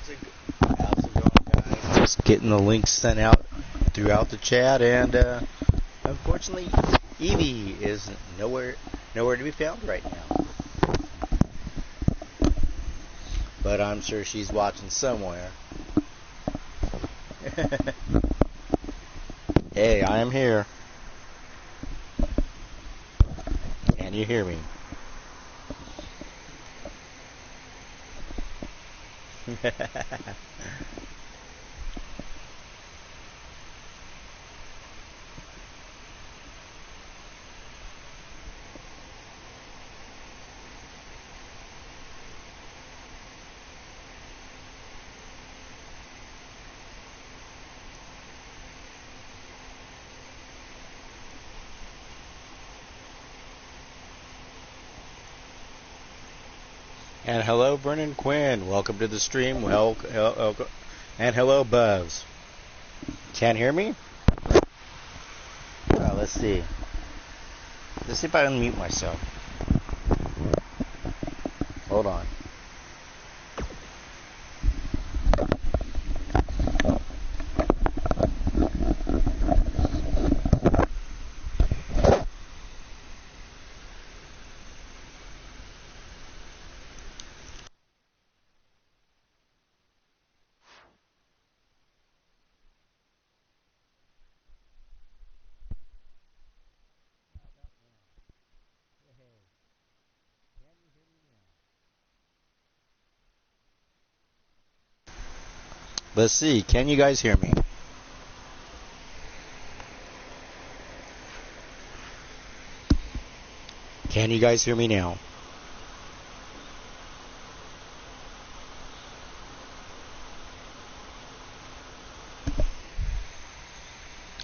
How's it going, guys? Just getting the links sent out throughout the chat, and unfortunately, Evie is nowhere to be found right now. But I'm sure she's watching somewhere. Hey, I am here. Can you hear me? And hello, Brennan Quinn. Welcome to the stream. And hello, Buzz. Can't hear me? Let's see. Let's see if I unmute myself. Hold on. Let's see. Can you guys hear me? Can you guys hear me now?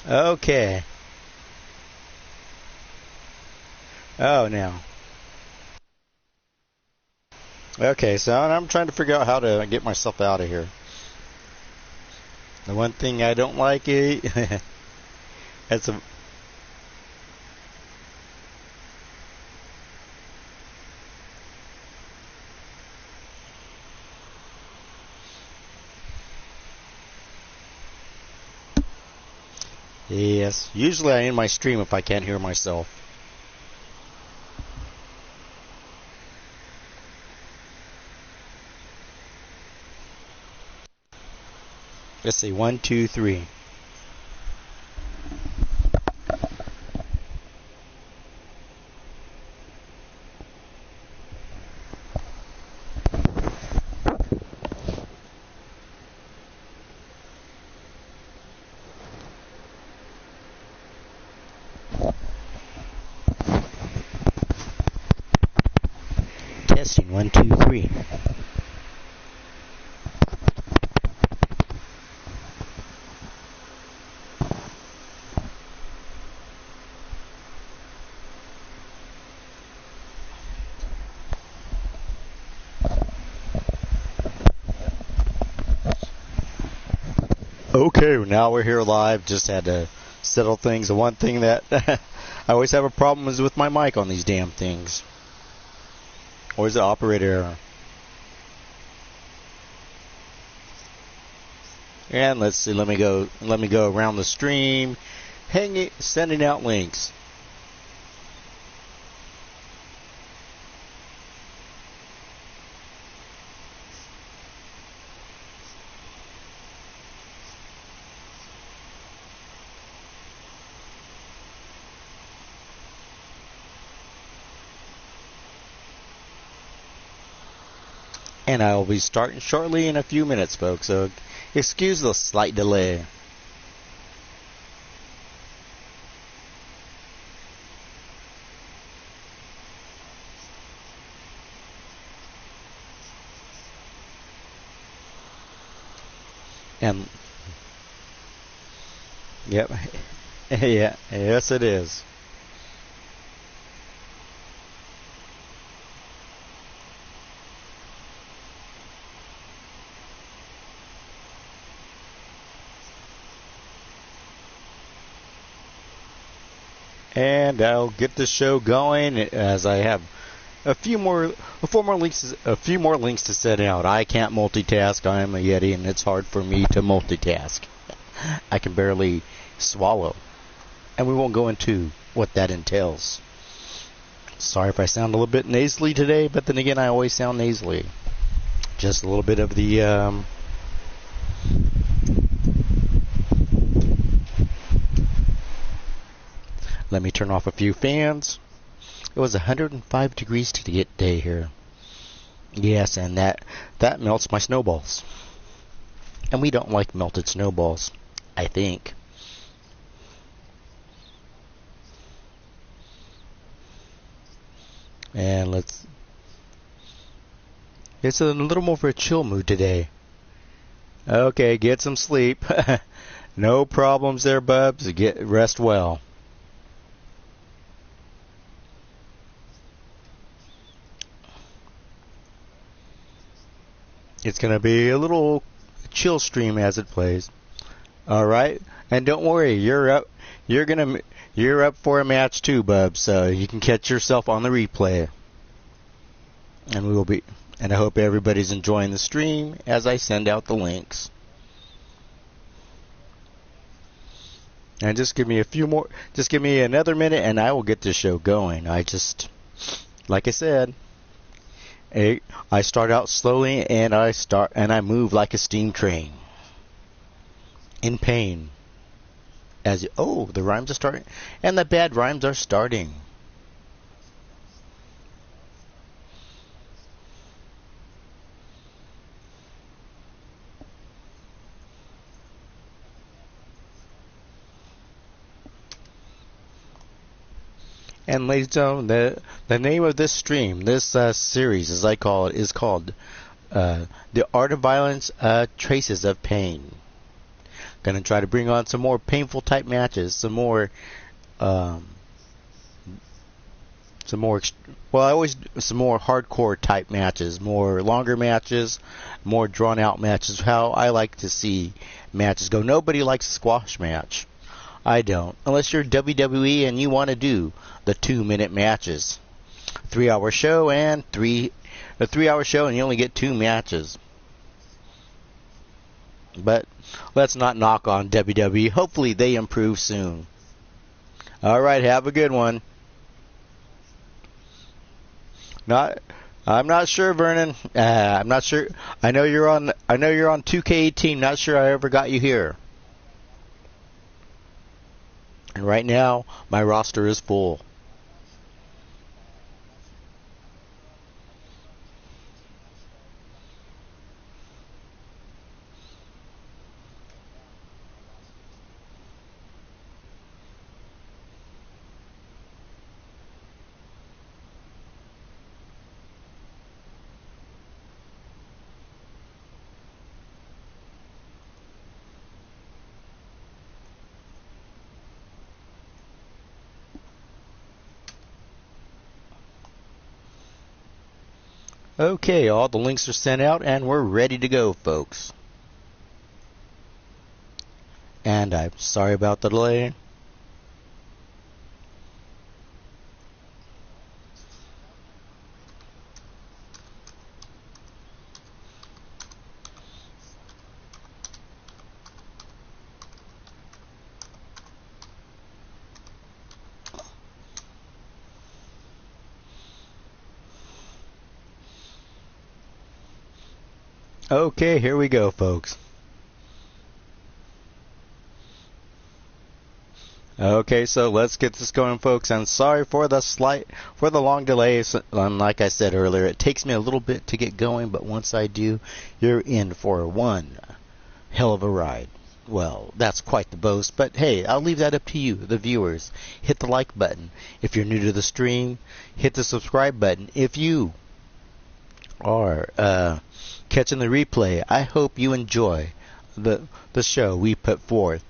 Okay. Oh, now. Okay, so I'm trying to figure out how to get myself out of here. The one thing I don't like is it's a yes. Usually I end my stream if I can't hear myself. Let's see. 1, 2, 3. Testing. 1, 2, 3. Okay, now we're here live. Just had to settle things. The one thing that I always have a problem is with my mic on these damn things. Where's the operator error? And let's see. Let me go around the stream, sending out links. And I will be starting shortly in a few minutes, folks, so excuse the slight delay. And, yep, yeah, yes it is. And I'll get the show going as I have a few more links to send out. I can't multitask. I am a Yeti, and it's hard for me to multitask. I can barely swallow, and we won't go into what that entails. Sorry if I sound a little bit nasally today, but then again, I always sound nasally. Just a little bit of the let me turn off a few fans. It was 105 degrees today here. Yes, and that melts my snowballs. And we don't like melted snowballs, I think. And it's a little more of a chill mood today. Okay, get some sleep. No problems there, bubs. Rest well. It's going to be a little chill stream as it plays. All right, and don't worry, you're up. You're up for a match too, bub. So you can catch yourself on the replay. And I hope everybody's enjoying the stream as I send out the links. And just give me another minute, and I will get this show going. Like I said. I start out slowly, and I move like a steam train. In pain. The rhymes are starting, and the bad rhymes are starting. And ladies and gentlemen, the name of this stream, this series, as I call it, is called The Art of Violence, Traces of Pain. Going to try to bring on some more painful type matches, some more hardcore type matches, more longer matches, more drawn out matches. How I like to see matches go. Nobody likes a squash match. I don't. Unless you're WWE and you want to do the 2-minute matches. 3-hour show and a 3-hour show, and you only get 2 matches. But let's not knock on WWE. Hopefully they improve soon. All right, have a good one. I'm not sure, Vernon. I'm not sure. I know you're on 2K18. Not sure I ever got you here. And right now, my roster is full. Okay, all the links are sent out, and we're ready to go, folks. And I'm sorry about the delay. Okay, here we go, folks. Okay, so let's get this going, folks. I'm sorry for the long delay. Like I said earlier, it takes me a little bit to get going, but once I do, you're in for one hell of a ride. Well, that's quite the boast, but hey, I'll leave that up to you, the viewers. Hit the like button. If you're new to the stream, hit the subscribe button. If you are catching the replay, I hope you enjoy the show we put forth.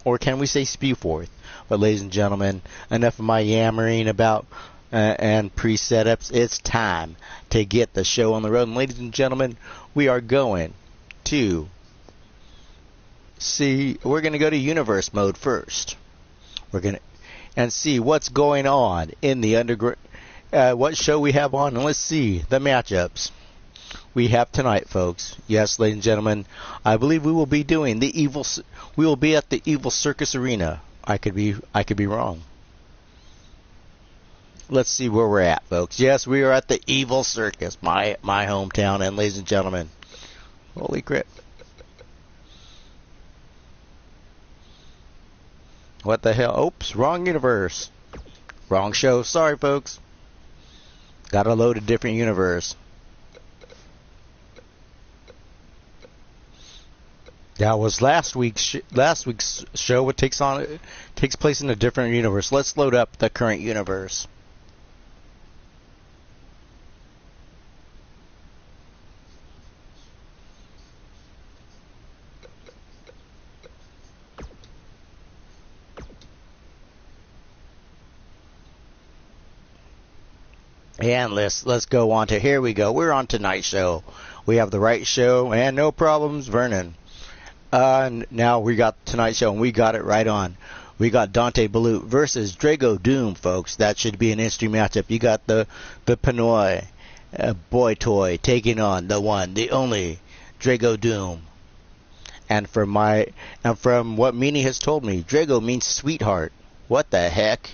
Or can we say spew forth? But ladies and gentlemen, enough of my yammering about and pre-setups. It's time to get the show on the road. And ladies and gentlemen, we are going to we're going to go to universe mode first. We're going to see what's going on in the underground what show we have on, and let's see the matchups we have tonight, folks. Yes, ladies and gentlemen, I believe we will be doing we will be at the Evil Circus Arena. I could be wrong. Let's see where we're at, folks. Yes, we are at the Evil Circus, my hometown, and ladies and gentlemen, holy crap. What the hell? Oops, wrong universe. Wrong show. Sorry, folks. Gotta load a different universe. That was last week's show. It takes place in a different universe. Let's load up the current universe. And let's go on to, here we go. We're on tonight's show. We have the right show and no problems, Vernon. Now we got tonight's show and we got it right on. We got Dante Balut versus Drago Doom, folks. That should be an interesting matchup. You got the Pinoy boy toy taking on the one, the only Drago Doom. And from what Meanie has told me, Drago means sweetheart. What the heck?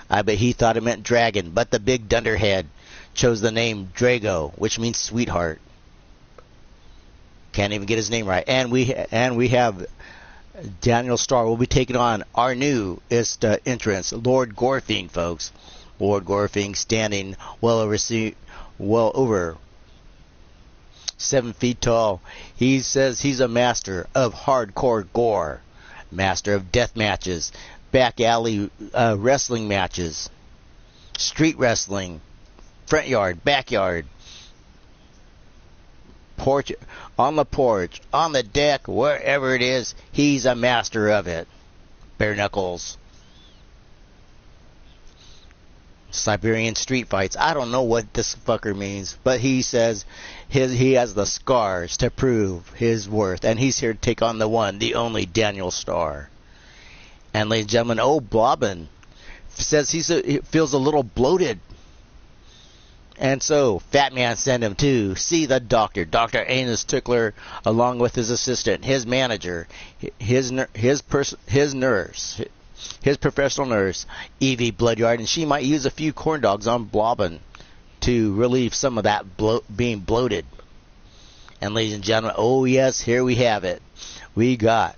I bet he thought it meant dragon, but the big dunderhead chose the name Drago, which means sweetheart. Can't even get his name right. And we have Daniel Starr will be taking on our newest entrance, Lord Gorfing, folks. Lord Gorfing standing well over 7 feet tall. He says he's a master of hardcore gore, master of death matches, back alley wrestling matches, street wrestling, front yard, backyard, porch, on the porch, on the deck, wherever it is, he's a master of it. Bare knuckles. Siberian street fights. I don't know what this fucker means, but he says he has the scars to prove his worth, and he's here to take on the one, the only Daniel Starr. And ladies and gentlemen, old Blobbin says he feels a little bloated. And so, Fat Man sent him to see the doctor, Dr. Anus Tickler, along with his assistant, his manager, his nurse, his professional nurse, Evie Bloodyard, and she might use a few corn dogs on Blobbin to relieve some of that being bloated. And ladies and gentlemen, oh yes, here we have it. We got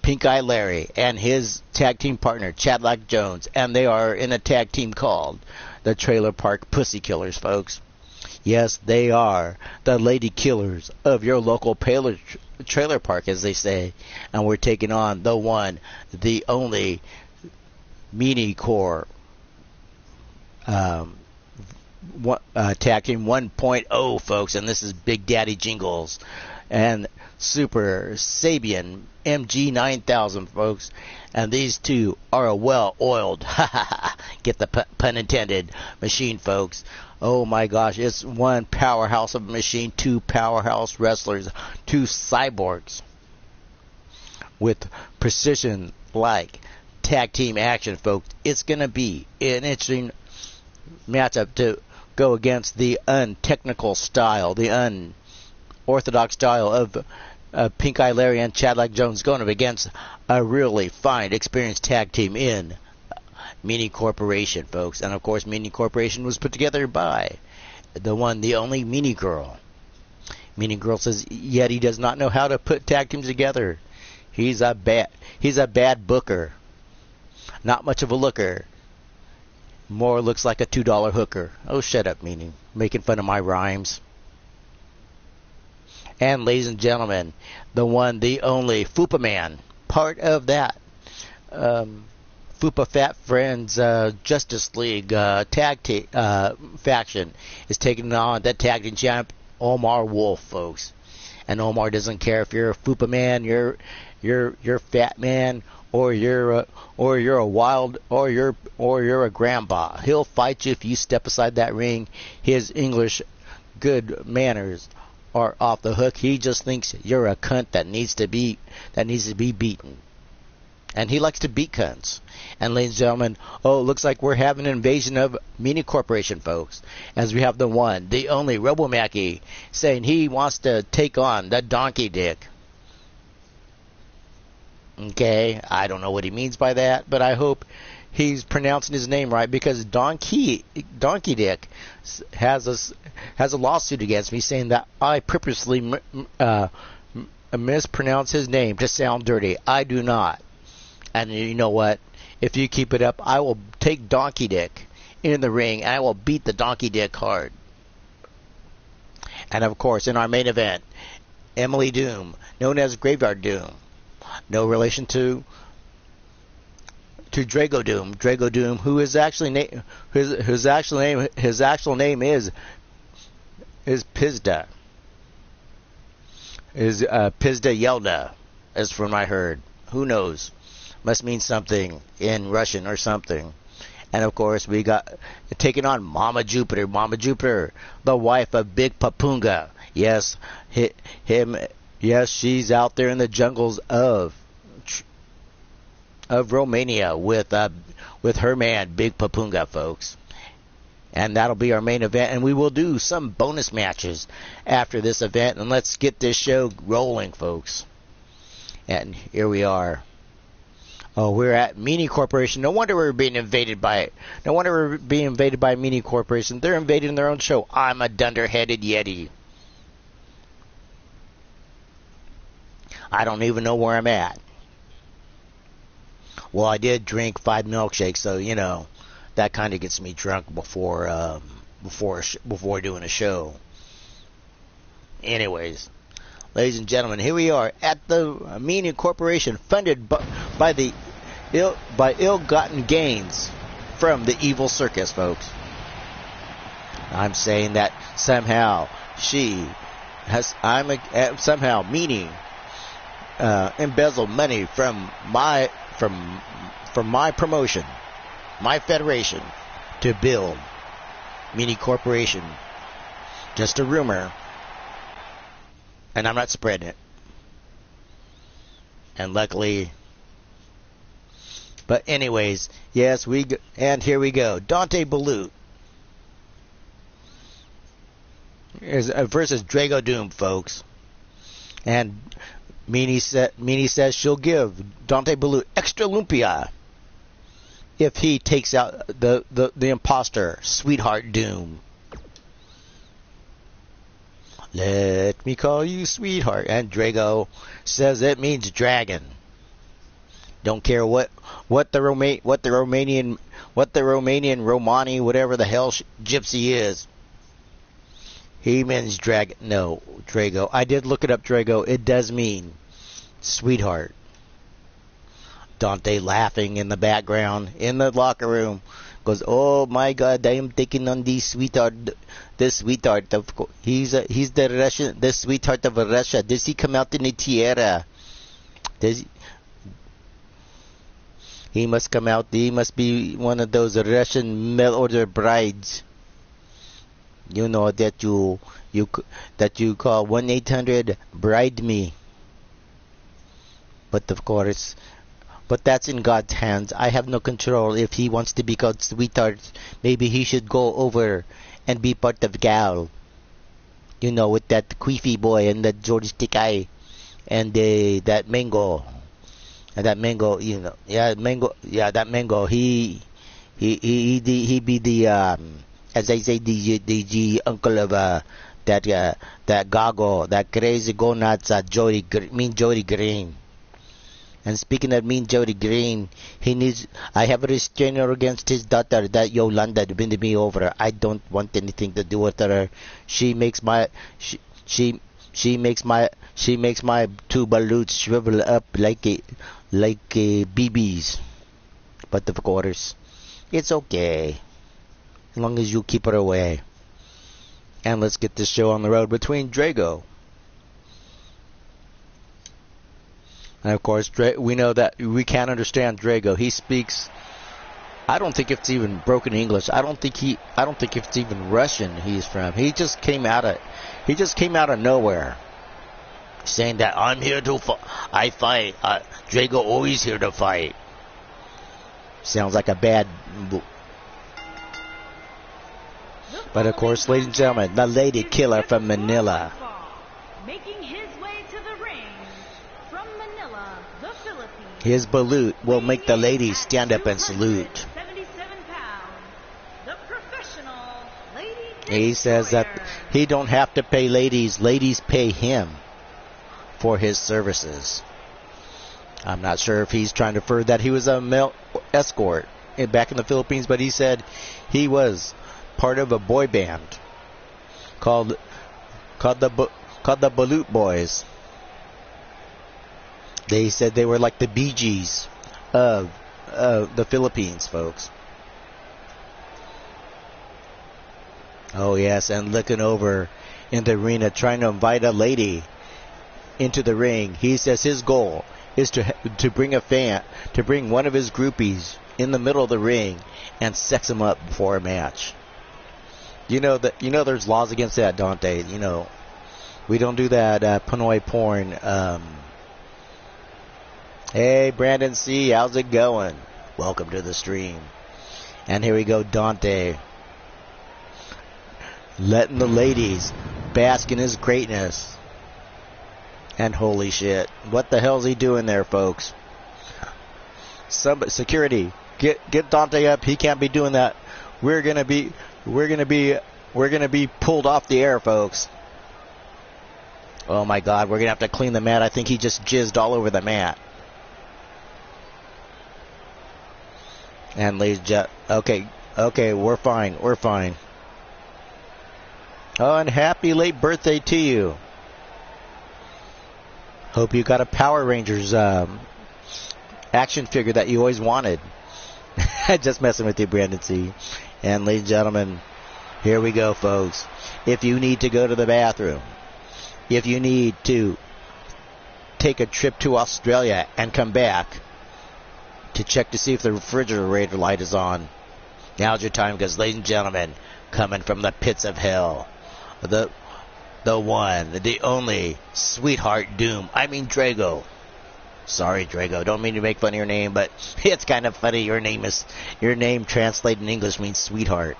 Pink Eye Larry and his tag team partner, Chadlock Jones, and they are in a tag team called the Trailer Park Pussy Killers, folks. Yes, they are the lady killers of your local trailer park, as they say. And we're taking on the one, the only Meanie Core tag team 1.0, folks. And this is Big Daddy Jingles and Super Sabian MG9000, folks. And these two are a well-oiled, get the pun intended, machine, folks. Oh my gosh, it's one powerhouse of a machine, two powerhouse wrestlers, two cyborgs with precision like tag team action, folks. It's going to be an interesting matchup to go against the untechnical style, the unorthodox style of Pink Eye Larry and Chadlock Jones going up against a really fine, experienced tag team in Meanie Corporation, folks. And of course, Meanie Corporation was put together by the one, the only Meanie Girl. Meanie Girl says yet he does not know how to put tag teams together. He's a bad booker. Not much of a looker. More looks like a $2 hooker. Oh, shut up, Meanie. Making fun of my rhymes. And ladies and gentlemen, the one, the only Fupa Man, part of that Fupa Fat Friends Justice League tag team faction, is taking on that tag team champ Omar Wolf, folks. And Omar doesn't care if you're a Fupa Man, you're Fat Man, or you're a wild, or you're a grandpa. He'll fight you if you step aside that ring. His English good manners are off the hook. He just thinks you're a cunt that needs to be beaten. and he likes to beat cunts. And ladies and gentlemen, oh, it looks like we're having an invasion of Mini Corporation, folks, as we have the one, the only Robomaki saying he wants to take on the Donkey Dick. Okay, I don't know what he means by that, but I hope he's pronouncing his name right, because Donkey Dick has a lawsuit against me saying that I purposely mispronounce his name to sound dirty. I do not. And you know what? If you keep it up, I will take Donkey Dick in the ring, and I will beat the Donkey Dick hard. And of course, in our main event, Emily Doom, known as Graveyard Doom. No relation to Drago Doom. Drago Doom, who is actually his actual name is P.S.T. Is P.S.T. Yelda, as from I heard. Who knows? Must mean something in Russian or something. And of course, we got taking on Mama Jupiter. Mama Jupiter, the wife of Big Papunga. Yes, him. Yes, she's out there in the jungles of Romania with her man Big Papunga, folks. And that'll be our main event, and we will do some bonus matches after this event, and let's get this show rolling, folks. And here we are. Oh, we're at Mini Corporation. No wonder we're being invaded by it. No wonder we're being invaded by Mini Corporation. They're invading their own show. I'm a dunderheaded Yeti. I don't even know where I'm at. Well, I did drink 5 milkshakes, so you know that kind of gets me drunk before doing a show. Anyways, ladies and gentlemen, here we are at the Mini Corporation, funded by ill-gotten gains from the evil circus, folks. I'm saying that somehow meaning embezzled money from my promotion, my federation, to build Mini Corporation. Just a rumor, and I'm not spreading it. And luckily, but anyways, yes, and here we go. Dante Balut is versus Drago Doom, folks. And Meanie says she'll give Dante Balut extra lumpia if he takes out the imposter, Sweetheart Doom. Let me call you Sweetheart. And Drago says it means dragon. Don't care what the Romanian Romani, whatever the hell gypsy is. He means dragon. No, Drago. I did look it up, Drago. It does mean sweetheart. Dante laughing in the background in the locker room goes, "Oh my God, I am taking on the sweetheart. The sweetheart of he's the Russian, the sweetheart of Russia. Does he come out in a tiara? He must come out. He must be one of those Russian mail order brides. You know that you call 1-800 bride me. But of course, that's in God's hands. I have no control. If he wants to be called sweetheart, maybe he should go over and be part of CAW. You know, with that queefy boy and that George Stickeye and that Mango. And that Mango, you know, that Mango, he be the as I say, the uncle of that Gago, that crazy go nuts, Mean Jody Green. And speaking of Mean Jody Green, I have a restrainer against his daughter, that Yolanda, bend me over. I don't want anything to do with her. She makes my two balloons shrivel up like BBs. But of course, it's okay, as long as you keep her away. And let's get this show on the road between Drago. And of course, we know that we can't understand Drago. He speaks, I don't think it's even broken English. I don't think it's even Russian he's from. He just came out of nowhere. saying that I'm here to I fight. Drago always here to fight. Sounds like a bad. But of course, ladies and gentlemen, the lady killer from Manila. Making his way to the ring from Manila, the Philippines. His balut will make the ladies stand up and salute. 77 pounds, the professional lady He says that he don't have to pay ladies. Ladies pay him for his services. I'm not sure if he's trying to infer that he was a male escort back in the Philippines, but he said he was part of a boy band called the Balut Boys. They said they were like the Bee Gees of the Philippines, folks. Oh yes, and looking over in the arena, trying to invite a lady into the ring. He says his goal is to bring one of his groupies in the middle of the ring and sex him up before a match. There's laws against that, Dante. We don't do that Pinoy porn. Hey, Brandon C., how's it going? Welcome to the stream. And here we go, Dante. Letting the ladies bask in his greatness. And holy shit, what the hell's he doing there, folks? Security, get Dante up. He can't be doing that. We're gonna be pulled off the air, folks. Oh my God, we're gonna have to clean the mat. I think he just jizzed all over the mat. And ladies and gentlemen, okay, we're fine. Oh, and happy late birthday to you. Hope you got a Power Rangers action figure that you always wanted. Just messing with you, Brandon C. And ladies and gentlemen, here we go, folks. If you need to go to the bathroom, if you need to take a trip to Australia and come back to check to see if the refrigerator light is on, now's your time, because, ladies and gentlemen, coming from the pits of hell, the one, the only, Sweetheart Doom. I mean Drago. Sorry, Drago. Don't mean to make fun of your name, but it's kind of funny. Your name translated in English means sweetheart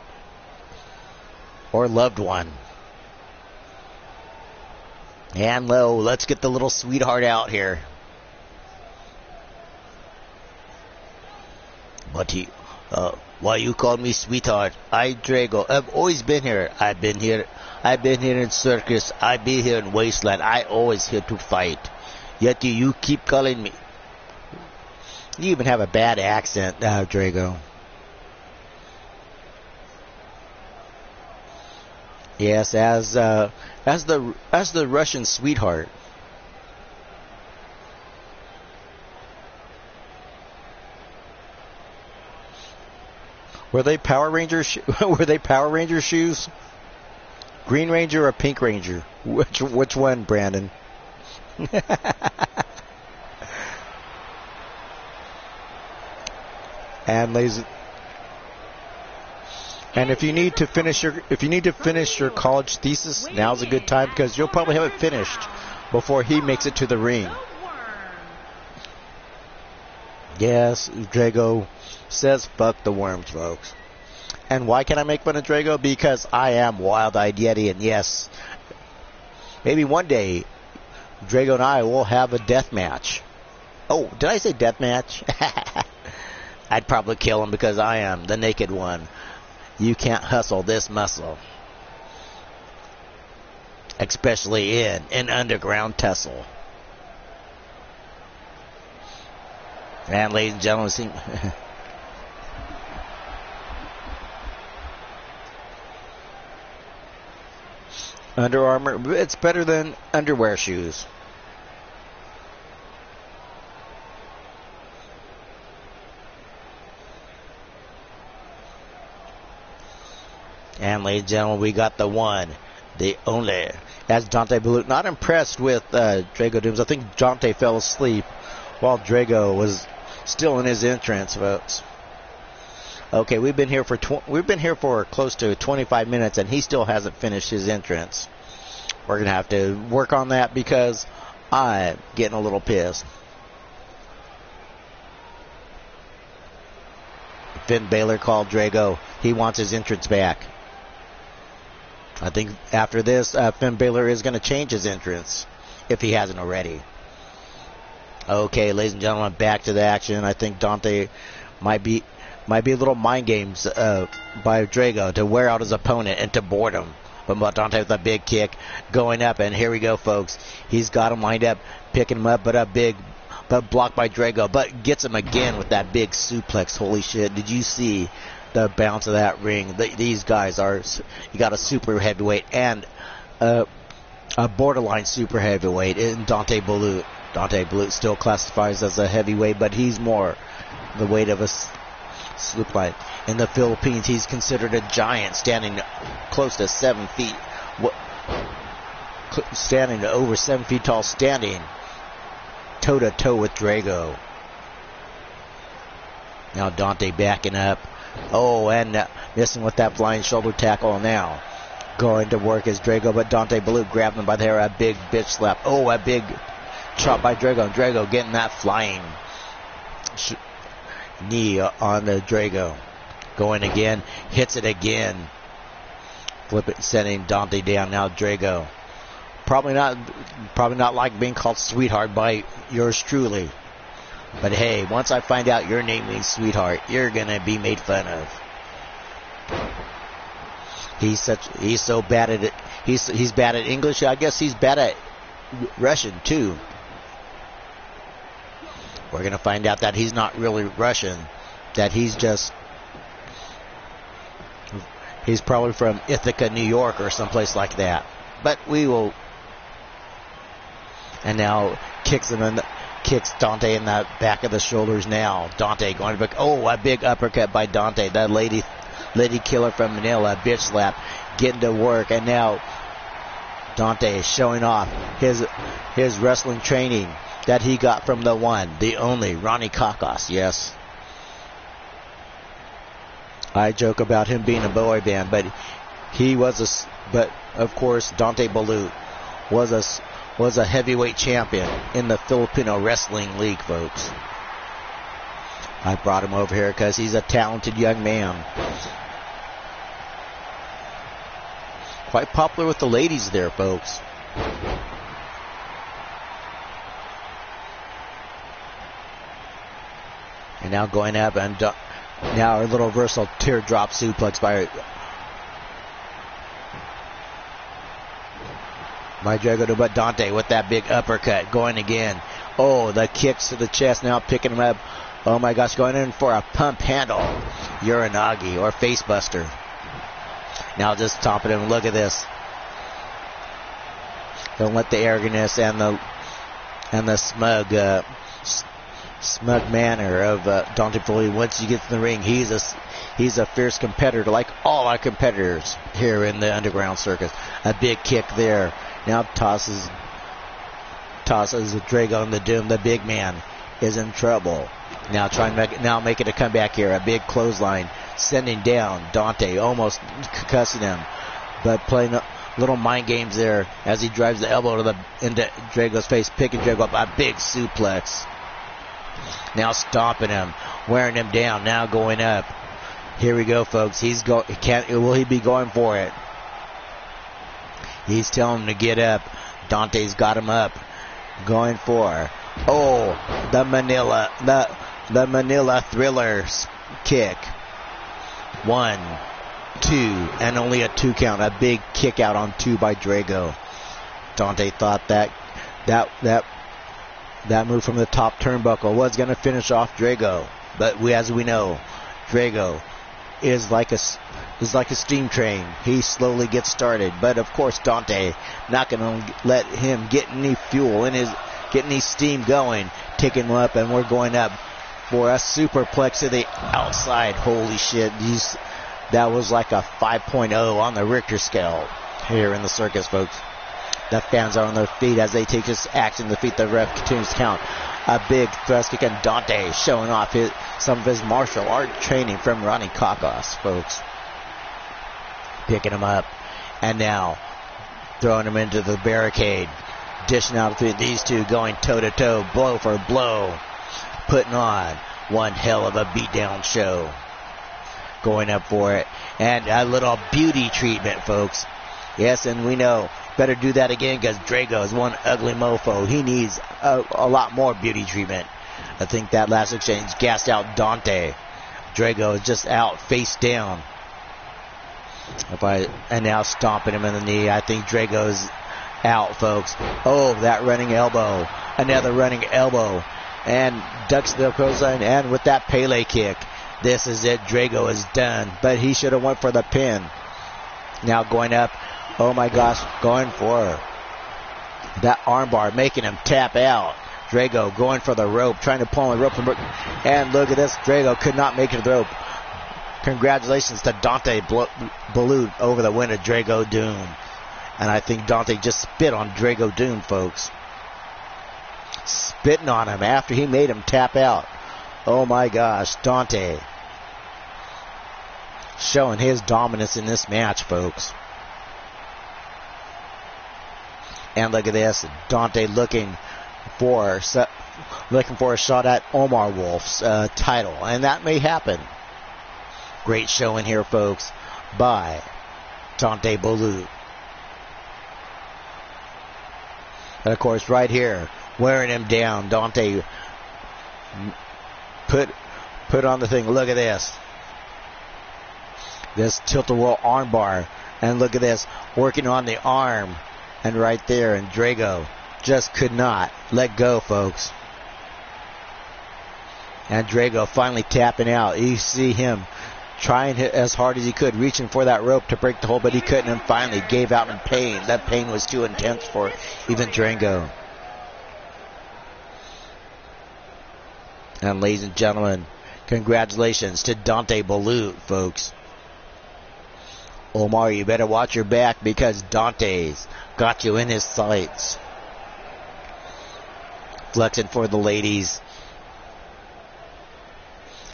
or loved one. And let's get the little sweetheart out here. But why you call me sweetheart? I Drago. I've always been here. I've been here in circus. I've been here in wasteland. I always here to fight. Yet you keep calling me. You even have a bad accent, Drago. Yes, as the Russian sweetheart. Were they Power Rangers? Were they Power Ranger shoes? Green Ranger or Pink Ranger? Which one, Brandon? And if you need to finish your college thesis, now's a good time, because you'll probably have it finished before he makes it to the ring. Yes, Drago says fuck the worms, folks. And why can I make fun of Drago? Because I am Wild-Eyed Yeti, and yes, maybe one day Drago and I will have a death match. Oh, did I say death match? I'd probably kill him, because I am the naked one. You can't hustle this muscle. Especially in an underground tussle. And ladies and gentlemen, see... Under Armour, it's better than underwear shoes. And ladies and gentlemen, we got the one, the only. That's Dante Balut. Not impressed with Drago Dooms. I think Dante fell asleep while Drago was still in his entrance, folks. Okay, we've been here for close to 25 minutes, and he still hasn't finished his entrance. We're gonna have to work on that, because I'm getting a little pissed. Finn Balor called Drago. He wants his entrance back. I think after this, Finn Balor is going to change his entrance, if he hasn't already. Okay, ladies and gentlemen, back to the action. I think Dante might be a little mind games by Drago to wear out his opponent and to board him. But Dante with a big kick going up, and here we go, folks. He's got him lined up, picking him up, but blocked by Drago, but gets him again with that big suplex. Holy shit, did you see the bounce of that ring? These guys are, you got a super heavyweight and a borderline super heavyweight in Dante Balut. Dante Balut still classifies as a heavyweight, but he's more the weight of a sloop line. In the Philippines, he's considered a giant, standing close to 7 feet, standing over 7 feet tall, standing toe-to-toe with Drago. Now Dante backing up. Oh, and missing with that flying shoulder tackle now. Going to work as Drago, but Dante Balut grabbed him by the hair. A big bitch slap. Oh, a big chop by Drago. Drago getting that flying knee on the Drago. Going again. Hits it again. Flip it, sending Dante down. Now Drago. Probably not like being called sweetheart by yours truly. But hey, once I find out your name means sweetheart, you're gonna be made fun of. He's so bad at it. He's bad at English. I guess he's bad at Russian too. We're gonna find out that he's not really Russian. That he's probably from Ithaca, New York, or someplace like that. But we will. And now kicks Dante in the back of the shoulders now. Dante going to back. Oh, a big uppercut by Dante. That lady killer from Manila. Bitch slap. Getting to work. And now Dante is showing off his wrestling training that he got from the one, the only, Ronnie Kakos. Yes. I joke about him being a boy band, but but of course Dante Balut was a heavyweight champion in the Filipino Wrestling League, folks. I brought him over here because he's a talented young man. Quite popular with the ladies there, folks. And now going up, and now a little reversal teardrop suplex by Drago, but Dante with that big uppercut going again. Oh, the kicks to the chest now, picking him up. Oh my gosh, going in for a pump handle. Uranagi or facebuster. Now just topping him. Look at this. Don't let the arrogance and the smug manner of Dante Balut. Once you get to the ring, he's a fierce competitor, like all our competitors here in the Underground Circus. A big kick there. Now tosses Drago in the Doom. The big man is in trouble. Now making a comeback here. A big clothesline sending down Dante, almost concussing him, but playing a little mind games there as he drives the elbow into Drago's face, picking Drago up. A big suplex. Now stomping him, wearing him down. Now going up. Here we go, folks. Will he be going for it? He's telling him to get up. Dante's got him up. Going for. Oh, the Manila Thrillers kick. 1, 2, and only a 2 count. A big kick out on 2 by Drago. Dante thought that move from the top turnbuckle was going to finish off Drago. But as we know, Drago is like a steam train. He slowly gets started, but of course Dante not going to let him get any fuel in get any steam going. Taking him up, and we're going up for a superplex to the outside. Holy shit! That was like a 5.0 on the Richter scale here in the circus, folks. The fans are on their feet as they take this action. The feet, the ref continues to count. A big thrust kick, and Dante showing off some of his martial art training from Ronnie Kakos, folks. Picking him up, and now throwing him into the barricade. Dishing out between these two, going toe-to-toe, blow for blow. Putting on one hell of a beatdown show. Going up for it. And a little beauty treatment, folks. Yes, and we know better do that again because Drago is one ugly mofo. He needs a lot more beauty treatment. I think that last exchange gassed out Dante. Drago is just out face down. And now stomping him in the knee. I think Drago's out, folks. Oh, that running elbow. Another running elbow. And ducks the clothesline. And with that Pele kick, this is it. Drago is done. But he should have went for the pin. Now going up. Oh my gosh, going for that armbar, making him tap out. Drago going for the rope, trying to pull on the rope. And look at this. Drago could not make it to the rope. Congratulations to Dante Balut over the win of Drago Doom. And I think Dante just spit on Drago Doom, folks. Spitting on him after he made him tap out. Oh my gosh, Dante showing his dominance in this match, folks. And look at this, Dante looking for a shot at Omar Wolf's title, and that may happen. Great showing here, folks, by Dante Balut. And of course, right here, wearing him down, Dante put on the thing. Look at this. This tilt-a-whirl armbar. And look at this, working on the arm. And right there, and Drago just could not let go, folks. And Drago finally tapping out. You see him trying as hard as he could, reaching for that rope to break the hold, but he couldn't, and finally gave out in pain. That pain was too intense for even Drago. And ladies and gentlemen, congratulations to Dante Balut, folks. Omar, you better watch your back because Dante's got you in his sights. Flexing for the ladies.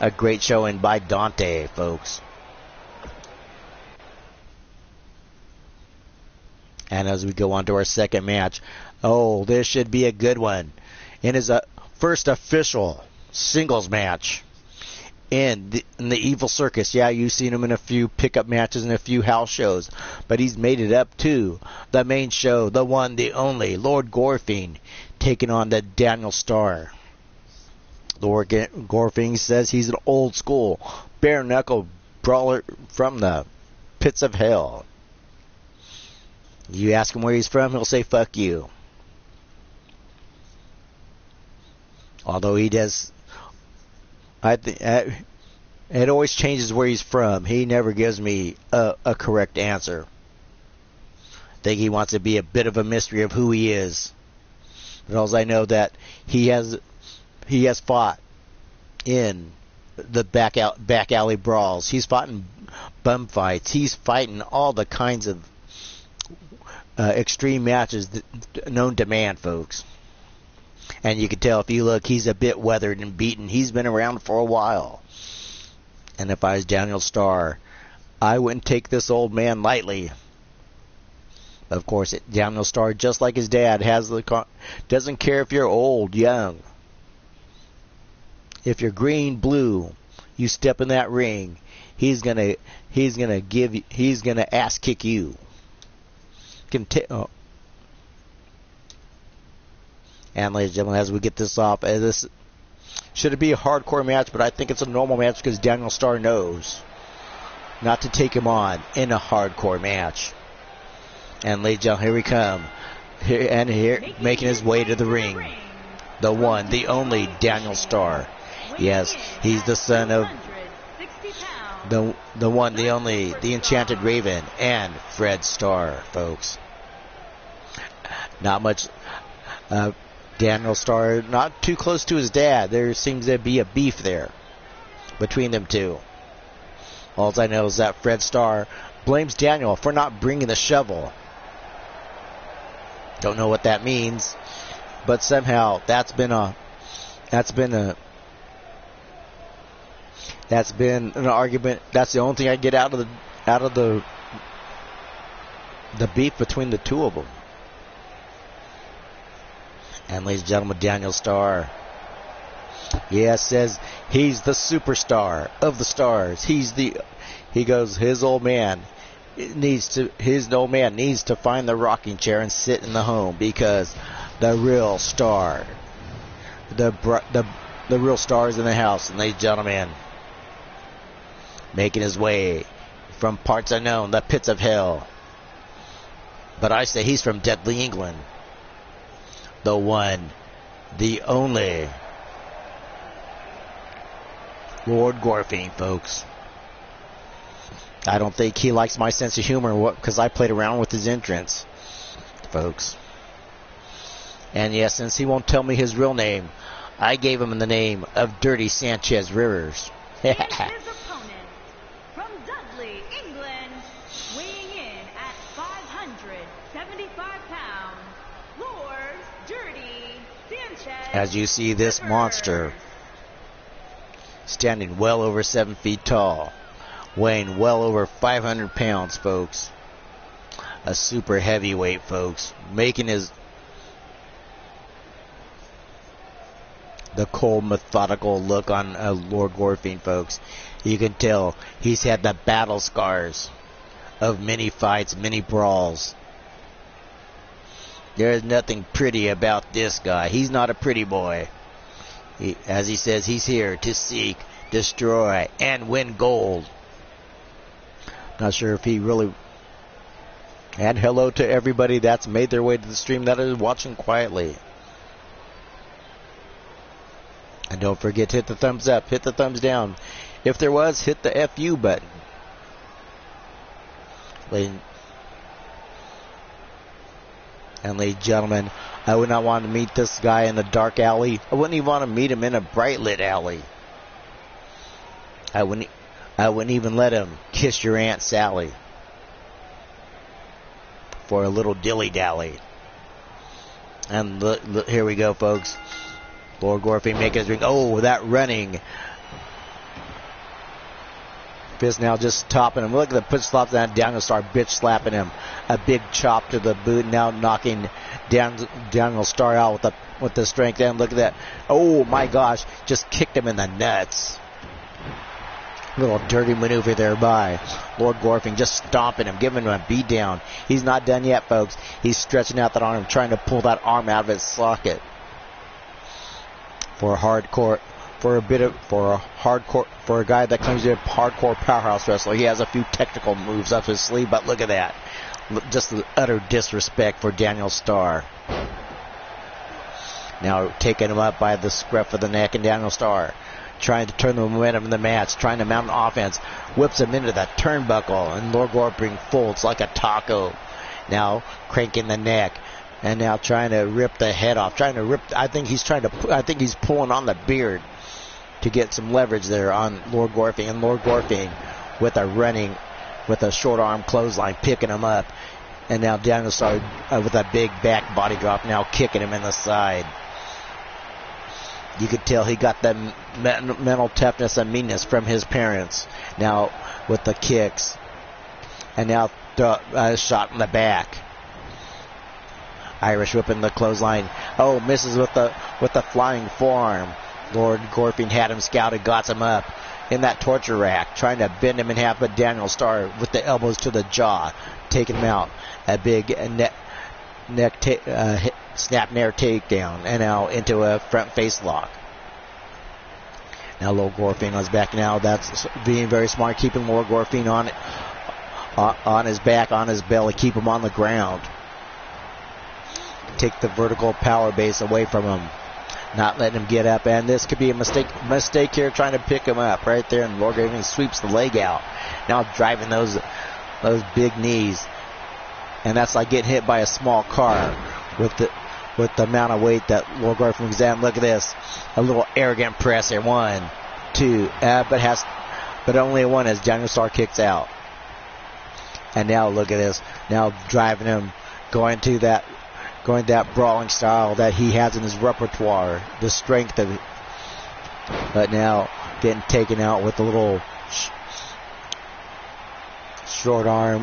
A great showing by Dante, folks. And as we go on to our second match, oh, this should be a good one. It is a first official singles match in the Evil Circus. Yeah, you've seen him in a few pickup matches and a few house shows, but he's made it up to the main show, the one, the only, Lord Gorfiend, taking on the Daniel Starr. Lord Gorfiend says he's an old school bare knuckle brawler from the pits of hell. You ask him where he's from, he'll say fuck you. Although he does, I think it always changes where he's from. He never gives me a correct answer. I think he wants to be a bit of a mystery of who he is. But all I know that he has fought in the back alley brawls. He's fought in bum fights. He's fighting all the kinds of extreme matches known to man, folks. And you can tell if you look, he's a bit weathered and beaten. He's been around for a while. And if I was Daniel Starr, I wouldn't take this old man lightly. Of course, Daniel Starr, just like his dad, doesn't care if you're old, young. If you're green, blue, you step in that ring, he's gonna ass kick you. And ladies and gentlemen, as we get this off, this should it be a hardcore match, but I think it's a normal match because Daniel Starr knows not to take him on in a hardcore match. And ladies and gentlemen, here we come. Here, making his way to the ring. The one, the only Daniel Starr. Yes, he's the son of the one, the only, the Enchanted Raven and Fred Starr, folks. Not much. Daniel Starr not too close to his dad. There seems to be a beef there between them two. All I know is that Fred Starr blames Daniel for not bringing the shovel. Don't know what that means, but somehow that's been an argument. That's the only thing I get out of the beef between the two of them. And ladies and gentlemen, Daniel Starr. Yeah, says he's the superstar of the stars. He goes, his old man needs to find the rocking chair and sit in the home, because the real star, the real star is in the house. And ladies and gentlemen, making his way from parts unknown, the pits of hell. But I say he's from deadly England. The one, the only Lord Gorfing, folks. I don't think he likes my sense of humor because I played around with his entrance, folks. And yes, since he won't tell me his real name, I gave him the name of Dirty Sanchez Rivers. His opponent, from Dudley, England, weighing in at 575 pounds, Lord Dirty Sanchez. As you see this Rivers. monster standing well over 7 feet tall, weighing well over 500 pounds, folks. A super heavyweight, folks. Making the cold, methodical look on Lord Gorfing, folks. You can tell he's had the battle scars of many fights, many brawls. There's nothing pretty about this guy. He's not a pretty boy. As he says, he's here to seek, destroy, and win gold. Not sure if he really... And hello to everybody that's made their way to the stream that is watching quietly. And don't forget to hit the thumbs up, hit the thumbs down. If there was, hit the FU button. And ladies and gentlemen, I would not want to meet this guy in a dark alley. I wouldn't even want to meet him in a bright lit alley. I wouldn't even let him kiss your Aunt Sally for a little dilly-dally. And look, here we go, folks. Lord Gorfing making his ring. Oh, that running. Fist now just topping him. Look at the push slaps down. Daniel Starr bitch slapping him. A big chop to the boot. Now knocking Daniel Starr out with the strength. And look at that. Oh, my gosh. Just kicked him in the nuts. Little dirty maneuver there by Lord Gorfing, just stomping him, giving him a beat down. He's not done yet, folks. He's stretching out that arm, trying to pull that arm out of its socket. For a guy that claims to be a hardcore powerhouse wrestler, he has a few technical moves up his sleeve. But look at that, just the utter disrespect for Daniel Starr. Now taking him up by the scruff of the neck, and Daniel Starr trying to turn the momentum in the match, trying to mount an offense, whips him into the turnbuckle, and Lord Gorfing folds like a taco. Now cranking the neck, and now trying to rip the head off. I think he's pulling on the beard to get some leverage there on Lord Gorfing. And Lord Gorfing with a short arm clothesline, picking him up. And now Daniel Starr with a big back body drop, now kicking him in the side. You could tell he got the mental toughness and meanness from his parents. Now with the kicks. And now shot in the back. Irish whipping the clothesline. Oh, misses with the flying forearm. Lord Gorfing had him scouted, got him up in that torture rack, trying to bend him in half, but Daniel Starr with the elbows to the jaw, taking him out. A big snap near takedown, and now into a front face lock. Now Lord Gorfing is back now. That's being very smart, keeping Lord Gorfing on his back, on his belly, keep him on the ground. Take the vertical power base away from him, not letting him get up. And this could be a mistake here, trying to pick him up right there. And Lord Gorfing sweeps the leg out. Now driving those big knees, and that's like getting hit by a small car with the amount of weight that Lord Gorfing is at. Look at this, a little arrogant press here. 1, 2, but only one as Daniel Starr kicks out. And now look at this, now driving him, going that brawling style that he has in his repertoire, the strength of it. But now getting taken out with a little short arm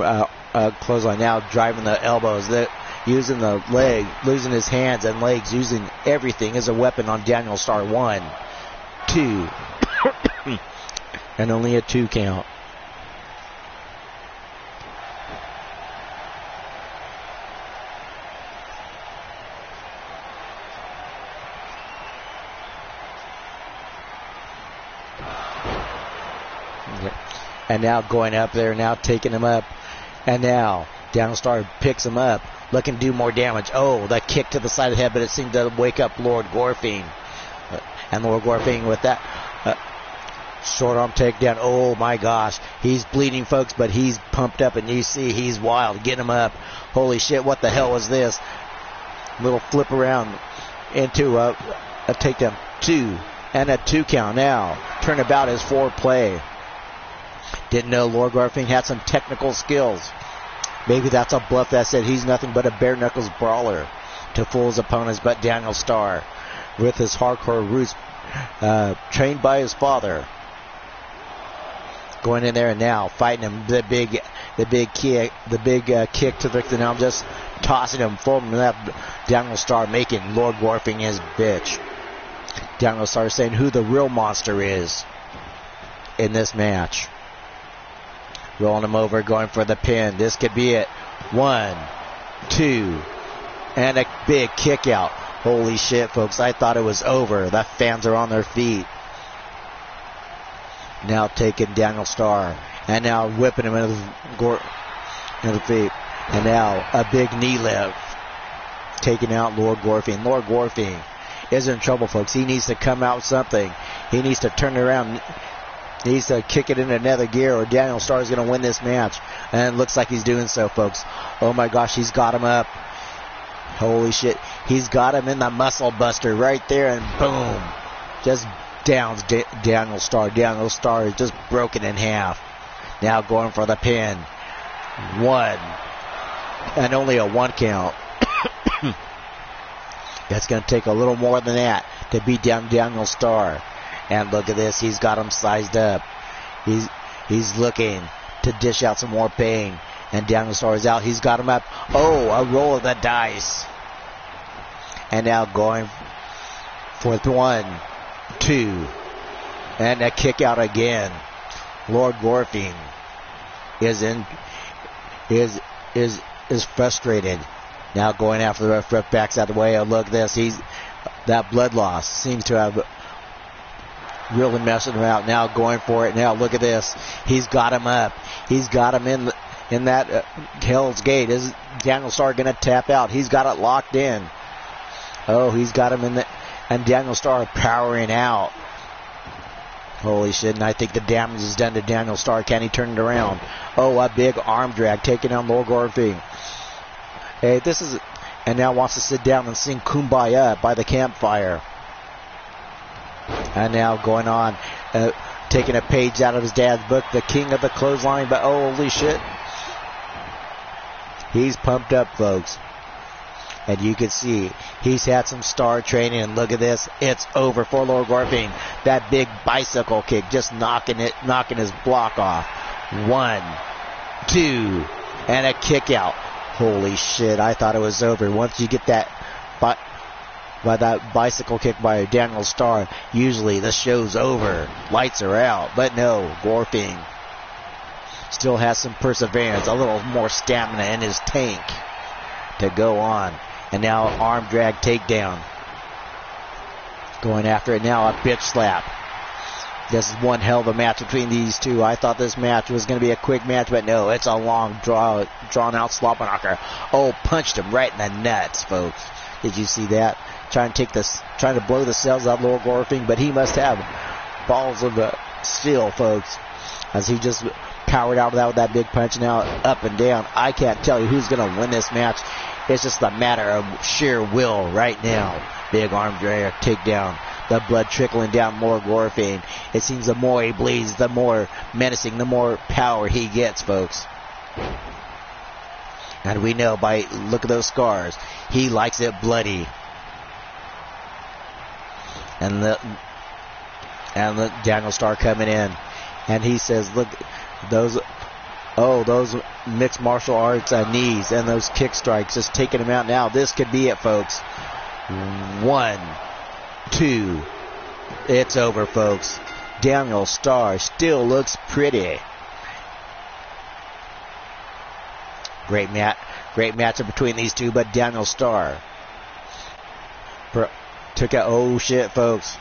clothesline. Now driving the elbows. using the leg, losing his hands and legs, using everything as a weapon on Daniel Starr. 1, 2, and only a 2 count. And now going up there, now taking him up. And now Daniel Starr picks him up, looking to do more damage. Oh, that kick to the side of the head, but it seemed to wake up Lord Gorfing. And Lord Gorfing with that short arm takedown. Oh my gosh, he's bleeding, folks, but he's pumped up, and you see he's wild. Get him up. Holy shit, what the hell was this? Little flip around into a takedown. 2 and a 2 count. Now turnabout is foreplay. Didn't know Lord Gorfing had some technical skills. Maybe that's a bluff that said he's nothing but a bare knuckles brawler to fool his opponents. But Daniel Starr, with his hardcore roots, trained by his father, going in there and now fighting him. The big kick to the now just tossing him full left. Daniel Starr making Lord Gorfing his bitch. Daniel Starr saying who the real monster is in this match. Rolling him over, going for the pin. This could be it. 1, 2, and a big kick out. Holy shit, folks. I thought it was over. The fans are on their feet. Now taking Daniel Starr. And now whipping him into the feet. And now a big knee lift. Taking out Lord Gorfing. Lord Gorfing is in trouble, folks. He needs to come out with something. He needs to turn it around. He needs to kick it into another gear, or Daniel Starr is going to win this match. And it looks like he's doing so, folks. Oh my gosh, he's got him up. Holy shit. He's got him in the muscle buster right there, and boom. Just downs Daniel Starr. Daniel Starr is just broken in half. Now going for the pin. 1. And only a 1 count. That's going to take a little more than that to beat down Daniel Starr. And look at this. He's got him sized up. He's looking to dish out some more pain. And Daniel Starr is out. He's got him up. Oh, a roll of the dice. And now going for 1, 2, and a kick out again. Lord Gorfing is frustrated. Now going after the ref backs out of the way. Oh, look at this. That blood loss seems to have really messing him out. Now going for it. Now look at this. He's got him up. He's got him in that Hell's Gate. Is Daniel Starr going to tap out? He's got it locked in. Oh, he's got him in the, and Daniel Starr powering out. Holy shit, and I think the damage is done to Daniel Starr. Can he turn it around? Oh, a big arm drag taking down Lord Gorfing. Hey, and now wants to sit down and sing Kumbaya by the campfire. And now going on, taking a page out of his dad's book, the king of the clothesline. But oh, holy shit. He's pumped up, folks. And you can see he's had some star training. And look at this. It's over for Lord Gorfing. That big bicycle kick just knocking his block off. 1, 2, and a kick out. Holy shit. I thought it was over. Once you get that by that bicycle kick by Daniel Starr, usually the show's over. Lights are out. But no, Gorfing still has some perseverance, a little more stamina in his tank to go on. And now arm drag takedown. Going after it now, a bitch slap. This is one hell of a match between these two. I thought this match was going to be a quick match, but no, it's a long, drawn out slobber knocker. Oh, punched him right in the nuts, folks. Did you see that? Trying to blow the cells out of Lord Gorfing, but he must have balls of steel, folks, as he just powered out with that big punch. Now up and down. I can't tell you who's going to win this match. It's just a matter of sheer will right now. Big arm drag takedown. The blood trickling down Lord Gorfing. It seems the more he bleeds, the more menacing, the more power he gets, folks. And we know by look at those scars, he likes it bloody. And the Daniel Starr coming in, and he says, "Look, those Oh, those mixed martial arts knees and those kick strikes just taking him out now. This could be it, folks. 1, 2. It's over, folks. Daniel Starr still looks pretty. Great matchup between these two, but Daniel Starr took out. Oh shit, folks.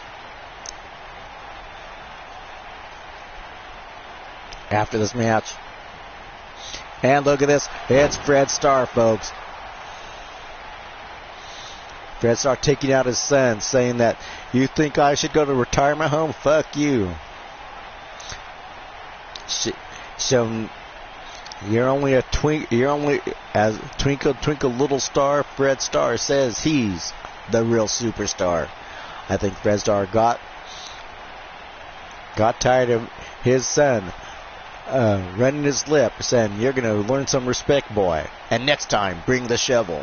After this match. And look at this. It's Fred Starr, folks. Fred Starr taking out his son, saying that, you think I should go to retirement home? Fuck you. So you're only as twinkle twinkle little star. Fred Starr says he's the real superstar. I think Fred Starr got tired of his son running his lip, saying, you're going to learn some respect, boy. And next time, bring the shovel.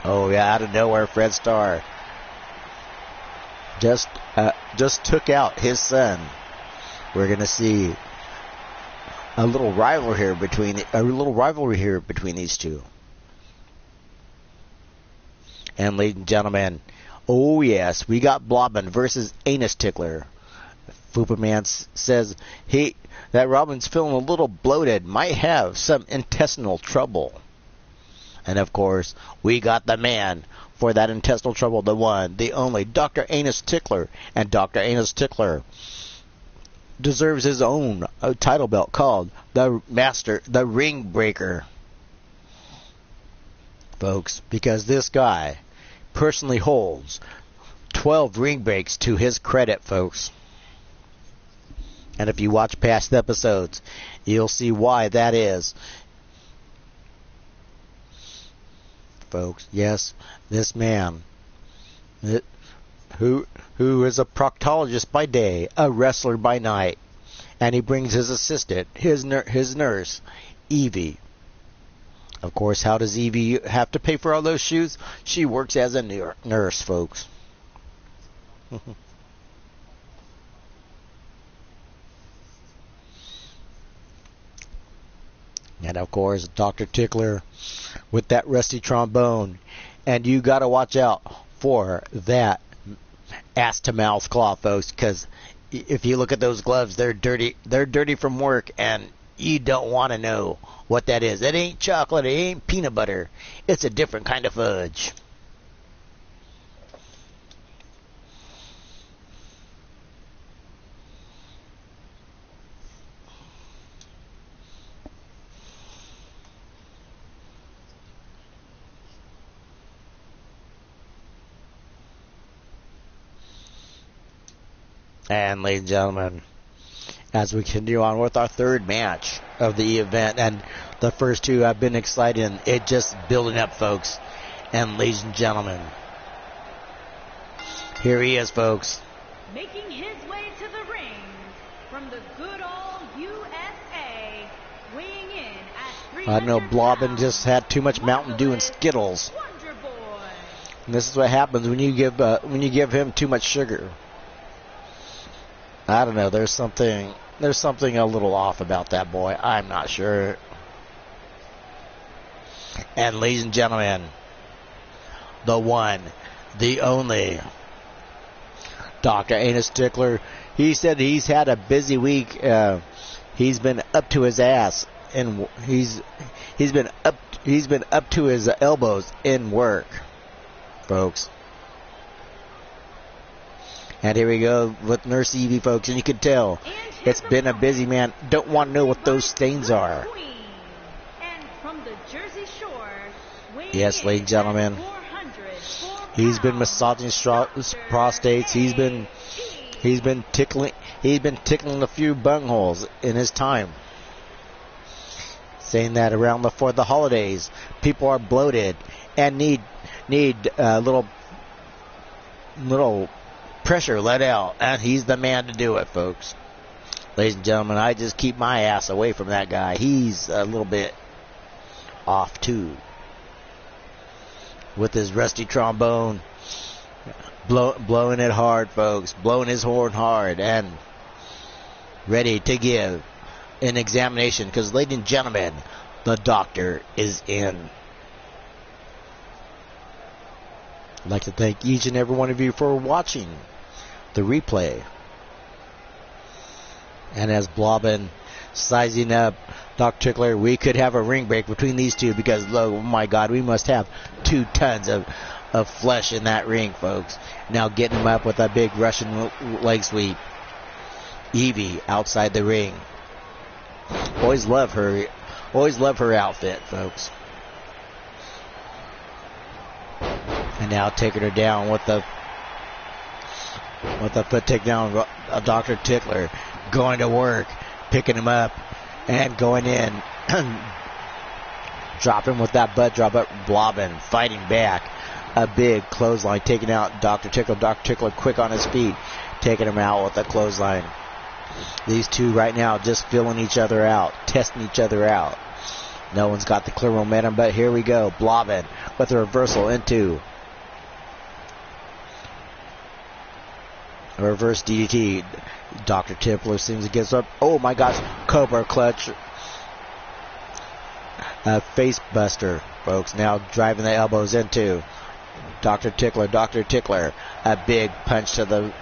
Oh, yeah, out of nowhere, Fred Starr just took out his son. We're going to see a little rivalry here between these two. And ladies and gentlemen, oh yes, we got Blobbin versus Anus Tickler. Fupaman says that Robin's feeling a little bloated, might have some intestinal trouble. And of course, we got the man for that intestinal trouble, the one, the only, Dr. Anus Tickler. And Dr. Anus Tickler deserves his own title belt called the Ring Breaker. Folks, because this guy personally holds 12 ring breaks to his credit, folks. And if you watch past episodes, you'll see why that is. Folks, yes, this man, who is a proctologist by day, a wrestler by night, and he brings his assistant, his nurse, Evie. Of course, how does Evie have to pay for all those shoes? She works as a nurse, folks. And of course, Dr. Tickler with that rusty trombone. And you got to watch out for that ass-to-mouth claw, folks, because if you look at those gloves, they're dirty. They're dirty from work, and you don't want to know what that is. It ain't chocolate. It ain't peanut butter. It's a different kind of fudge. And ladies and gentlemen, as we continue on with our third match of the event, and the first two have been exciting, it just building up, folks. And ladies and gentlemen, here he is, folks. Making his way to the ring from the good old USA, weighing in at 300 I know Blobbin just had too much Mountain Dew and Skittles. Wonder Boy. And this is what happens when you give him too much sugar. I don't know. There's something a little off about that boy. I'm not sure. And ladies and gentlemen, the one, the only, Dr. Anus Tickler. He said he's had a busy week. He's been up to his ass, and he's been up to his elbows in work, folks. And here we go with Nurse Evie, folks, and you can tell it's been a busy man. Don't want to know what those stains are. Yes, ladies and gentlemen, he's been massaging prostates. He's been tickling a few bungholes in his time. Saying that for the holidays, people are bloated and need a little pressure let out, and he's the man to do it, folks. Ladies and gentlemen, I just keep my ass away from that guy. He's a little bit off too, with his rusty trombone, blowing it hard, folks, blowing his horn hard, and ready to give an examination, because, ladies and gentlemen, the doctor is in. I'd like to thank each and every one of you for watching the replay. And as Blobbin sizing up Dr. Tickler, we could have a ring break between these two, because, oh my God, we must have 2 tons of flesh in that ring, folks. Now getting him up with a big Russian leg sweep. Evie outside the ring. Always love her outfit, folks. And now taking her down with the foot takedown of Dr. Tickler. Going to work, picking him up, and going in. Dropping with that butt drop up. Blobbin fighting back. A big clothesline, taking out Dr. Tickler. Dr. Tickler quick on his feet, taking him out with a clothesline. These two right now just feeling each other out, testing each other out. No one's got the clear momentum, but here we go. Blobbin with a reversal into a reverse DDT. Dr. Tickler seems to get up. Oh my gosh, Cobra Clutch. Face buster, folks. Now driving the elbows into Dr. Tickler. Dr. Tickler, a big punch to the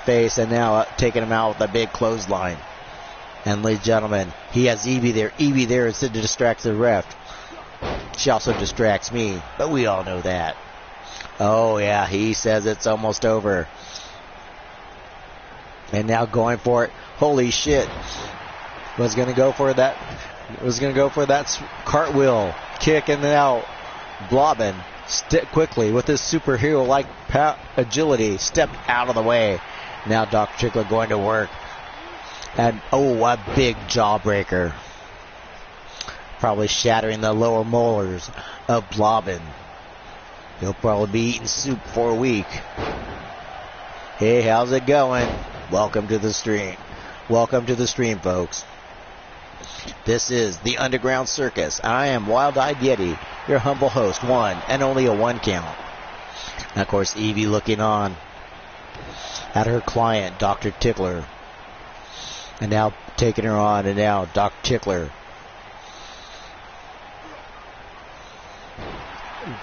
face, and now taking him out with a big clothesline. And ladies and gentlemen, he has Evie there. Evie there is to distract the ref. She also distracts me, but we all know that. Oh yeah, he says it's almost over. And now going for it. Holy shit. Was going to go for that cartwheel kick, and now Blobbin quickly with his superhero-like agility stepped out of the way. Now Dr. Tickler going to work. And a big jawbreaker. Probably shattering the lower molars of Blobbin. He'll probably be eating soup for a week. Hey, how's it going? Welcome to the stream. Welcome to the stream, folks. This is the Underground Circus. I am Wild-Eyed Yeti, your humble host, one and only a 1 count. And of course, Evie looking on at her client, Dr. Tickler. And now taking her on, and now Dr. Tickler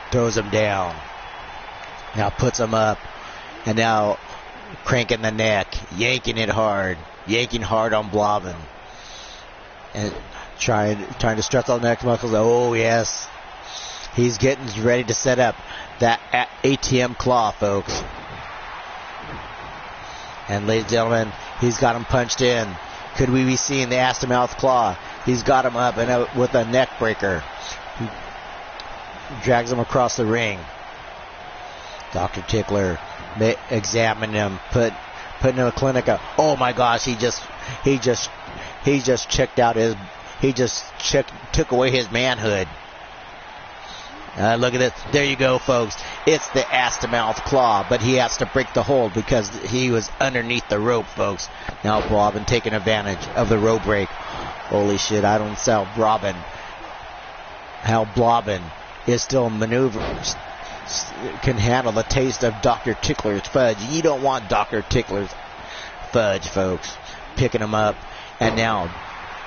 throws him down. Now puts him up, and now cranking the neck, yanking hard on Blobbin. And trying to stretch all the neck muscles. Oh, yes. He's getting ready to set up that ATM claw, folks. And ladies and gentlemen, he's got him punched in. Could we be seeing the ass-to-mouth claw? He's got him up and with a neck breaker. He drags him across the ring. Dr. Tickler examining him, putting him in a clinic. Oh my gosh, he just took away his manhood. Look at this. There you go, folks. It's the ass-to-mouth claw, but he has to break the hold because he was underneath the rope, folks. Now Blobbin taking advantage of the rope break. Holy shit, I don't sell Blobbin. How Blobbin is still maneuvering, can handle the taste of Dr. Tickler's fudge. You don't want Dr. Tickler's fudge, folks. Picking him up, and now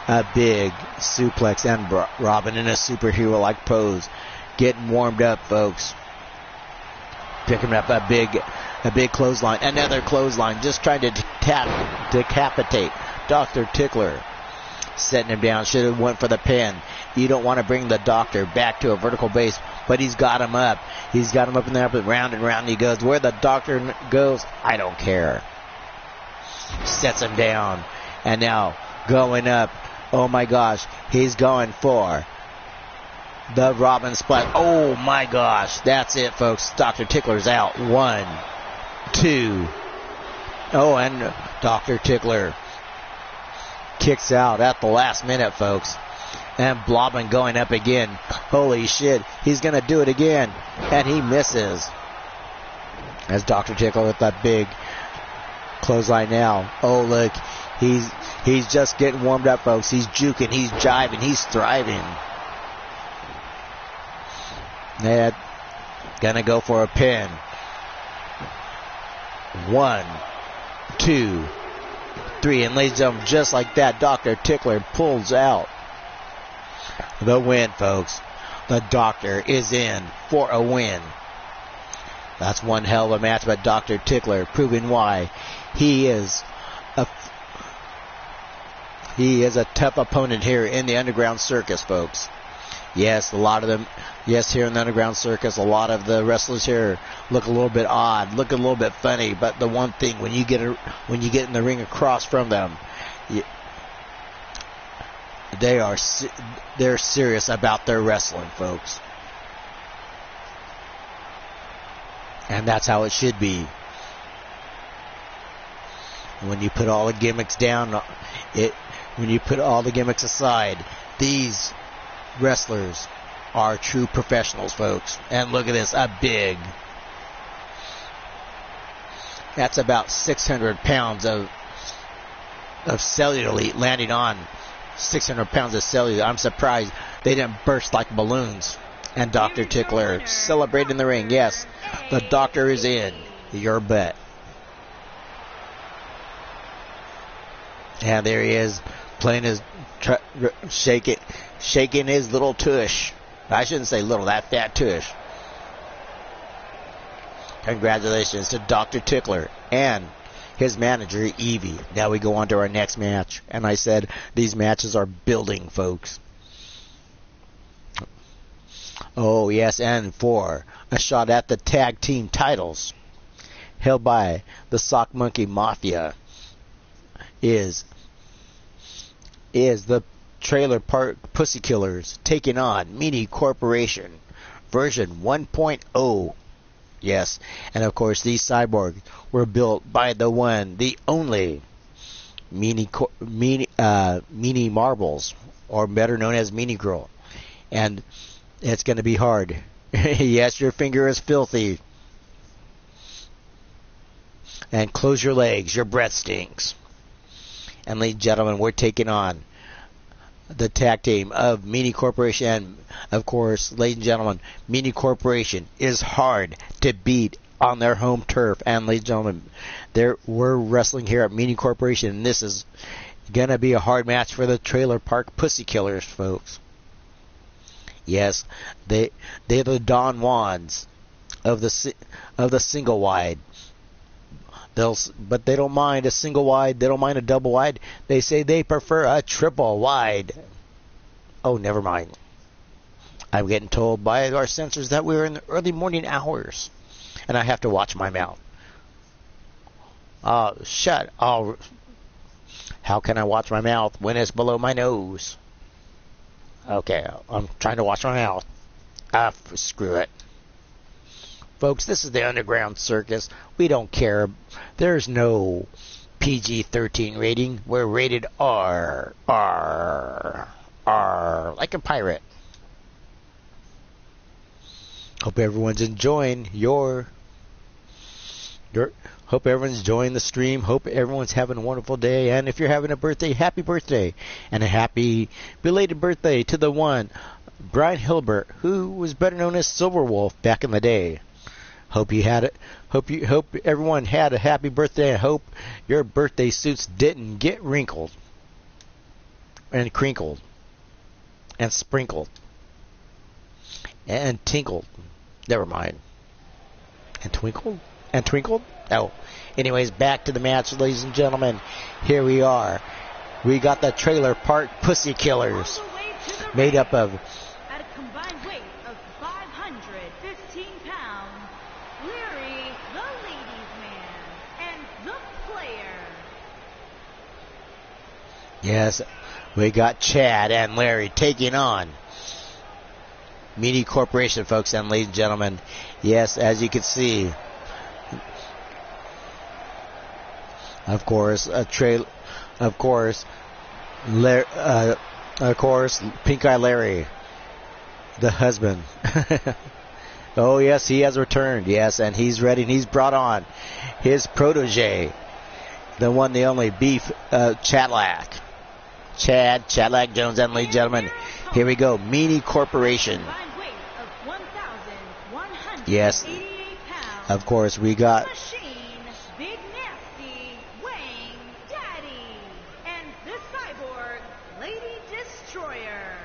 a big suplex, and Robin in a superhero-like pose. Getting warmed up, folks. Picking up a big clothesline. Another clothesline. Just trying to decapitate Dr. Tickler. Setting him down. Should have went for the pin. You don't want to bring the doctor back to a vertical base, but he's got him up. He's got him up in there, but round and round he goes. Where the doctor goes, I don't care. Sets him down. And now going up. Oh my gosh. He's going for the Robin Splat. Oh my gosh. That's it, folks. Dr. Tickler's out. 1, 2. Oh, and Dr. Tickler kicks out at the last minute, folks. And Blobbin going up again. Holy shit. He's going to do it again. And he misses. As Dr. Tickler with that big clothesline now. Oh, look. He's just getting warmed up, folks. He's juking. He's jiving. He's thriving. They're gonna go for a pin. 1, 2, 3. And ladies and gentlemen, just like that, Dr. Tickler pulls out the win, folks. The Doctor is in for a win. That's one hell of a match, but Dr. Tickler proving why he is a tough opponent here in the Underground Circus, folks. Yes, here in the Underground Circus, a lot of the wrestlers here look a little bit odd, look a little bit funny, but the one thing, when you get in the ring across from them, they're serious about their wrestling, folks. And that's how it should be. When you put all the gimmicks down, when you put all the gimmicks aside, these wrestlers are true professionals, folks. And look at this, that's about 600 pounds of cellulite landing on 600 pounds of cellulite. I'm surprised they didn't burst like balloons. And Dr. Tickler celebrating the ring. Yes, the Doctor is in. Your bet. And there he is, playing his, shaking his little tush. I shouldn't say little, that fat tush. Congratulations to Dr. Tickler and his manager, Evie. Now we go on to our next match. And I said these matches are building, folks. Oh, yes, and for a shot at the tag team titles held by the Sock Monkey Mafia is the Trailer Park Pussy Killers taking on Meanie Corporation version 1.0. Yes, and of course these cyborgs were built by the one, the only Meanie Marbles, or better known as Meanie Girl. And it's going to be hard. Yes, your finger is filthy. And close your legs. Your breath stinks. And ladies and gentlemen, we're taking on the tag team of Meanie Corporation. And of course, ladies and gentlemen, Meanie Corporation is hard to beat on their home turf. And ladies and gentlemen, we're wrestling here at Meanie Corporation. And this is going to be a hard match for the Trailer Park Pussy Killers, folks. Yes, they're the Don Juans of the single wide. But they don't mind a single wide. They don't mind a double wide. They say they prefer a triple wide. Oh, never mind. I'm getting told by our censors that we're in the early morning hours, and I have to watch my mouth. Shut. How can I watch my mouth when it's below my nose? Okay, I'm trying to watch my mouth. Screw it. Folks, this is the Underground Circus. We don't care. There's no PG-13 rating. We're rated R. Like a pirate. Hope everyone's enjoying hope everyone's enjoying the stream. Hope everyone's having a wonderful day. And if you're having a birthday, happy birthday. And a happy belated birthday to the one, Brian Hilbert, who was better known as Silver Wolf back in the day. Hope you had it. Hope everyone had a happy birthday. I hope your birthday suits didn't get wrinkled and crinkled and sprinkled and tinkled. Never mind. And twinkled? And twinkled? Oh. Anyways, back to the match, ladies and gentlemen. Here we are. We got the Trailer Park Pussy Killers, made up of, at a combined weight of 515 pounds, Larry, the ladies' man, and the player. yes, we got Chad and Larry taking on Meanie Corporation, folks. And ladies and gentlemen, yes, as you can see, of course, Pink Eye Larry, the husband. Oh yes, he has returned. Yes, and he's ready. And he's brought on his protege, the one, the only Beef Cadillac, Chad Cadillac Jones. And ladies and gentlemen, here we go, Meanie Corporation. Yes, of course we got. Warrior.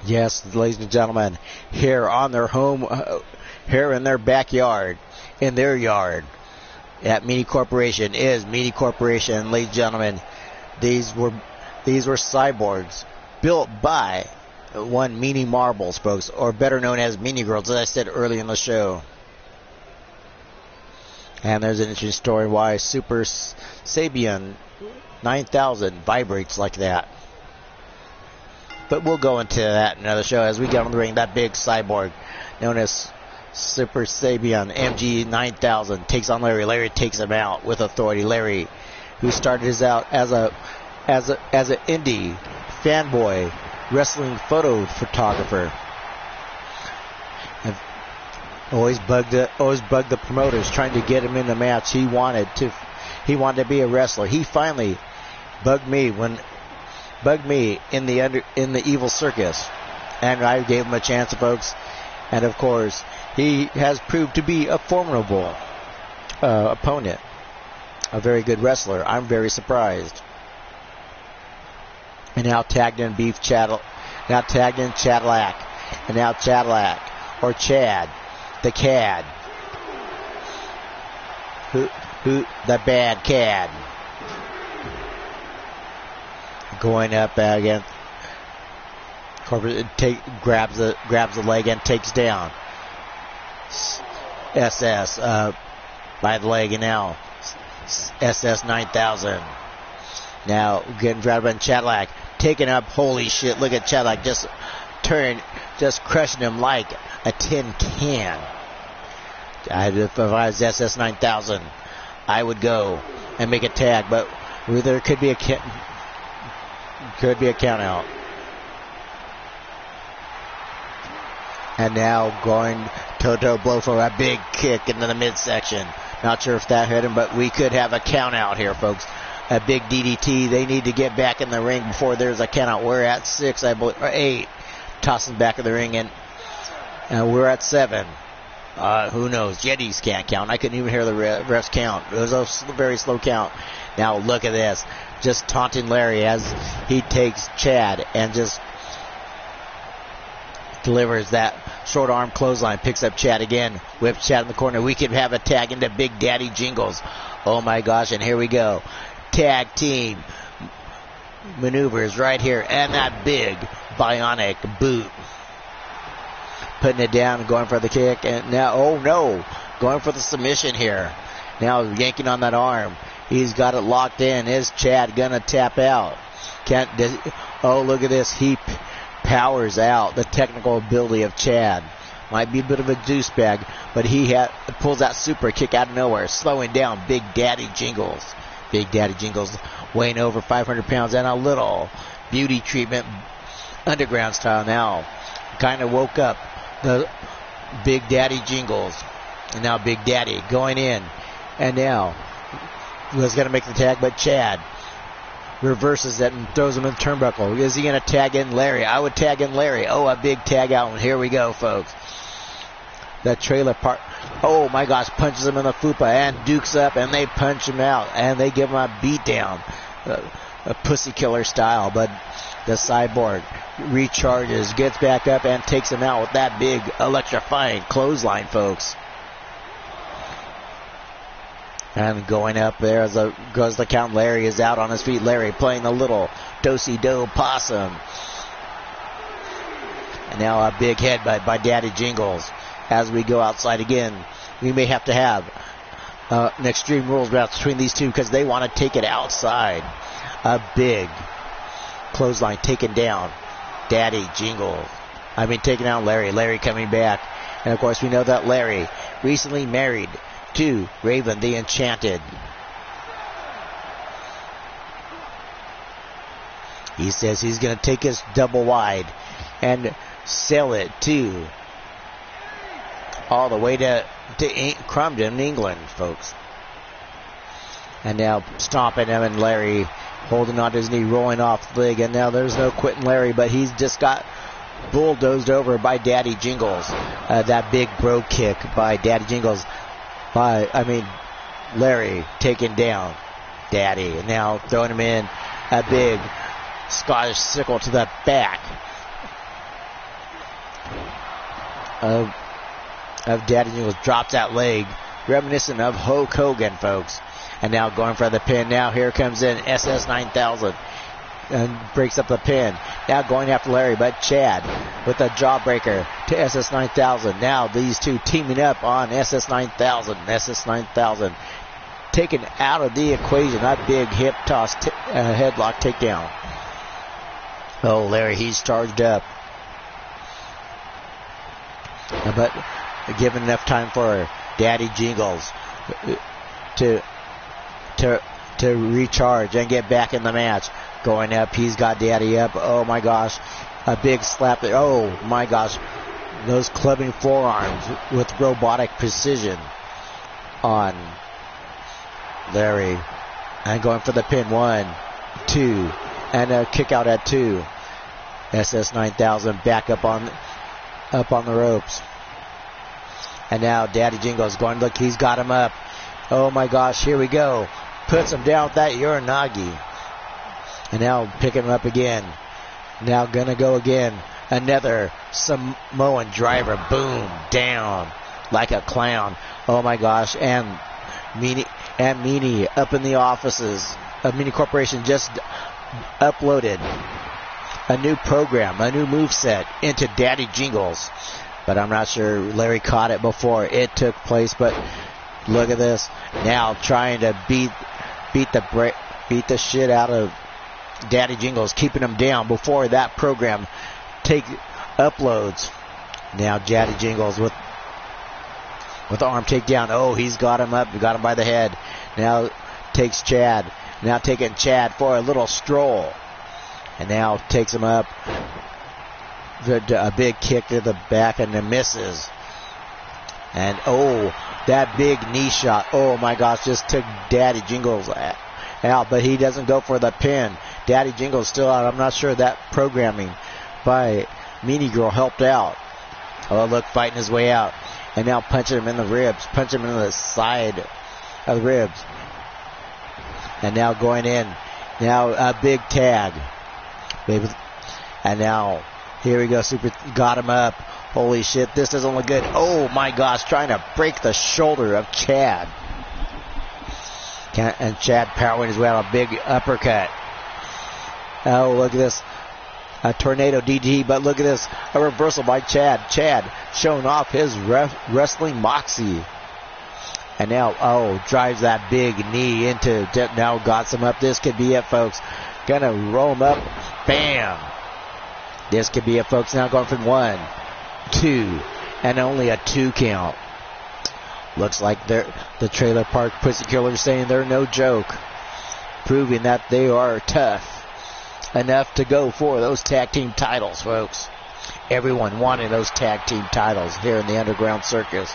Yes, ladies and gentlemen, here on their home, here in their backyard, in their yard, at Meany Corporation is Meany Corporation. Ladies and gentlemen, these were cyborgs built by one Meany Marbles, folks, or better known as Meany Girls, as I said earlier in the show. And there's an interesting story why Super Sabian 9000 vibrates like that. But we'll go into that in another show as we get on the ring. That big cyborg known as Super Sabian MG 9000 takes on Larry. Larry takes him out with authority. Larry, who started his out as an indie fanboy wrestling photo photographer, and always bugged the promoters trying to get him in the match. He wanted to be a wrestler. He finally bugged me in the Evil Circus, and I gave him a chance, folks. And of course, he has proved to be a formidable opponent, a very good wrestler. I'm very surprised. And now tagged in Cadillac, and now Cadillac or Chad, the Cad, who the bad Cad. Going up again. Corbett grabs the leg and takes down SS by the leg, and now SS 9000. Now getting grabbed by Cadillac, taking up. Holy shit! Look at Cadillac just crushing him like a tin can. If I was SS 9000, I would go and make a tag, but there could be a count out. And now going toe-to blow for a big kick into the midsection. Not sure if that hit him, but we could have a count out here, folks. A big DDT. They need to get back in the ring before there's a count out. We're at 6, I believe, or 8. Tossing back in the ring, and we're at 7. Who knows? Yetis can't count. I couldn't even hear the refs count. It was a very slow count. Now look at this. Just taunting Larry as he takes Chad and just delivers that short arm clothesline. Picks up Chad again. Whips Chad in the corner. We could have a tag into Big Daddy Jingles. Oh my gosh, and here we go. Tag team maneuvers right here. And that big bionic boot. Putting it down and going for the kick. And now, oh no, going for the submission here. Now yanking on that arm. He's got it locked in. Is Chad gonna tap out? Oh, look at this. He powers out. The technical ability of Chad. Might be a bit of a deuce bag, but he pulls that super kick out of nowhere, slowing down Big Daddy Jingles. Big Daddy Jingles weighing over 500 pounds and a little beauty treatment, underground style now. Kind of woke up the Big Daddy Jingles. And now Big Daddy going in. And now was going to make the tag, but Chad reverses it and throws him in the turnbuckle. Is he going to tag in Larry? I would tag in Larry. Oh, a big tag out. And here we go, folks. That trailer part. Oh, my gosh. Punches him in the fupa and dukes up, and they punch him out. And they give him a beatdown. A pussy killer style. But the cyborg recharges, gets back up, and takes him out with that big electrifying clothesline, folks. And going up there as goes the count. Larry is out on his feet. Larry playing the little do-si-do possum. And now a big headbutt by Daddy Jingles. As we go outside again, we may have to have an Extreme Rules match between these two because they want to take it outside. A big clothesline taken down. Daddy Jingles. Taking out Larry. Larry coming back. And of course we know that Larry recently married to Raven the Enchanted. He says he's going to take his double wide and sell it to all the way to Crumden, England, folks. And now stomping him, and Larry holding on to his knee, rolling off the leg. And now there's no quitting Larry, but he's just got bulldozed over by Daddy Jingles. That big bro kick by Daddy Jingles. Larry taking down Daddy. And now throwing him in a big Scottish sickle to the back of Daddy Jingles. Drops that leg, reminiscent of Hulk Hogan, folks. And now going for the pin. Now here comes in SS9000 and breaks up the pin. Now going after Larry, but Chad with a jawbreaker to SS9000. Now these two teaming up on SS9000. SS9000 taken out of the equation. That big hip toss, headlock takedown. Oh, Larry, he's charged up. But given enough time for Daddy Jingles to recharge and get back in the match. Going up, he's got Daddy up. Oh my gosh, a big slap there. Oh my gosh, those clubbing forearms with robotic precision on Larry. And going for the pin. 1, 2, and a kick out at 2. SS9000 back up on the ropes. And now Daddy Jingles going, look, he's got him up. Oh my gosh, here we go. Puts him down with that Uranagi. And now picking him up again. Now gonna go again. Another Samoan driver. Boom, down like a clown. Oh my gosh, and Meanie up in the offices of Meanie Corporation just uploaded a new program, a new moveset into Daddy Jingles. But I'm not sure Larry caught it before it took place. But look at this. Now trying to beat the shit out of Daddy Jingles, keeping him down before that program uploads. Now Daddy Jingles with the arm takedown. Oh, he's got him up. Got him by the head. Now takes Chad. Now taking Chad for a little stroll. And now takes him up. A big kick to the back and it misses. And oh, that big knee shot. Oh my gosh, just took Daddy Jingles out. But he doesn't go for the pin. Daddy Jingles still out. I'm not sure that programming by Meanie Girl helped out. Oh, look, fighting his way out. And now punching him in the ribs. Punching him in the side of the ribs. And now going in. Now a big tag. And now, here we go. Super got him up. Holy shit, this doesn't look good. Oh my gosh, trying to break the shoulder of Chad. And Chad powering his way out. A big uppercut. Oh, look at this. A tornado DDT, but look at this. A reversal by Chad. Chad showing off his wrestling moxie. And now, oh, drives that big knee into, now got some up. This could be it, folks. Gonna roll him up. Bam. This could be it, folks. Now going from 1, 2, and only a 2 count. Looks like the Trailer Park Pussy Killers saying they're no joke. Proving that they are tough enough to go for those tag team titles, folks. Everyone wanted those tag team titles here in the Underground Circus.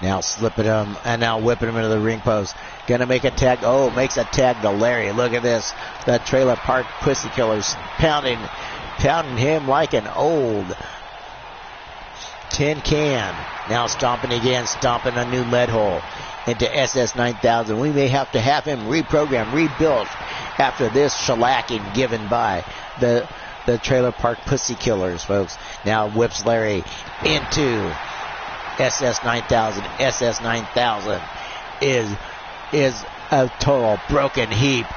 Now slipping him and now whipping him into the ring post. Gonna make a tag. Oh, makes a tag to Larry. Look at this. The Trailer Park Pussy Killers pounding him like an old tin can. Now stomping again, stomping a new lead hole into SS9000. We may have to have him reprogrammed, rebuilt after this shellacking given by the Trailer Park Pussy Killers, folks. Now whips Larry into SS9000. SS9000 is a total broken heap.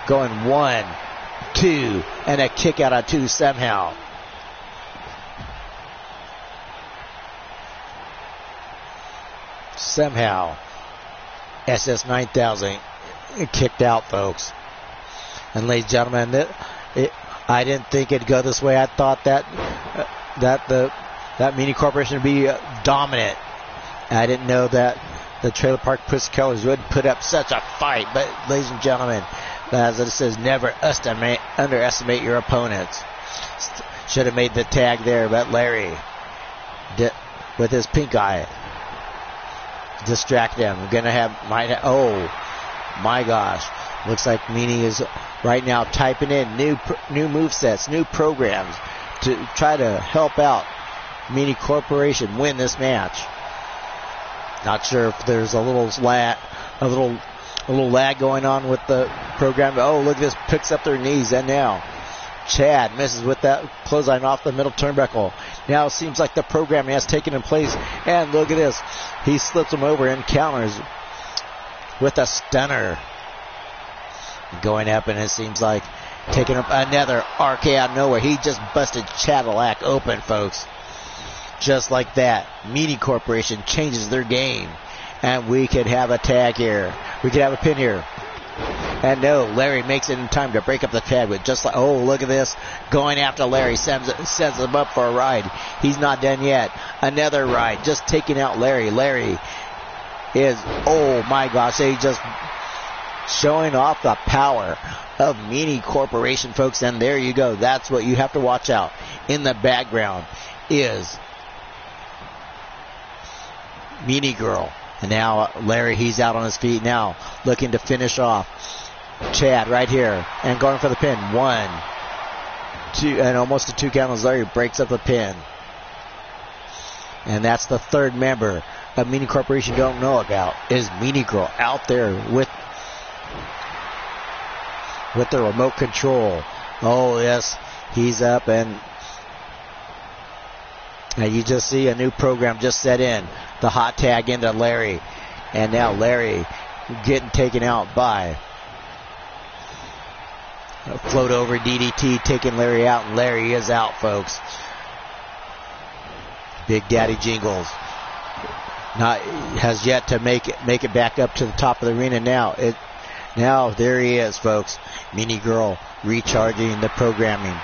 Going 1, 2, and a kick out of 2 somehow. Somehow, SS9000 kicked out, folks. And ladies and gentlemen, I didn't think it'd go this way. I thought that Meanie Corporation would be dominant. I didn't know that the Trailer Park Pussy Killers would put up such a fight. But ladies and gentlemen, as it says, never underestimate your opponents. Should have made the tag there, but Larry, with his pink eye, distract them. Oh my gosh. Looks like Meanie is right now typing in new movesets, new programs to try to help out Meanie Corporation win this match. Not sure if there's a little lag going on with the program. Oh, look at this. Picks up their knees. And now Chad misses with that clothesline off the middle turnbuckle. Now it seems like the programming has taken in place. And look at this. He slips him over and counters with a stunner. Going up, and it seems like taking up another RK out of nowhere. He just busted Cadillac open, folks. Just like that. Meanie Corporation changes their game. And we could have a tag here. We could have a pin here. And no, Larry makes it in time to break up the tag with just like, oh, look at this. Going after Larry. Sends him up for a ride. He's not done yet. Another ride. Just taking out Larry. Larry is, oh my gosh, they just showing off the power of Meanie Corporation, folks. And there you go. That's what you have to watch out. In the background is Meanie Girl. And now Larry, he's out on his feet now, looking to finish off Chad right here. And going for the pin. 1, 2, and almost a 2 count as Larry breaks up the pin. And that's the third member of Meanie Corporation don't know about, is Meanie Girl out there with the remote control. Oh, yes, he's up, and you just see a new program just set in. The hot tag into Larry. And now Larry getting taken out by a float over DDT, taking Larry out, and Larry is out, folks. Big Daddy Jingles has yet to make it back up to the top of the arena. Now there he is, folks. Meanie Girl recharging the programming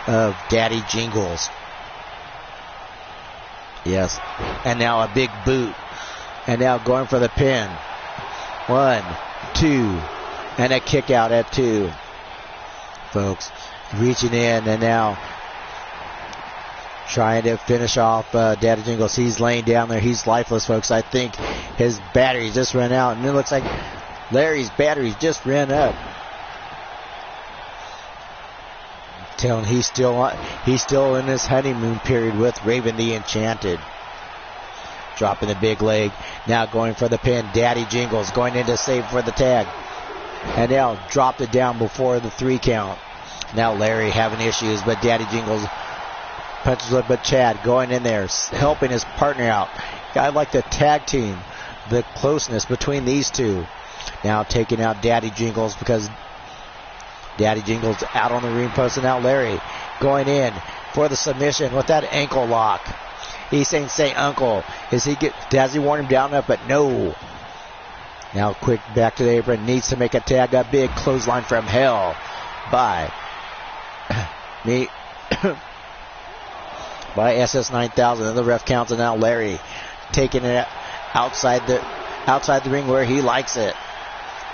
of Daddy Jingles. Yes. And now a big boot. And now going for the pin. 1, 2. And a kick out at 2. Folks, reaching in and now trying to finish off Daddy Jingles. He's laying down there. He's lifeless, folks. I think his battery just ran out. And it looks like Larry's batteries just ran up. Telling he's still in his honeymoon period with Raven the Enchanted. Dropping the big leg. Now going for the pin. Daddy Jingles going in to save for the tag. And now dropped it down before the 3 count. Now Larry having issues, but Daddy Jingles punches it. But Chad going in there, helping his partner out. I like the tag team, the closeness between these two. Now taking out Daddy Jingles because Daddy Jingles out on the ring post, and now Larry going in for the submission with that ankle lock. He's saying, say uncle. Does he want him down up? But no. Now quick back to the apron. Needs to make a tag. A big clothesline from hell by by SS9000. And the ref counts, and now Larry taking it outside the ring where he likes it.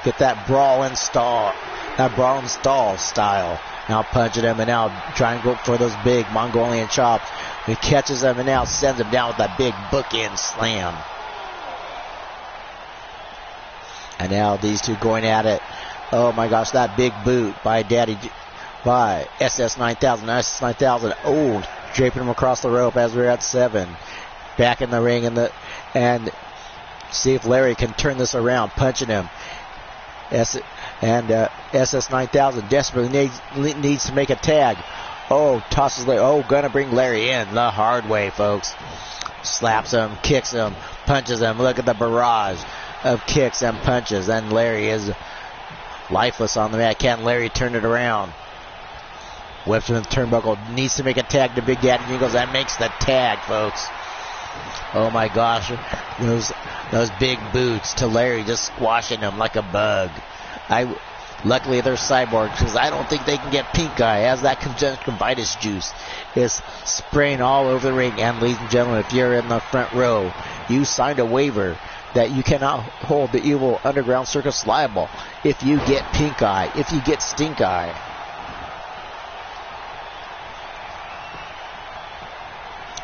Get that brawl and stall. That brawl and stall style. Now punching him, and now trying to go for those big Mongolian chops. He catches him and now sends him down with that big bookend slam. And now these two going at it. Oh my gosh, that big boot by SS9000. SS9000, oh, draping him across the rope as we're at 7. Back in the ring and see if Larry can turn this around, punching him. SS9000 desperately needs to make a tag. Oh, tosses Larry. Oh, gonna bring Larry in the hard way, folks. Slaps him, kicks him, punches him. Look at the barrage of kicks and punches. And Larry is lifeless on the mat. Can Larry turn it around? Whips him in the turnbuckle. Needs to make a tag to Big Daddy Jingles. That makes the tag, folks. Oh my gosh. Those big boots to Larry, just squashing him like a bug. Luckily they're cyborgs because I don't think they can get pink eye as that conjunctivitis juice is spraying all over the ring. And ladies and gentlemen, if you're in the front row, you signed a waiver that you cannot hold the evil Underground Circus liable if you get pink eye, if you get stink eye.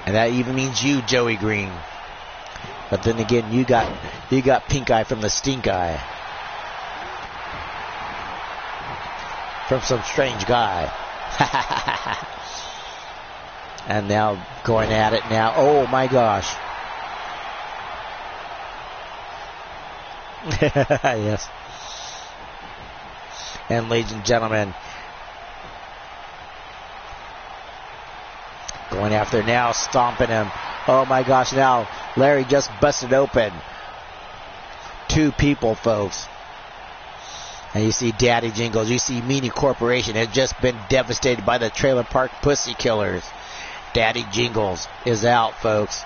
And that even means you, Joey Green. But then again, you got pink eye from the stink eye. From some strange guy. And now going at it now. Oh my gosh. Yes. And ladies and gentlemen, going after now, stomping him. Oh my gosh, now Larry just busted open 2 people, folks. And you see Daddy Jingles, you see Meanie Corporation has just been devastated by the Trailer Park Pussy Killers. Daddy Jingles is out, folks.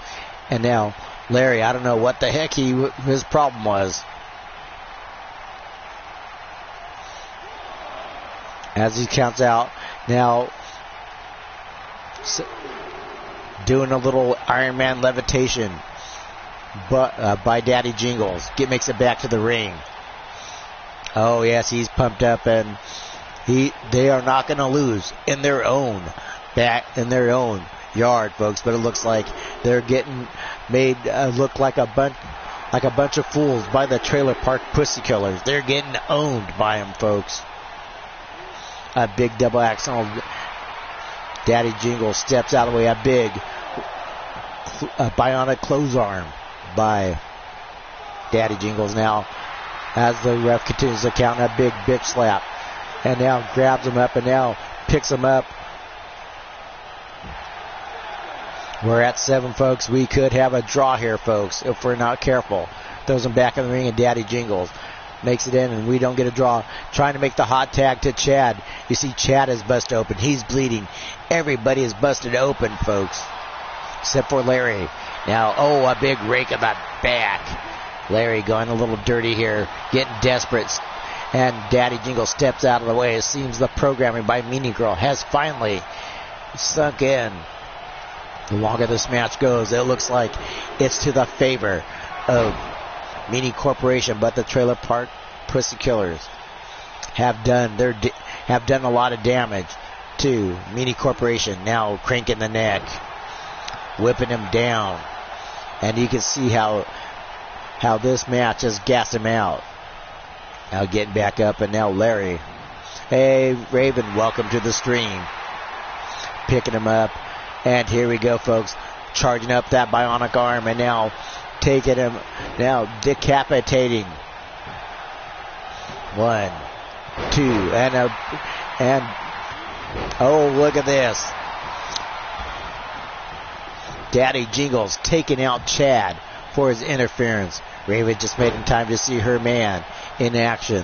And now Larry, I don't know what the heck his problem was. As he counts out, now doing a little Iron Man levitation by Daddy Jingles. Makes it back to the ring. Oh yes, he's pumped up, and they are not going to lose in their own yard, folks. But it looks like they're getting made look like a bunch of fools by the Trailer Park Pussy Killers. They're getting owned by them, folks. A big double axle. Daddy Jingles steps out of the way. A big bionic clothesarm by Daddy Jingles now. As the ref continues to count, a big bitch slap. And now grabs him up and now picks him up. We're at 7, folks. We could have a draw here, folks, if we're not careful. Throws him back in the ring, and Daddy Jingles makes it in, and we don't get a draw. Trying to make the hot tag to Chad. You see Chad is busted open. He's bleeding. Everybody is busted open, folks, except for Larry. Now, a big rake of the back. Larry going a little dirty here, getting desperate. And Daddy Jingles steps out of the way. It seems the programming by Meanie Girl has finally sunk in. The longer this match goes, it looks like it's to the favor of Meanie Corporation, but the Trailer Park Pussy Killers have done a lot of damage to Meanie Corporation. Now cranking the neck, whipping him down, and you can see how this match has gassed him out. Now getting back up, and now Larry. Hey, Raven, welcome to the stream. Picking him up, and here we go, folks. Charging up that bionic arm, and now taking him, now decapitating. 1, 2, and oh, look at this. Daddy Jingles taking out Chad for his interference. Raven just made in time to see her man in action.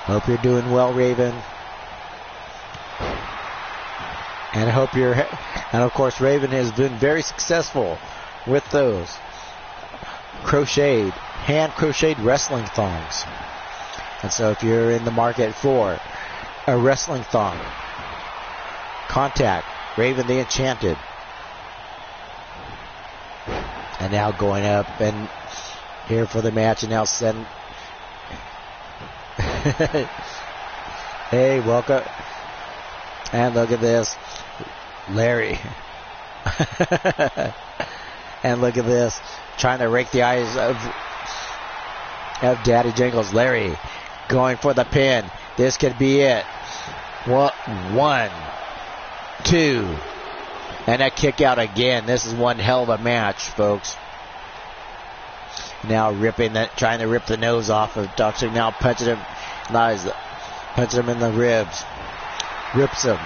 Hope you're doing well, Raven. And I hope and of course Raven has been very successful with those hand crocheted wrestling thongs. And so if you're in the market for a wrestling thong, contact Raven the Enchanted. And now going up and here for the match, and now send. Hey, welcome. And look at this. Larry. And look at this. Trying to rake the eyes of Daddy Jingles. Larry going for the pin. This could be it. 1, 2. And a kick out again. This is one hell of a match, folks. Now trying to rip the nose off of Doctor. Now punching him in the ribs. Rips him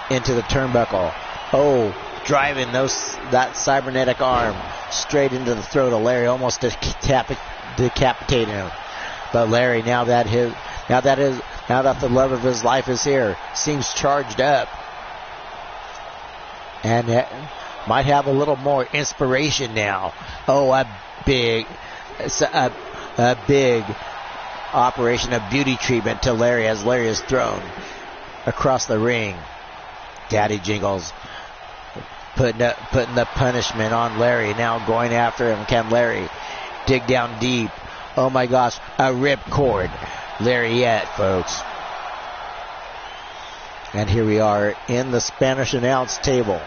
into the turnbuckle. Oh, driving that cybernetic arm straight into the throat of Larry, almost decapitating him. But Larry, now that the love of his life is here, seems charged up. And might have a little more inspiration now. Oh, a big operation of beauty treatment to Larry as Larry is thrown across the ring. Daddy Jingles putting the punishment on Larry. Now going after him. Can Larry dig down deep? Oh my gosh, a ripcord. Lariat, folks. And here we are in the Spanish announce table.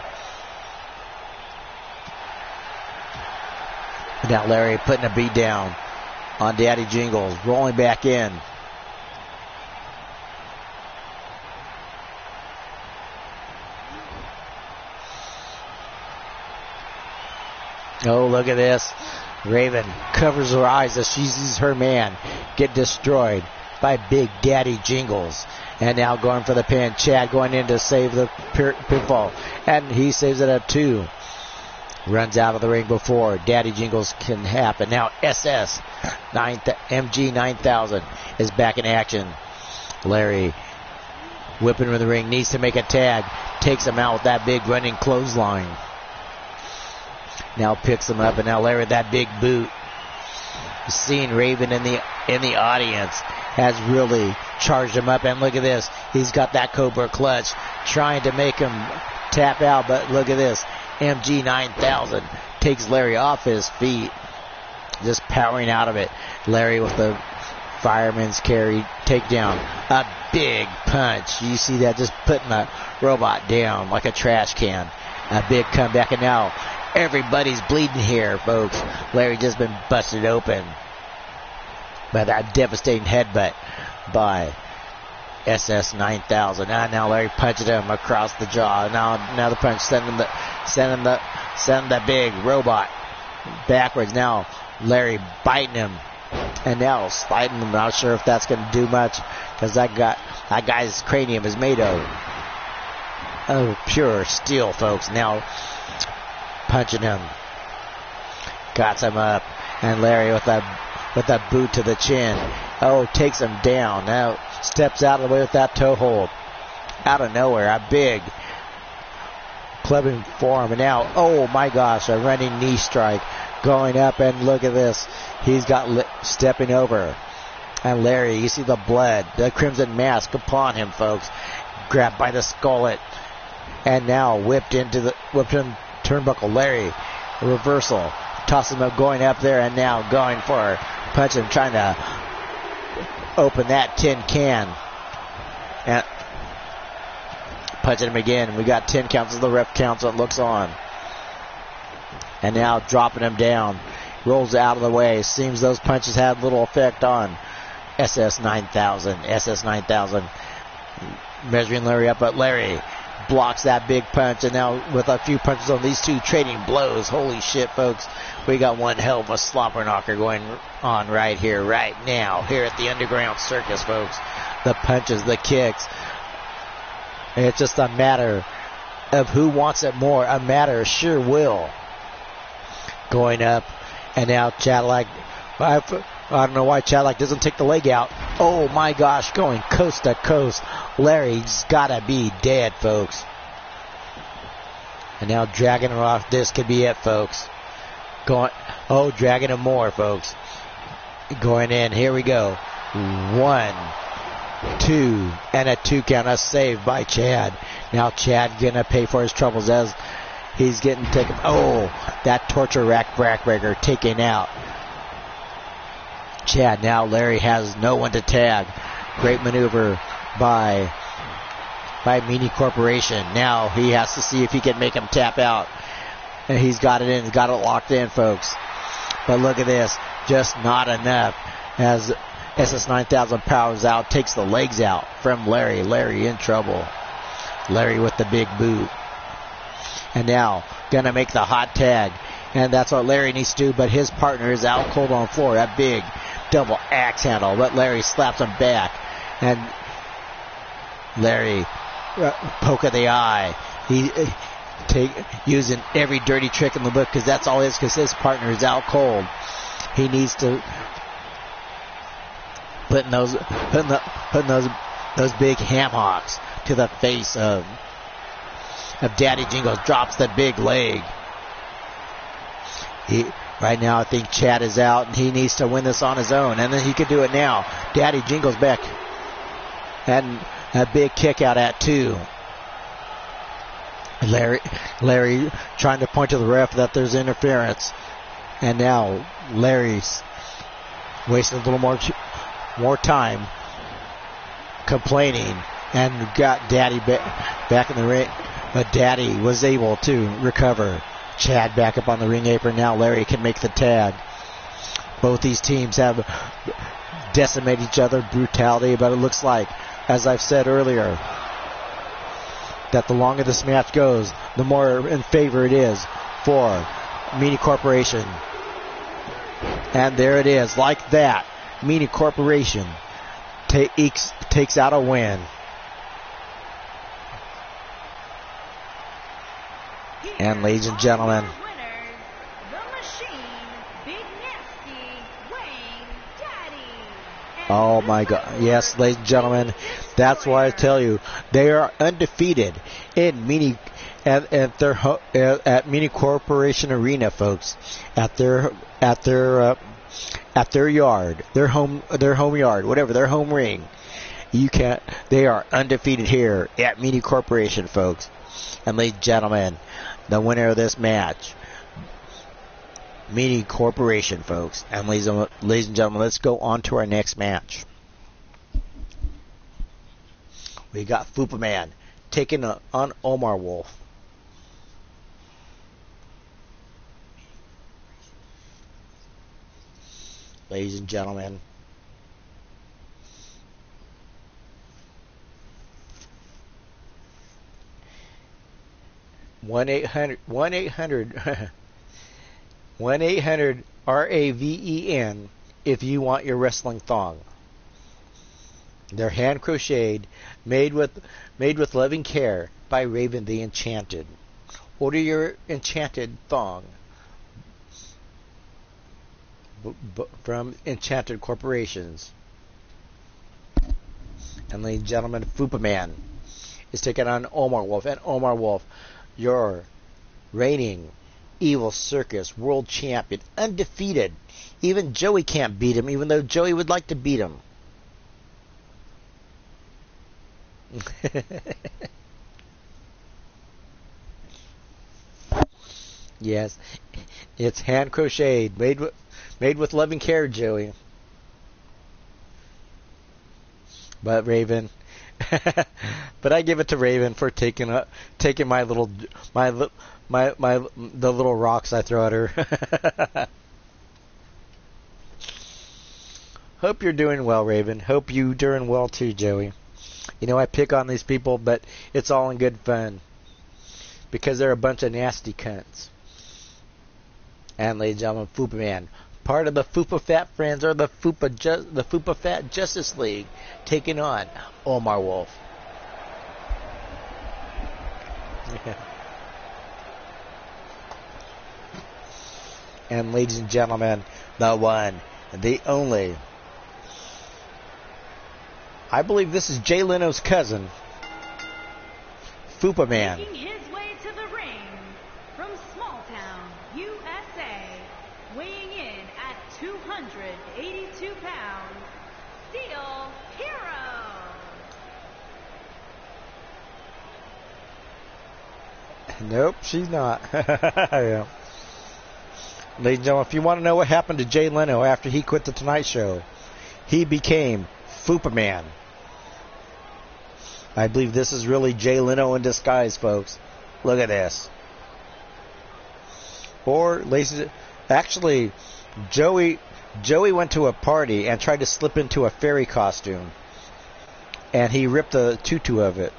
Now Larry putting a beat down on Daddy Jingles, rolling back in. Oh, look at this. Raven covers her eyes as she sees her man get destroyed by Big Daddy Jingles. And now going for the pin. Chad going in to save the pinfall. And he saves it at 2. Runs out of the ring before Daddy Jingles can happen. Now MG 9000 is back in action. Larry whipping in the ring. Needs to make a tag. Takes him out with that big running clothesline. Now picks him up, and now Larry with that big boot. Seeing Raven in the audience has really charged him up, and look at this. He's got that Cobra Clutch trying to make him tap out, but look at this. MG 9000 takes Larry off his feet, just powering out of it. Larry with the fireman's carry takedown. A big punch. You see that, just putting the robot down like a trash can. A big comeback, and now everybody's bleeding here, folks. Larry just been busted open by that devastating headbutt by SS 9000. Now Larry punches him across the jaw. Now the punch sending the big robot backwards. Now Larry biting him and now sliding him. Not sure if that's going to do much, because that guy's cranium is made of pure steel, folks. Now punching him, got him up, and Larry with that boot to the chin. Oh, takes him down. Now steps out of the way with that toe hold. Out of nowhere, a big clubbing forearm. And now, oh my gosh, a running knee strike going up, and look at this. He's got stepping over. And Larry, you see the blood, the crimson mask upon him, folks. Grabbed by the skullet. And now whipped in turnbuckle. Larry, reversal. Tosses him up, going up there, and now going for punch him, trying to open that tin can. And punching him again. We got 10 counts as the ref counts, so it looks on. And now dropping him down. Rolls out of the way. Seems those punches had little effect on SS 9000. SS 9000 measuring Larry up, but Larry blocks that big punch, and now with a few punches on these two trading blows. Holy shit, folks. We got one hell of a slobber knocker going on right here, right now, here at the Underground Circus, folks. The punches, the kicks. It's just a matter of who wants it more. A matter of sure will. Going up, and now Chadlock, I don't know why Chadlock doesn't take the leg out. Oh my gosh, going coast to coast. Larry's gotta be dead, folks. And now dragging her off. This could be it, folks. Dragging him more, folks. Going in. Here we go. 1, 2, and a 2 count. A save by Chad. Now Chad gonna pay for his troubles as he's getting taken. Oh, that torture rack backbreaker taken out. Chad, now Larry has no one to tag. Great maneuver by Meanie Corporation. Now he has to see if he can make him tap out. And he's got it in. He's got it locked in, folks. But look at this. Just not enough. As SS 9000 powers out, takes the legs out from Larry. Larry in trouble. Larry with the big boot. And now gonna make the hot tag. And that's what Larry needs to do. But his partner is out cold on the floor. That big double axe handle. But Larry slaps him back. And Larry poke of the eye. He using every dirty trick in the book, because that's all it is, because his partner is out cold. He needs to putting those big ham hocks to the face of Daddy Jingles. Drops the big leg. Right now I think Chad is out, and he needs to win this on his own, and then he could do it now. Daddy Jingles back. And a big kick out at 2. Larry trying to point to the ref that there's interference. And now Larry's wasting a little more time complaining, and got Daddy back in the ring. But Daddy was able to recover. Chad back up on the ring apron. Now Larry can make the tag. Both these teams have decimated each other, brutality, but it looks like, as I've said earlier, that the longer this match goes, the more in favor it is for Meanie Corporation. And there it is, like that. Meanie Corporation takes out a win. And ladies and gentlemen, oh my God! Yes, ladies and gentlemen, that's why I tell you they are undefeated in Meanie at Meanie Corporation Arena, folks. At their yard, their home yard, whatever, their home ring. They are undefeated here at Meanie Corporation, folks. And ladies and gentlemen, the winner of this match, Meanie Corporation, folks. And ladies and gentlemen, let's go on to our next match. We got Fupa Man taking on Omar Wolf. Ladies and gentlemen, one 800 RAVEN if you want your wrestling thong. They're hand crocheted, made with loving care by Raven the Enchanted. Order your enchanted thong from Enchanted Corporations. And ladies and gentlemen, Fupa Man is taking on Omar Wolf. And Omar Wolf, your reigning Evil Circus World Champion, undefeated. Even Joey can't beat him, even though Joey would like to beat him. Yes, it's hand crocheted, made with loving care, Joey. But Raven, but I give it to Raven for taking my little the little rocks I throw at her. Hope you're doing well, Raven. Hope you doing well too, Joey. You know, I pick on these people, but it's all in good fun because they're a bunch of nasty cunts. And ladies and gentlemen, Fupa Man, part of the Fupa Fat Friends, or the Fupa Fat Justice League, taking on Omar Wolf. Yeah. And ladies and gentlemen, the one, the only, I believe this is Jay Leno's cousin, Fupa Man. Making his way to the ring from small town, USA, weighing in at 282 pounds, Steel Hero. Nope, she's not. Yeah. Ladies and gentlemen, if you want to know what happened to Jay Leno after he quit the Tonight Show, he became Fupa Man. I believe this is really Jay Leno in disguise, folks. Look at this. Or, actually, Joey went to a party and tried to slip into a fairy costume, and he ripped the tutu of it.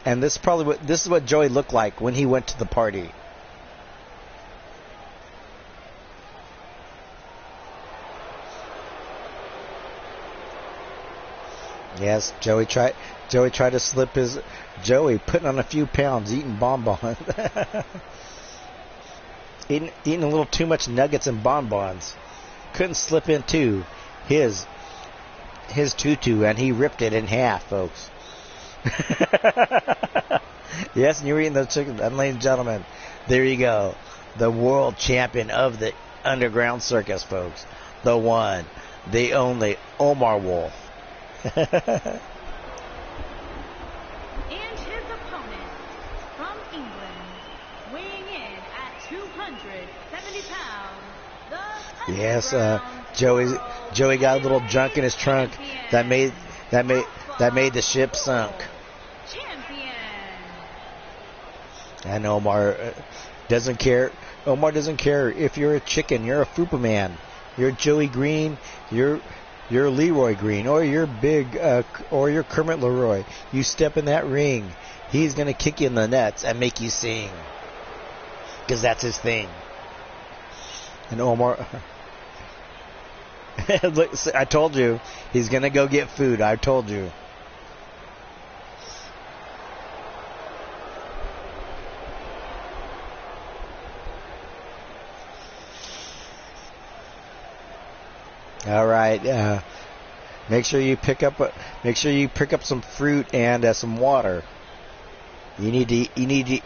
And this is what Joey looked like when he went to the party. Yes, Joey tried to slip Joey putting on a few pounds, eating bonbons. eating a little too much nuggets and bonbons. Couldn't slip into his tutu, and he ripped it in half, folks. Yes, and you were eating those chickens. And ladies and gentlemen, there you go. The world champion of the Underground Circus, folks. The one, the only, Omar Wolf. And his opponent from England, weighing in at 270 pounds, the yes, Joey got a little junk in his trunk that made the ship sunk. Champion. And Omar doesn't care. Omar doesn't care if you're a chicken, you're a Fupa Man, you're Joey Green, you're Leroy Green, or you're Big, or you're Kermit Leroy. You step in that ring, he's gonna kick you in the nuts and make you sing, because that's his thing. And Omar. Look, I told you. He's going to go get food. I told you. All right. Make sure you pick up some fruit and some water. You need to you need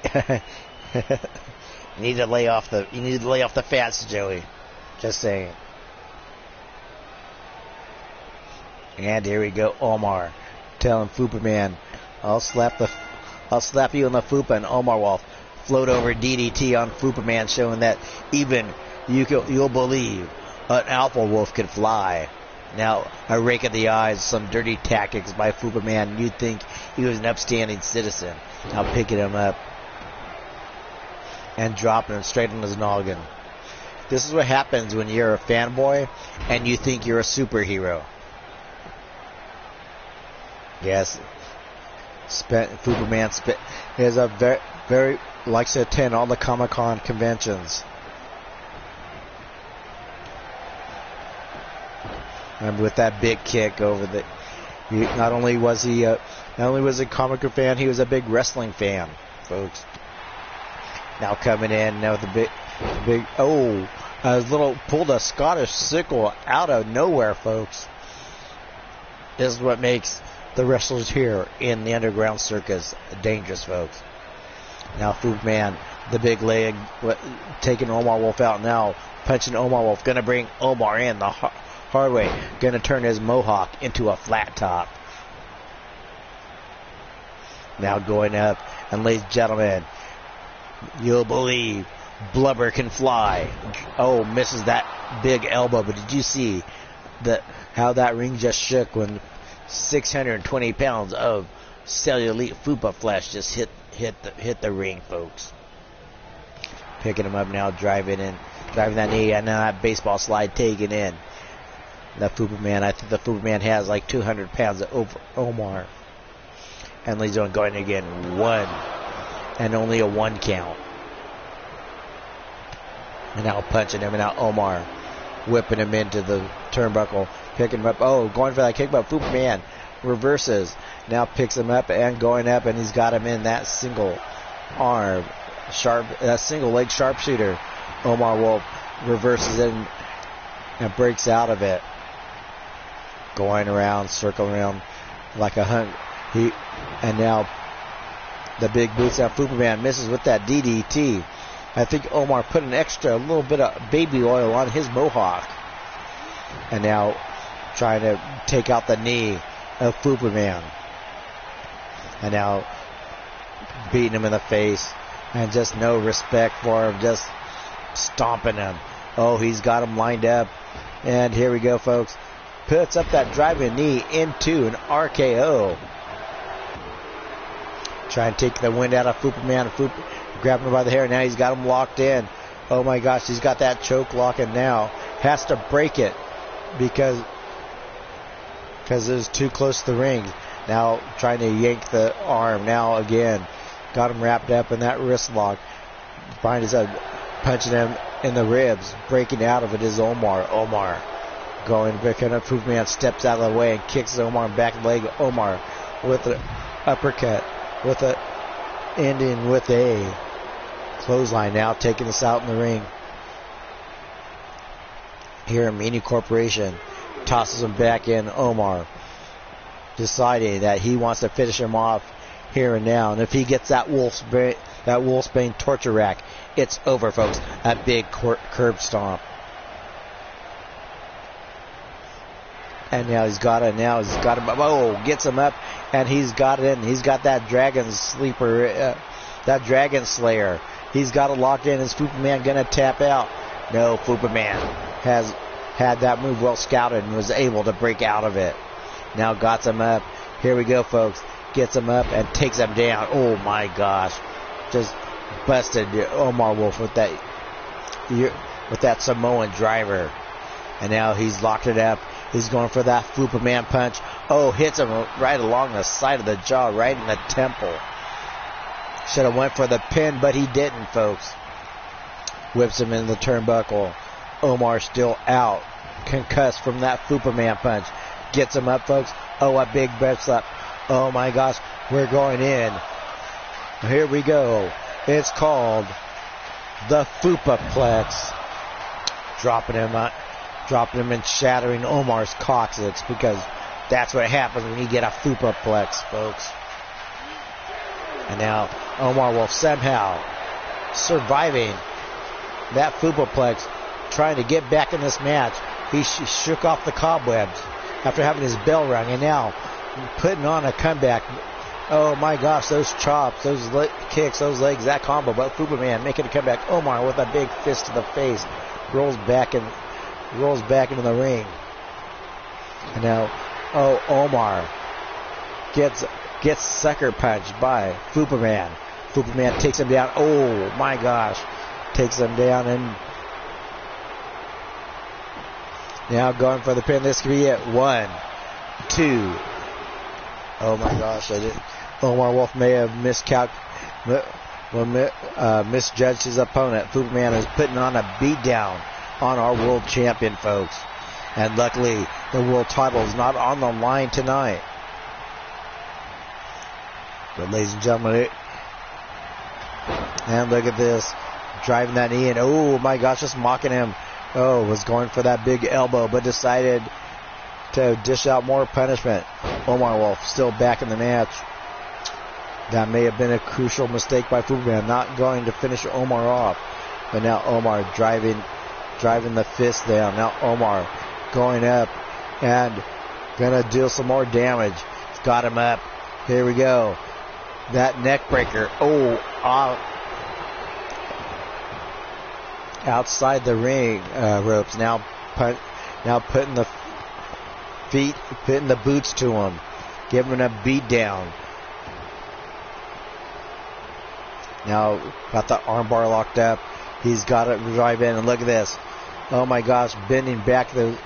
to lay off the fats, Joey. Just saying. And here we go, Omar, telling Fupa Man, I'll slap you on the Fupa, and Omar will float over DDT on Fupa Man, showing that even you'll believe an alpha wolf can fly. Now, a rake of the eyes, some dirty tactics by Fupa Man. You'd think he was an upstanding citizen. Now picking him up and dropping him straight on his noggin. This is what happens when you're a fanboy and you think you're a superhero. Yes, Fupa Man is a very likes to attend all the Comic-Con conventions. And with that big kick over the, not only was he a comic book fan, he was a big wrestling fan, folks. Now coming in now with the big pulled a Scottish sickle out of nowhere, folks. This is what makes the wrestlers here in the Underground Circus dangerous, folks. Now Fupa Man, the big leg, taking Omar Wolf out now, punching Omar Wolf, gonna bring Omar in the hard way, gonna turn his mohawk into a flat top. Now going up, and ladies and gentlemen, you'll believe blubber can fly. Oh, misses that big elbow, but did you see how that ring just shook when 620 pounds of cellulite Fupa flesh just hit the ring, folks. Picking him up now, driving that knee, and now that baseball slide taken in. The Fupa Man, I think the Fupa Man has like 200 pounds over Omar. And he's going again, one, and only a one count. And now punching him, and now Omar whipping him into the turnbuckle, picking him up. Oh, going for that kick, but Fupa Man reverses. Now picks him up and going up, and he's got him in that single leg sharpshooter. Omar Wolf reverses it and breaks out of it. Going around, circling around like a hunt. And now the big boots out. Fupa Man misses with that DDT. I think Omar put a little bit of baby oil on his mohawk. And now trying to take out the knee of Fupa Man. And now beating him in the face. And just no respect for him. Just stomping him. Oh, he's got him lined up. And here we go, folks. Puts up that driving knee into an RKO. Trying to take the wind out of Fupa Man. Grabbing him by the hair. Now he's got him locked in. Oh my gosh, he's got that choke lock, and now has to break it because it was too close to the ring. Now trying to yank the arm. Now again, got him wrapped up in that wrist lock. Behind his head, punching him in the ribs. Breaking out of it is Omar. Omar going back up. Fupa Man steps out of the way and kicks Omar back leg. Omar with an uppercut, with a ending with a clothesline. Now taking this out in the ring. Here in Mini Corporation tosses him back in. Omar deciding that he wants to finish him off here and now. And if he gets that Wolfsbane torture rack, it's over, folks. A big curb stomp. And now he's got it. Now he's got him. Oh, gets him up, and he's got it in. He's got that Dragon Sleeper, that Dragon Slayer. He's got it locked in. Is Fupa Man gonna tap out? No, Fupa Man has had that move well scouted and was able to break out of it. Now got him up. Here we go, folks. Gets him up and takes him down. Oh my gosh, just busted Omar Wolf with that Samoan driver. And now he's locked it up. He's going for that Fupa Man punch. Oh, hits him right along the side of the jaw, right in the temple. Should have went for the pin, but he didn't, folks. Whips him in the turnbuckle. Omar still out, concussed from that Fupaman punch. Gets him up, folks. Oh, a big breath slap. Oh my gosh, we're going in. Here we go. It's called the Fupaplex. Dropping him and shattering Omar's coccyx, because that's what happens when you get a Fupaplex, folks. And now Omar Wolf somehow surviving that Fupaplex, trying to get back in this match. He shook off the cobwebs after having his bell rung, and now putting on a comeback. Oh my gosh, those chops, those kicks, those legs, that combo. But Fupaman making a comeback. Omar with a big fist to the face, rolls back into the ring. And now, Omar gets sucker punched by Fupaman. Fupaman takes him down. Oh my gosh, takes him down, and now going for the pin. This could be it. 1, 2. Oh my gosh, Omar Wolf may have misjudged his opponent. Fupaman is putting on a beatdown on our world champion, folks. And luckily, the world title is not on the line tonight. But ladies and gentlemen, and look at this. Driving that knee in. Oh my gosh, just mocking him. Oh, was going for that big elbow, but decided to dish out more punishment. Omar Wolf still back in the match. That may have been a crucial mistake by Fupaman, not going to finish Omar off. But now Omar driving the fist down. Now Omar going up and gonna deal some more damage. Got him up. Here we go. That neck breaker. Outside the ring ropes. Now putting the feet, putting the boots to him, giving him a beat down. Now got the armbar locked up. He's got it drive in, and look at this. Oh my gosh, bending back the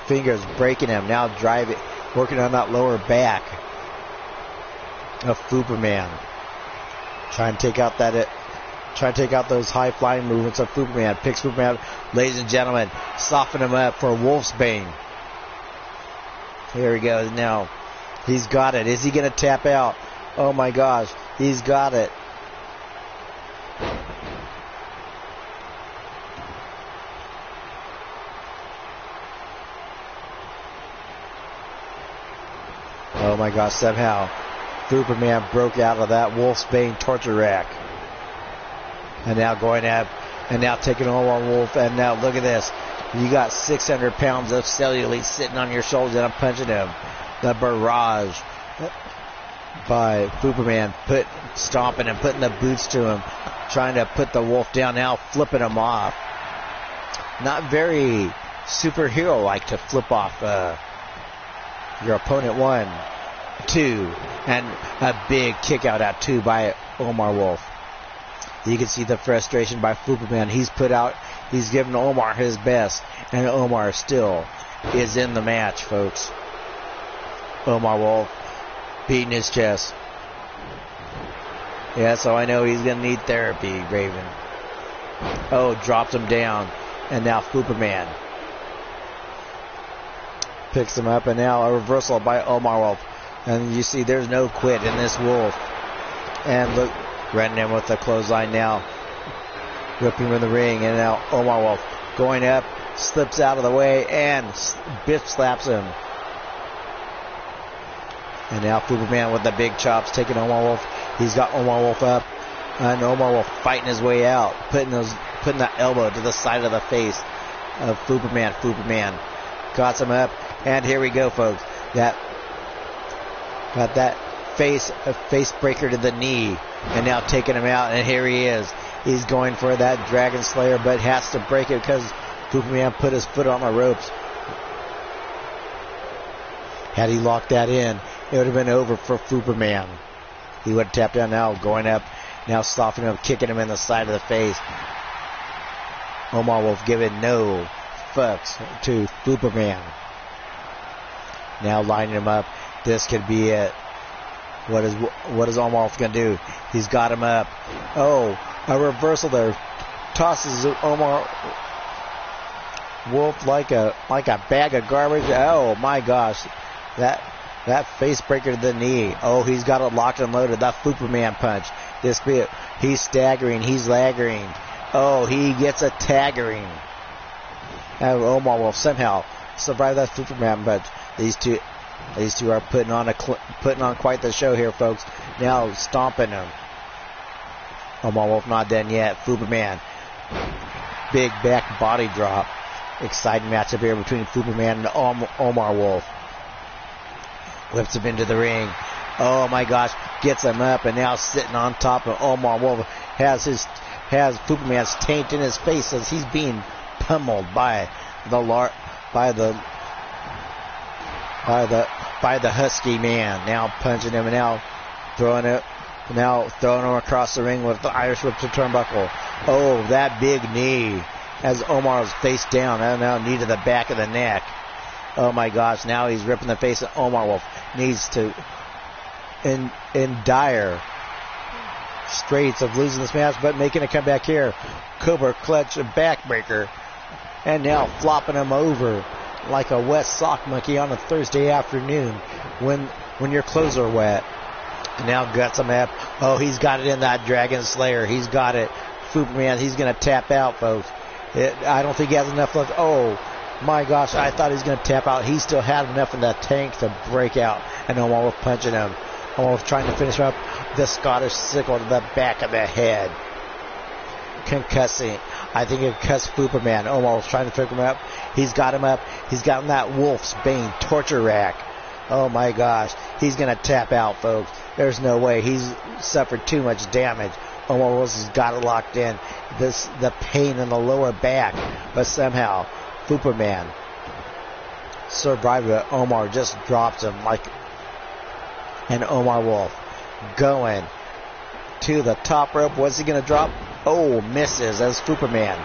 fingers, breaking him. Now driving, working on that lower back of Fupaman. Trying to take out those high flying movements of Fupaman. Picks Fupaman up. Ladies and gentlemen, soften him up for Wolfsbane. Here he goes now. He's got it. Is he going to tap out? Oh my gosh, he's got it. Oh my gosh, somehow Fupaman broke out of that Wolfsbane torture rack. And now going up, and now taking on Wolf, and now look at this. You got 600 pounds of cellulite sitting on your shoulders, and I'm punching him. The barrage by Fupaman, stomping and putting the boots to him, trying to put the Wolf down, now flipping him off. Not very superhero-like to flip off your opponent. 1, 2, and a big kick out at 2 by Omar Wolf. You can see the frustration by Fupaman. He's given Omar his best, and Omar still is in the match, folks. Omar Wolf beating his chest. Yeah, so I know he's going to need therapy, Raven. Oh, drops him down, and now Fupaman picks him up, and now a reversal by Omar Wolf. And you see there's no quit in this Wolf. And look, running in with the clothesline now. Ripping him in the ring, and now Omar Wolf going up, slips out of the way, and bitch slaps him. And now Fupaman with the big chops, taking Omar Wolf. He's got Omar Wolf up, and Omar Wolf fighting his way out, putting that elbow to the side of the face of Fupaman. Fupaman got him up, and here we go, folks. Got that face breaker to the knee, and now taking him out, and here he is. He's going for that Dragon Slayer, but has to break it because Fupaman put his foot on the ropes. Had he locked that in, it would have been over for Fupaman. He would have tapped out. Now going up, now softening him, kicking him in the side of the face. Omar Wolf giving no fucks to Fupaman. Now lining him up. This could be it. What is Omar Wolf going to do? He's got him up. Oh, a reversal there. Tosses Omar Wolf like a bag of garbage. Oh my gosh, that face breaker to the knee. Oh, he's got it locked and loaded. That Superman punch. This bit, he's staggering. He's laggering. Oh, he gets a taggering. And Omar will somehow survive that Superman punch. These two are putting on quite the show here, folks. Now stomping him. Omar Wolf not done yet. Superman, big back body drop. Exciting matchup here between Superman and Omar Wolf. Whips him into the ring. Oh my gosh, gets him up and now sitting on top of Omar Wolf. Has Superman's taint in his face as he's being pummeled by the Husky man. Now punching him and now throwing him across the ring with the Irish whip to turnbuckle. Oh, that big knee as Omar's face down. And now knee to the back of the neck. Oh my gosh, now he's ripping the face of Omar Wolf. Needs to, in dire straits of losing this match, but making a comeback here. Cobra clutch and backbreaker. And now flopping him over like a wet sock monkey on a Thursday afternoon when your clothes are wet. And now guts him up. Oh, he's got it in that Dragon Slayer. He's got it. Superman, he's going to tap out, folks. I don't think he has enough left. Oh, my gosh, I thought he was going to tap out. He still had enough in that tank to break out. And Omar Wolf punching him. Omar Wolf trying to finish him up. The Scottish sickle to the back of the head. Concussing. I think it concussed Superman. Omar Wolf trying to pick him up. He's got him up. He's got him that Wolf's Bane torture rack. Oh my gosh. He's going to tap out, folks. There's no way. He's suffered too much damage. Omar Wolf has got it locked in. The pain in the lower back. But somehow, Superman survived it. Omar just drops him and Omar Wolf going to the top rope. What's he going to drop? Oh, misses as Superman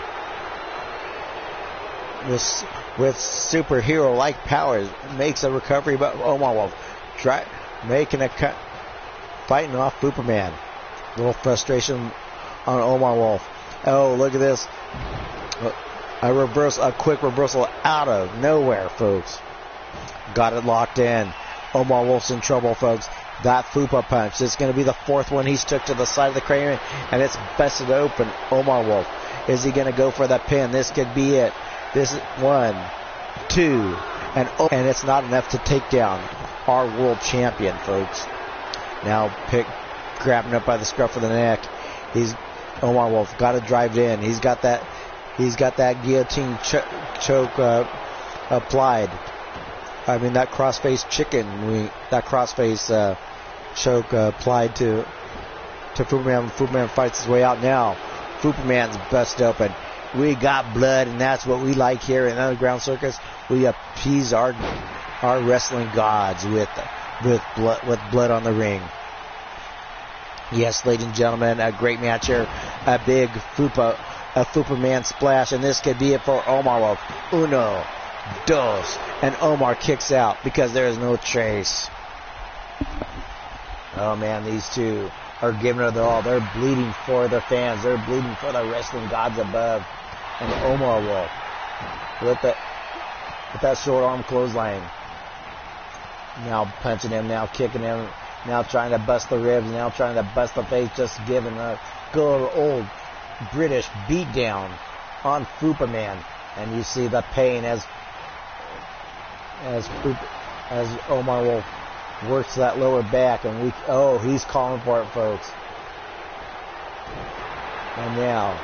with superhero-like powers makes a recovery, but Omar Wolf making a cut, fighting off Superman. A little frustration on Omar Wolf. Oh, look at this. A quick reversal out of nowhere, folks. Got it locked in. Omar Wolf's in trouble, folks. That Fupa punch. This is going to be the fourth one he's took to the side of the crane, and it's busted open. Omar Wolf. Is he going to go for the pin? This could be it. This is 1, 2, and it's not enough to take down our world champion, folks. Now grabbing up by the scruff of the neck. Omar Wolf got to drive it in. He's got that guillotine choke applied. I mean that crossface choke applied to Superman. Superman fights his way out now. Superman's busted open. We got blood, and that's what we like here in Underground Circus. We appease our wrestling gods with blood on the ring. Yes, ladies and gentlemen, a great match here. A big Fupaman splash, and this could be it for Omar Wolf. 1, 2, and Omar kicks out because there is no chase. Oh man, these two are giving it their all. They're bleeding for the fans. They're bleeding for the wrestling gods above. And Omar Wolf with that short arm clothesline. Now punching him, now kicking him, now trying to bust the ribs, now trying to bust the face, just giving a good old British beatdown on Fupaman. And you see the pain as Omar Wolf works that lower back, and he's calling for it, folks. And now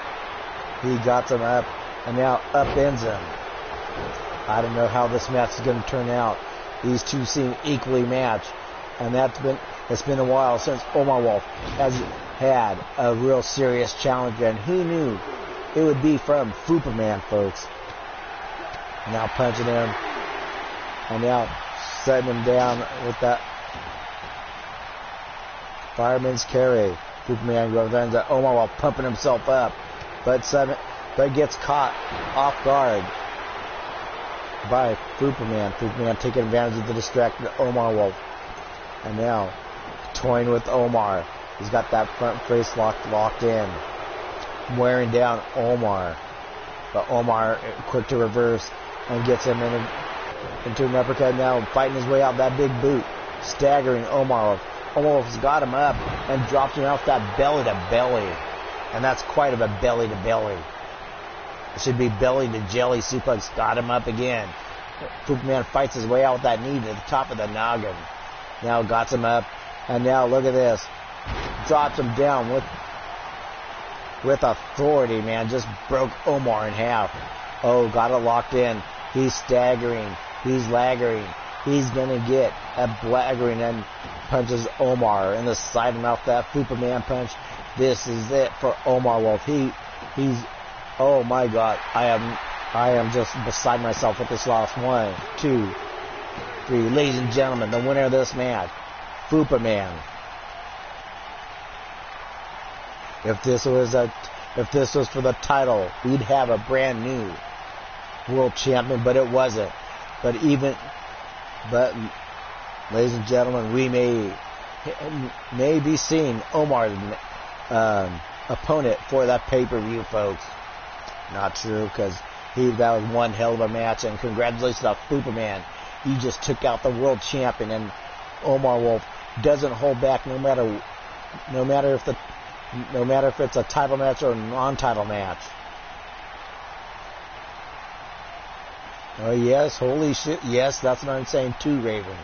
he got him up, and now upends him. I don't know how this match is going to turn out. These two seem equally matched, and it's been a while since Omar Wolf has had a real serious challenger, and who knew it would be from Fupaman, folks. Now punching him, and now setting him down with that fireman's carry. Fupaman goes into Omar Wolf pumping himself up, but gets caught off guard by Fupaman. Fupaman taking advantage of the distracted Omar Wolf. And now toying with Omar. He's got that front face locked in. Wearing down Omar. But Omar quick to reverse and gets him into an uppercut. Now fighting his way out that big boot, staggering Omar. Omar's got him up and drops him off that belly to belly, and that's quite of a belly to belly. It should be belly to jelly suplex. Got him up again. Fupaman fights his way out with that knee to the top of the noggin. Now got him up, and now look at this. Drops him down with authority, man. Just broke Omar in half. Oh, got it locked in. He's staggering. He's laggering. He's going to get a blaggering and punches Omar in the side of the mouth. That Fupaman punch. This is it for Omar Wolf. He's, oh my God. I am just beside myself with this loss. 1, 2, 3. Ladies and gentlemen, the winner of this match, Fupaman. If this was for the title, we'd have a brand new world champion, but it wasn't. But ladies and gentlemen, we may be seeing Omar's opponent for that pay-per-view, folks. Not true, because that was one hell of a match, and congratulations to Fupaman. He just took out the world champion, and Omar Wolf doesn't hold back no matter if it's a title match or a non-title match. Oh yes, holy shit, yes, that's what I'm saying too, Raven.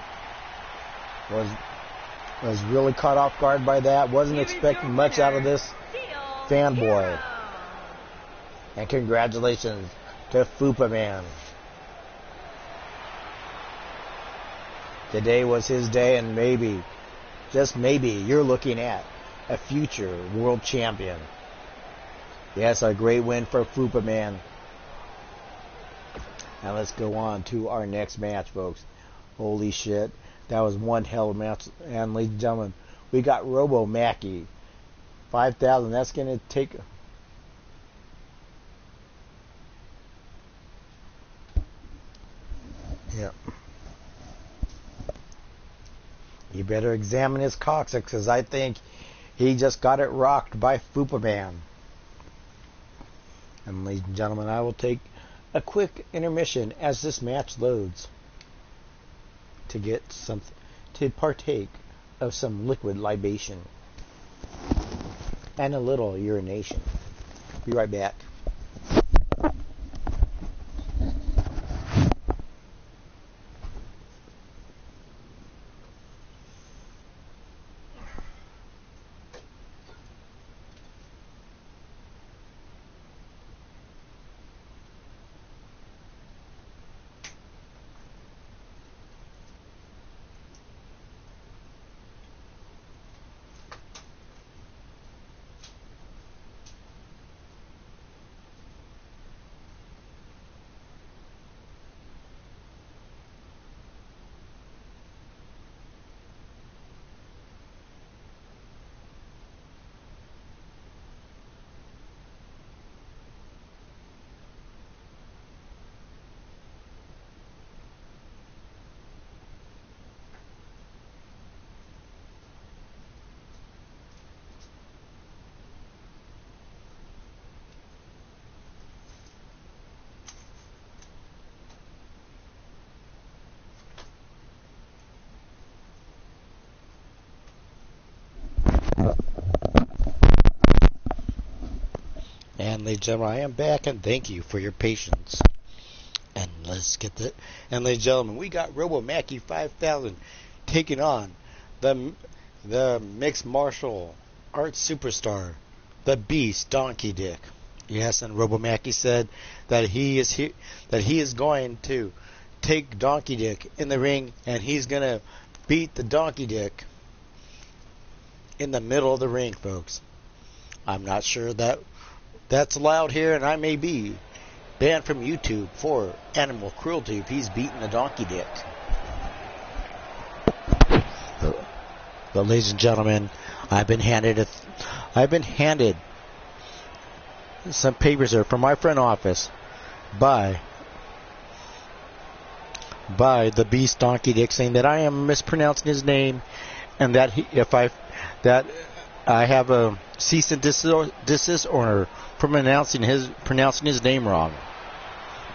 Was really caught off guard by that. Wasn't expecting much out of this fanboy. And congratulations to Fupaman. Today was his day, and maybe, just maybe, you're looking at a future world champion. Yes, a great win for Fupaman. Now let's go on to our next match, folks. Holy shit. That was one hell of a match. And ladies and gentlemen, we got Robo Mackie. 5,000. That's going to take... Yep. You better examine his coccyx, because I think he just got it rocked by Fupaman. And ladies and gentlemen, I will take a quick intermission as this match loads to get something, to partake of some liquid libation and a little urination. Be right back. And ladies and gentlemen, I am back, and thank you for your patience. And let's get the... And ladies and gentlemen, we got Robo Mackie 5000 taking on the mixed martial arts superstar, the Beast Donkey Dick. Yes, and Robo Mackie said that he is going to take Donkey Dick in the ring, and he's gonna beat the Donkey Dick in the middle of the ring, folks. I'm not sure that's allowed here, and I may be banned from YouTube for animal cruelty if he's beating the Donkey Dick. But ladies and gentlemen, I've been handed some papers here from my front office by the Beast Donkey Dick, saying that I am mispronouncing his name, and that I have a cease and desist order from pronouncing his name wrong.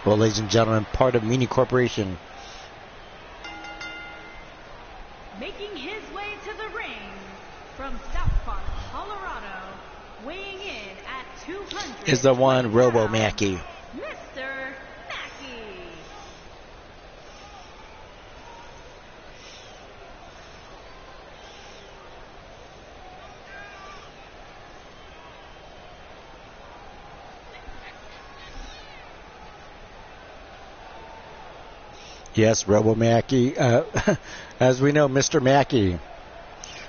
Well, ladies and gentlemen, part of Meany Corporation. Making his way to the ring from South Park, Colorado, weighing in at 200 is the one Robo Mackey. Mr. Mackey. Yes, Robo Mackey. As we know, Mr. Mackey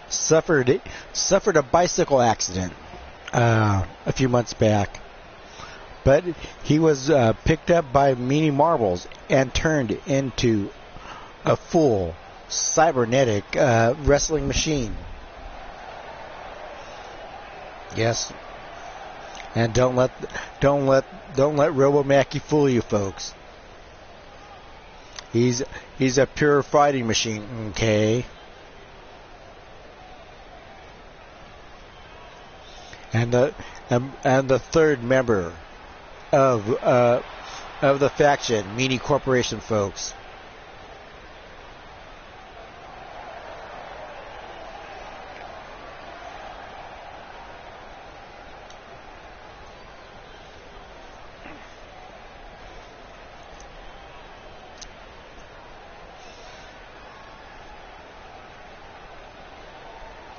suffered a bicycle accident a few months back, but he was picked up by Meany Marbles and turned into a full cybernetic wrestling machine. Yes, and don't let Robo Mackey fool you, folks. He's a pure fighting machine, okay? And the third member of the faction, Meany Corporation, folks.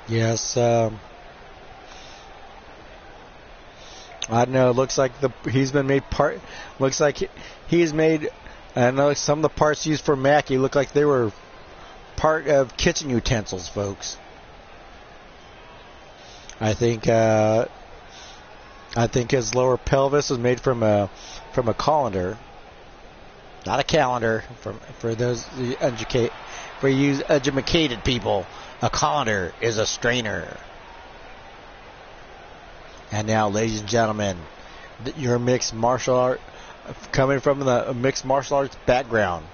Yes, I don't know. It looks like he's been made part. Looks like he's made. I know some of the parts used for Mackey look like they were part of kitchen utensils, folks. I think his lower pelvis was made from a colander, not a calendar. For those educated people. A colander is a strainer. And now, ladies and gentlemen, your mixed martial art, coming from the mixed martial arts background,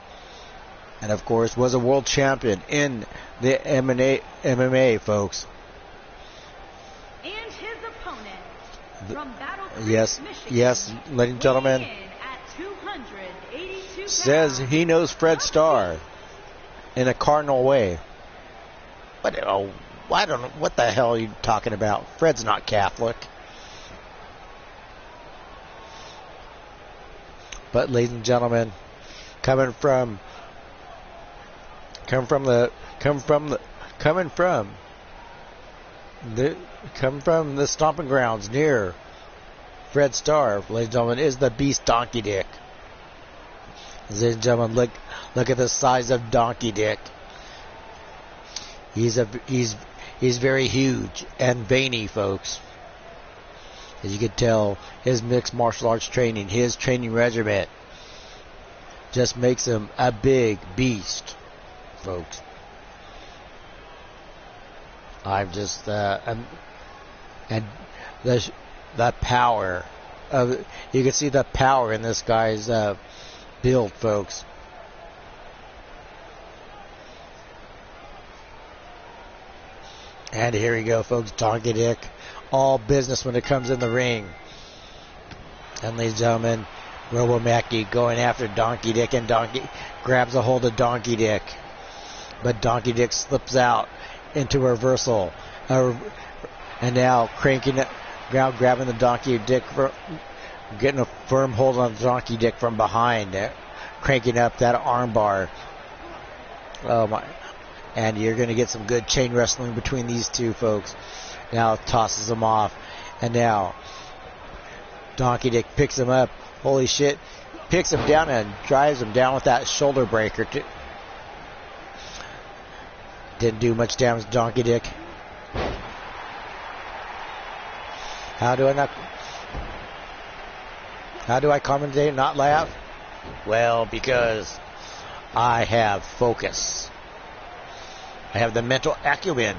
and of course was a world champion in the MMA, folks. And his opponent from Battle Creek, Michigan, yes, ladies and gentlemen, at 282 says he knows Fred Starr in a cardinal way. But I don't know what the hell are you talking about. Fred's not Catholic. But ladies and gentlemen, coming from the stomping grounds near Fred Starr, ladies and gentlemen, is the Beast Donkey Dick. Ladies and gentlemen, look at the size of Donkey Dick. He's very huge and veiny, folks. As you can tell, his mixed martial arts training, his training regimen, just makes him a big beast, folks. I'm just and the power of, you can see the power in this guy's build, folks. And here we go, folks. Donkey Dick, all business when it comes in the ring. And ladies and gentlemen, Robo Mackey going after Donkey Dick, and Donkey grabs a hold of Donkey Dick. But Donkey Dick slips out into reversal. And now grabbing the Donkey Dick, getting a firm hold on Donkey Dick from behind, cranking up that armbar. Oh my. And you're going to get some good chain wrestling between these two folks. Now tosses him off. And now Donkey Dick picks him up. Holy shit. Picks him down and drives him down with that shoulder breaker. Didn't do much damage to Donkey Dick. How do I commentate and not laugh? Well, because I have focus. I have the mental acumen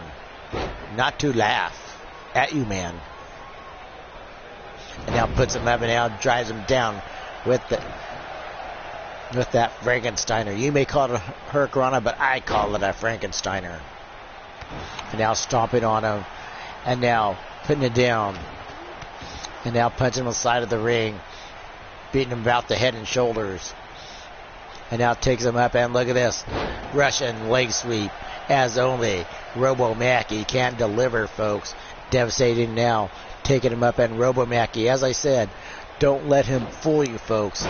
not to laugh at you, man. And now puts him up and now drives him down with that Frankensteiner. You may call it a Hurricanrana, but I call it a Frankensteiner. And now stomping on him. And now putting it down. And now punching him on the side of the ring. Beating him about the head and shoulders. And now takes him up, and look at this. Russian leg sweep, as only Robo Mackie can deliver, folks. Devastating now. Taking him up, and Robo Mackie, as I said, don't let him fool you, folks.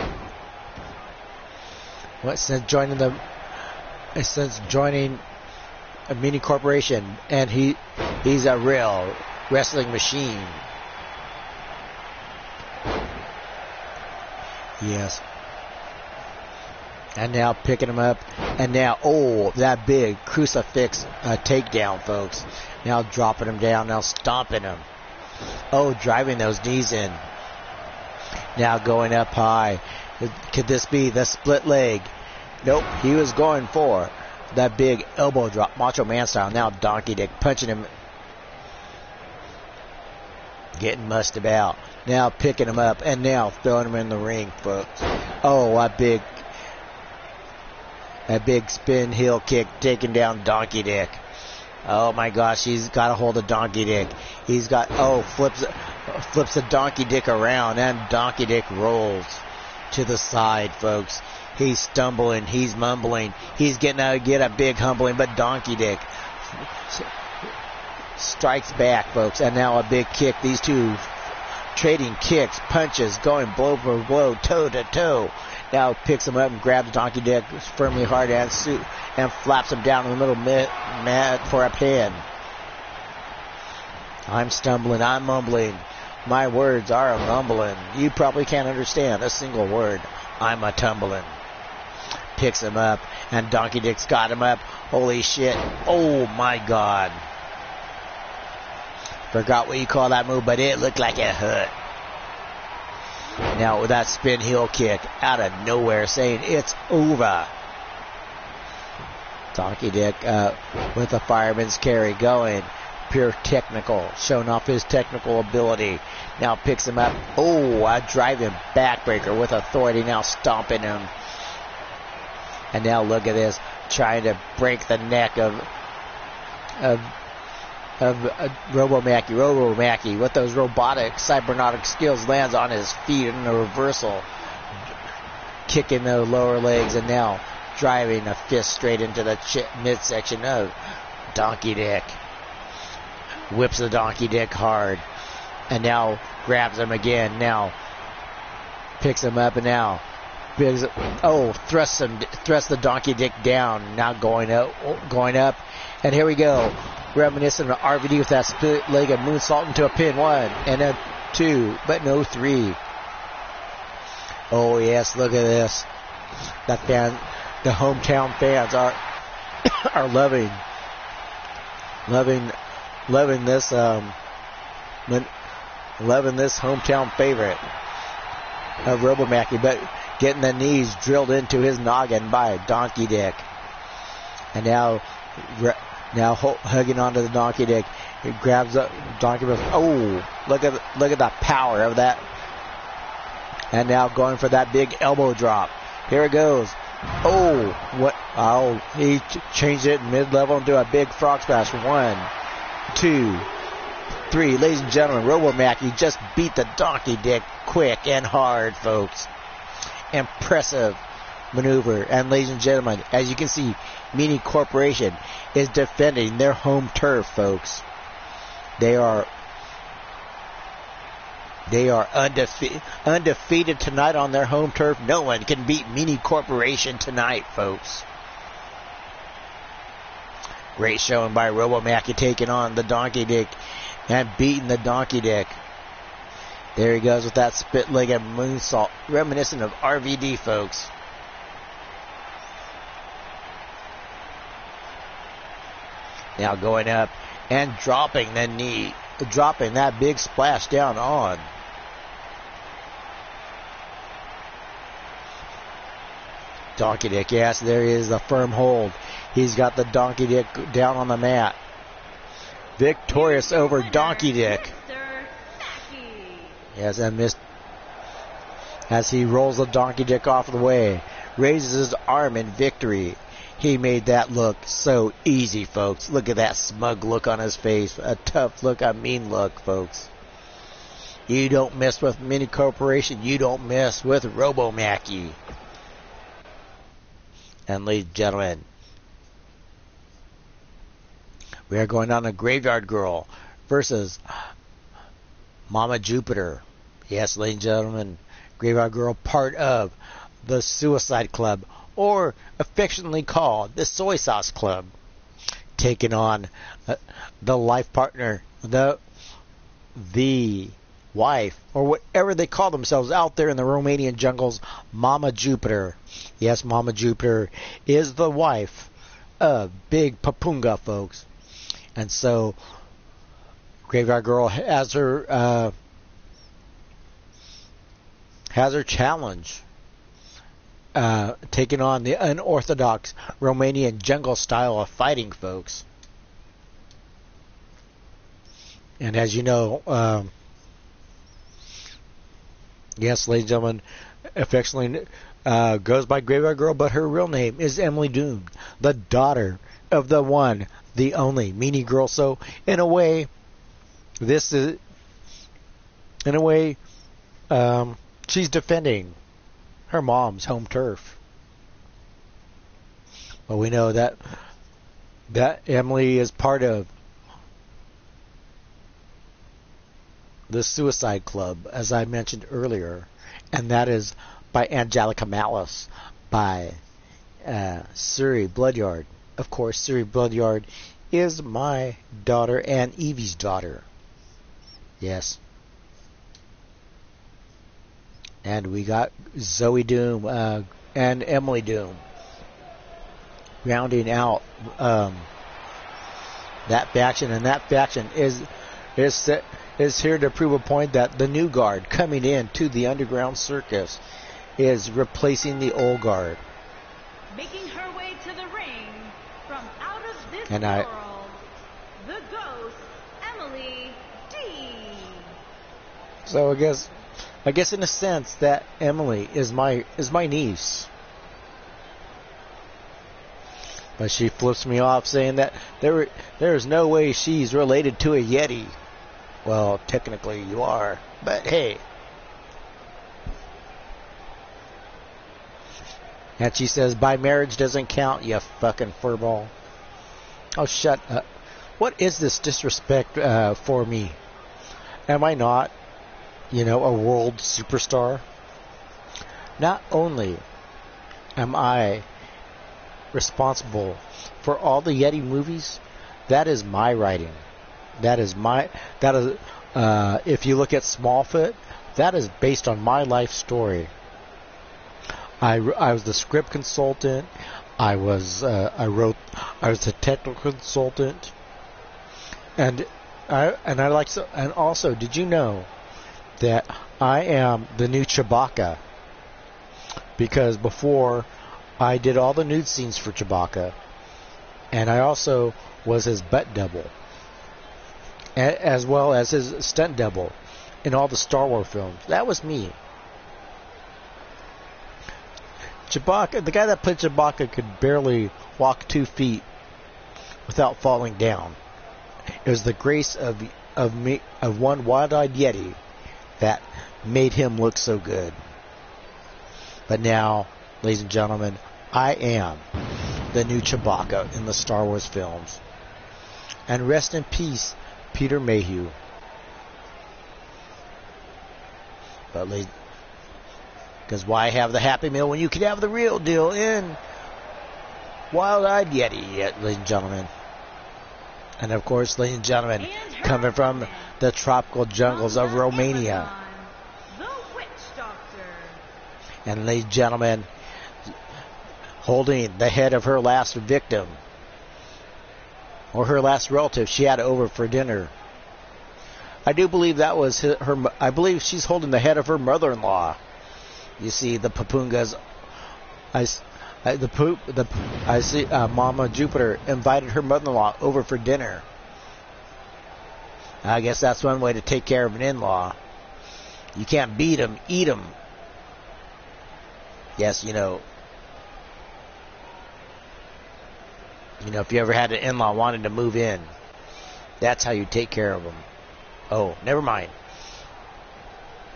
Since joining a mini corporation, and he's a real wrestling machine. Yes. And now picking him up. And now, that big crucifix takedown, folks. Now dropping him down. Now stomping him. Driving those knees in. Now going up high. Could this be the split leg? Nope. He was going for that big elbow drop. Macho Man style. Now Donkey Dick punching him. Getting mussed about. Now picking him up. And now throwing him in the ring, folks. A big spin heel kick taking down Donkey Dick. Oh my gosh, he's got a hold of Donkey Dick. He's got, flips the Donkey Dick around, and Donkey Dick rolls to the side, folks. He's stumbling, he's mumbling, he's getting out to get a big humbling, but Donkey Dick strikes back, folks, and now a big kick. These two trading kicks, punches, going blow for blow, toe to toe. Now picks him up and grabs Donkey Dick firmly hard and flaps him down in the middle mat for a pin. I'm stumbling, I'm mumbling. My words are a mumbling. You probably can't understand a single word. I'm a tumbling. Picks him up, and Donkey Dick's got him up. Holy shit. Oh my God. Forgot what you call that move, but it looked like it hurt. Now with that spin heel kick out of nowhere, saying it's over. Donkey Dick with a fireman's carry going. Pure technical, showing off his technical ability. Now picks him up. A driving backbreaker with authority. Now stomping him. And now look at this, trying to break the neck of Robo Mackie with those robotic, cybernetic skills lands on his feet in a reversal, kicking the lower legs, and now driving a fist straight into the midsection of Donkey Dick. Whips the Donkey Dick hard, and now grabs him again. Now picks him up, and now thrusts the Donkey Dick down. Now going up, and here we go. Reminiscent of RVD with that split-legged moonsault into a pin. 1 and a 2, but no 3. Oh yes, look at this. The hometown fans are loving this hometown favorite of Robo Mackie, but getting the knees drilled into his noggin by Donkey Dick, and now hugging onto the Donkey Dick. He grabs up Donkey Dick. Look at the power of that. And now going for that big elbow drop. Here it goes. He changed it mid-level into a big frog splash. 1, 2, 3. Ladies and gentlemen, Robo Mackie just beat the Donkey Dick quick and hard, folks. Impressive maneuver. And ladies and gentlemen, as you can see, Mini Corporation is defending their home turf, folks. They are undefeated tonight on their home turf. No one can beat Mini Corporation tonight, folks. Great showing by Robo Mackie, taking on the Donkey Dick and beating the Donkey Dick. There he goes with that spit-legged moonsault, reminiscent of RVD, folks. Now going up and dropping that big splash down on Donkey Dick. Yes, there is the firm hold. He's got the Donkey Dick down on the mat. Victorious over Donkey Dick. Yes, and missed as he rolls the Donkey Dick off the way. Raises his arm in victory. He made that look so easy, folks. Look at that smug look on his face. A tough look, a mean look, folks. You don't mess with Mini Corporation. You don't mess with Robo Mackie. And ladies and gentlemen, we are going on a Graveyard Girl versus Mama Jupiter. Yes, ladies and gentlemen, Graveyard Girl, part of the Suicide Club, or affectionately called the Soy Sauce Club, taking on the life partner, the wife, or whatever they call themselves out there in the Romanian jungles, Mama Jupiter. Yes, Mama Jupiter is the wife of Big Papunga, folks. And so, Graveyard Girl has her challenge, taking on the unorthodox Romanian jungle style of fighting, folks. And as you know, yes, ladies and gentlemen, affectionately goes by Graveyard Girl, but her real name is Emily Doom, the daughter of the one, the only Meanie Girl. So, in a way, she's defending her mom's home turf. But we know that Emily is part of the Suicide Club, as I mentioned earlier, and that is by Angelica Malice, by Suri Bloodyard. Of course, Suri Bloodyard is my daughter and Evie's daughter. Yes. And we got Zoe Doom and Emily Doom rounding out that faction, and that faction is here to prove a point that the new guard coming in to the Underground Circus is replacing the old guard. Making her way to the ring from out of this And world, the ghost, Emily D. So I guess in a sense that Emily is my niece. But she flips me off saying that there is no way she's related to a Yeti. Well, technically you are, but hey. And she says, by marriage doesn't count, you fucking furball. Oh, shut up. What is this disrespect for me? Am I not, a world superstar? Not only am I responsible for all the Yeti movies, that is my writing. If you look at Smallfoot, that is based on my life story. I was the script consultant. I was a technical consultant, and also, did you know that I am the new Chewbacca? Because before, I did all the nude scenes for Chewbacca, and I also was his butt double, as well as his stunt double in all the Star Wars films. That was me. Chewbacca, the guy that played Chewbacca, could barely walk 2 feet without falling down. It was the grace of one wild-eyed Yeti that made him look so good. But now, ladies and gentlemen, I am the new Chewbacca in the Star Wars films. And rest in peace, Peter Mayhew. But because why have the Happy Meal when you could have the real deal in Wild-Eyed Yeti, ladies and gentlemen. And of course, ladies and gentlemen, coming from the tropical jungles of Romania. The Witch Doctor. And ladies and gentlemen, holding the head of her last victim, or her last relative she had over for dinner. I do believe that was her. I believe she's holding the head of her mother-in-law. You see, the Papungas. I see Mama Jupiter invited her mother-in-law over for dinner. I guess that's one way to take care of an in-law. You can't beat them, eat them. Yes, You know, if you ever had an in-law wanting to move in, that's how you take care of them. Oh, never mind.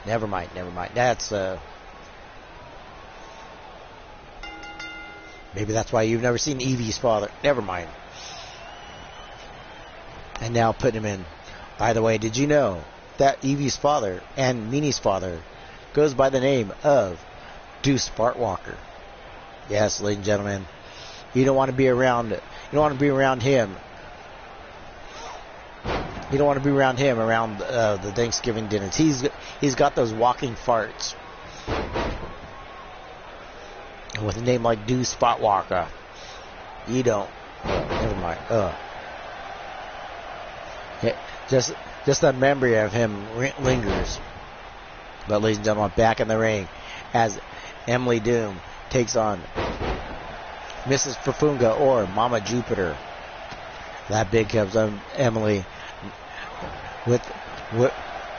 Never mind. That's, maybe that's why you've never seen Evie's father. Never mind. And now putting him in. By the way, did you know that Evie's father and Meanie's father goes by the name of Deuce Bartwalker? Yes, ladies and gentlemen. You don't want to be around him. You don't want to be around the Thanksgiving dinners. He's got those walking farts. And with a name like Deuce Bartwalker, you don't. Never mind. Yeah, just the memory of him lingers. But ladies and gentlemen, back in the ring as Emily Doom takes on Mrs. Perfunga or Mama Jupiter. That big comes on Emily with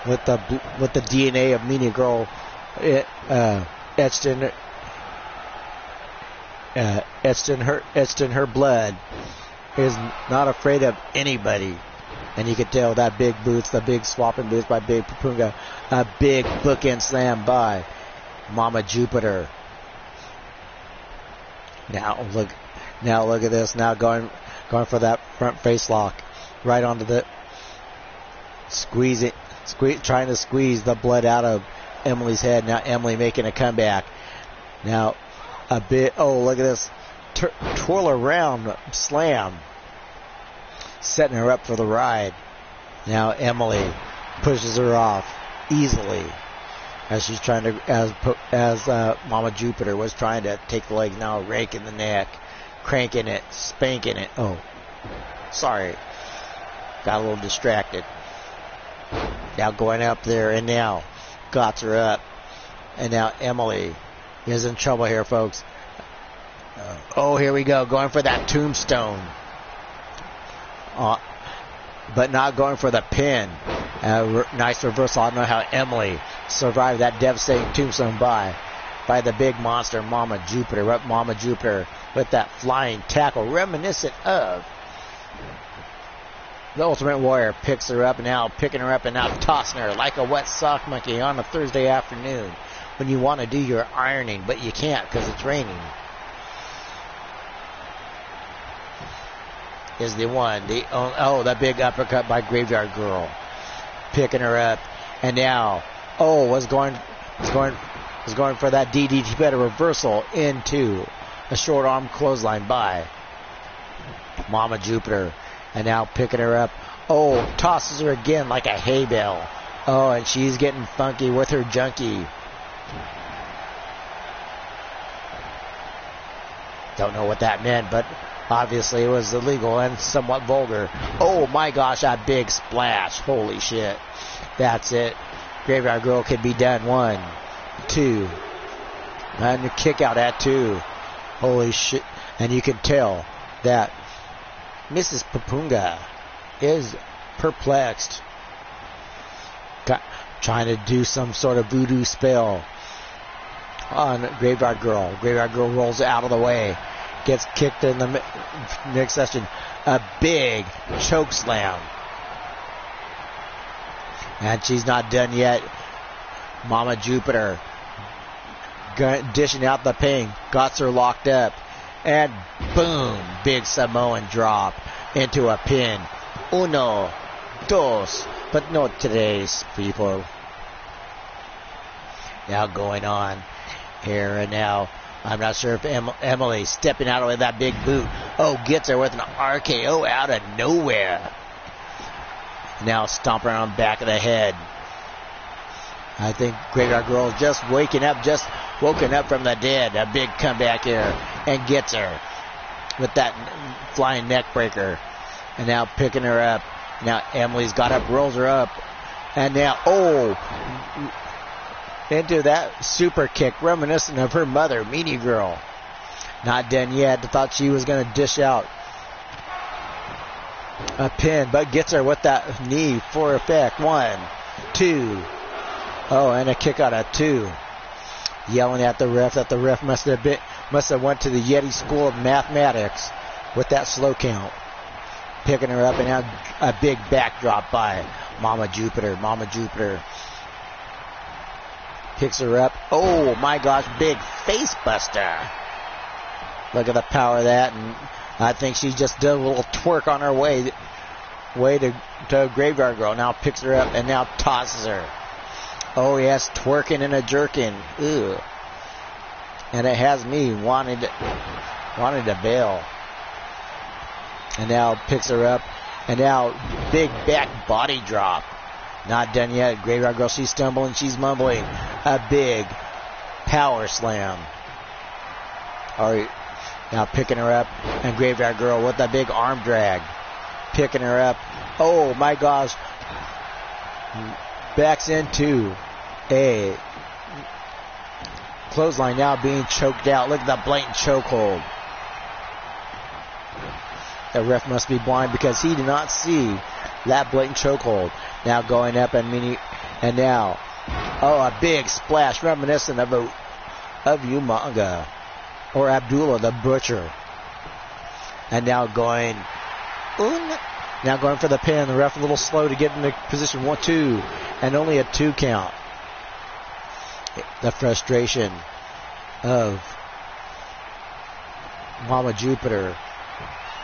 the DNA of Meanie Girl etched in her blood. Is not afraid of anybody. And you could tell that big boots, the big swapping boots by Big Perfunga, a big bookend slam by Mama Jupiter. Now look at this. Now going for that front face lock, right onto the trying to squeeze the blood out of Emily's head. Now Emily making a comeback. Now a bit. Oh, look at this twirl around slam, setting her up for the ride. Now Emily pushes her off easily. As she's trying to, as Mama Jupiter was trying to take the legs, now raking the neck, cranking it, spanking it. Oh, sorry, got a little distracted. Now going up there, and now got her up, and now Emily is in trouble here, folks. Oh, here we go, going for that tombstone, but not going for the pin. Nice reversal. I don't know how Emily survived that devastating tombstone by the big monster Mama Jupiter. Mama Jupiter with that flying tackle reminiscent of the Ultimate Warrior. Picking her up and now tossing her like a wet sock monkey on a Thursday afternoon when you want to do your ironing, but you can't because it's raining. Is the one. That big uppercut by Graveyard Girl. Picking her up. And now, was going for that DDT, but a reversal into a short arm clothesline by Mama Jupiter. And now picking her up. Tosses her again like a hay bale. And she's getting funky with her junkie. Don't know what that meant, but obviously it was illegal and somewhat vulgar. Oh my gosh, that big splash. Holy shit. That's it. Graveyard Girl could be done. 1, 2. And a kick out at 2. Holy shit. And you can tell that Mrs. Perfunga is perplexed. Trying to do some sort of voodoo spell on Graveyard Girl. Graveyard Girl rolls out of the way. Gets kicked in the next session. A big choke slam. And she's not done yet. Mama Jupiter dishing out the ping. Got her locked up. And boom. Big Samoan drop into a pin. 1, 2. But not today's people. Now going on here and now. I'm not sure if Emily stepping out of that big boot. Gets her with an RKO out of nowhere. Now stomping around the back of the head. I think Graveyard Girl just woken up from the dead. A big comeback here. And gets her with that flying neck breaker. And now picking her up. Now Emily's got up, rolls her up. And now, into that super kick reminiscent of her mother, Meanie Girl. Not done yet. I thought she was going to dish out a pin, but gets her with that knee for effect. 1, 2. And a kick out of 2. Yelling at the ref that the ref must have went to the Yeti School of Mathematics with that slow count. Picking her up, and now a big backdrop by Mama Jupiter. Mama Jupiter picks her up. Oh my gosh, big face buster. Look at the power of that, and I think she just did a little twerk on her way to Graveyard Girl. Now picks her up and now tosses her. Oh yes, twerking and a jerking. Ew. And it has me wanting to bail. And now picks her up. And now big back body drop. Not done yet. Graveyard Girl, she's stumbling, she's mumbling. A big power slam. All right. Now picking her up. And Graveyard Girl with a big arm drag. Picking her up. Oh my gosh. Backs into a clothesline, now being choked out. Look at that blatant chokehold. The ref must be blind because he did not see that blatant chokehold. Now going up and now, oh, a big splash reminiscent of Umaga or Abdullah the Butcher. And now going for the pin. The ref a little slow to get into position 1-2 and only a 2 count. The frustration of Mama Jupiter.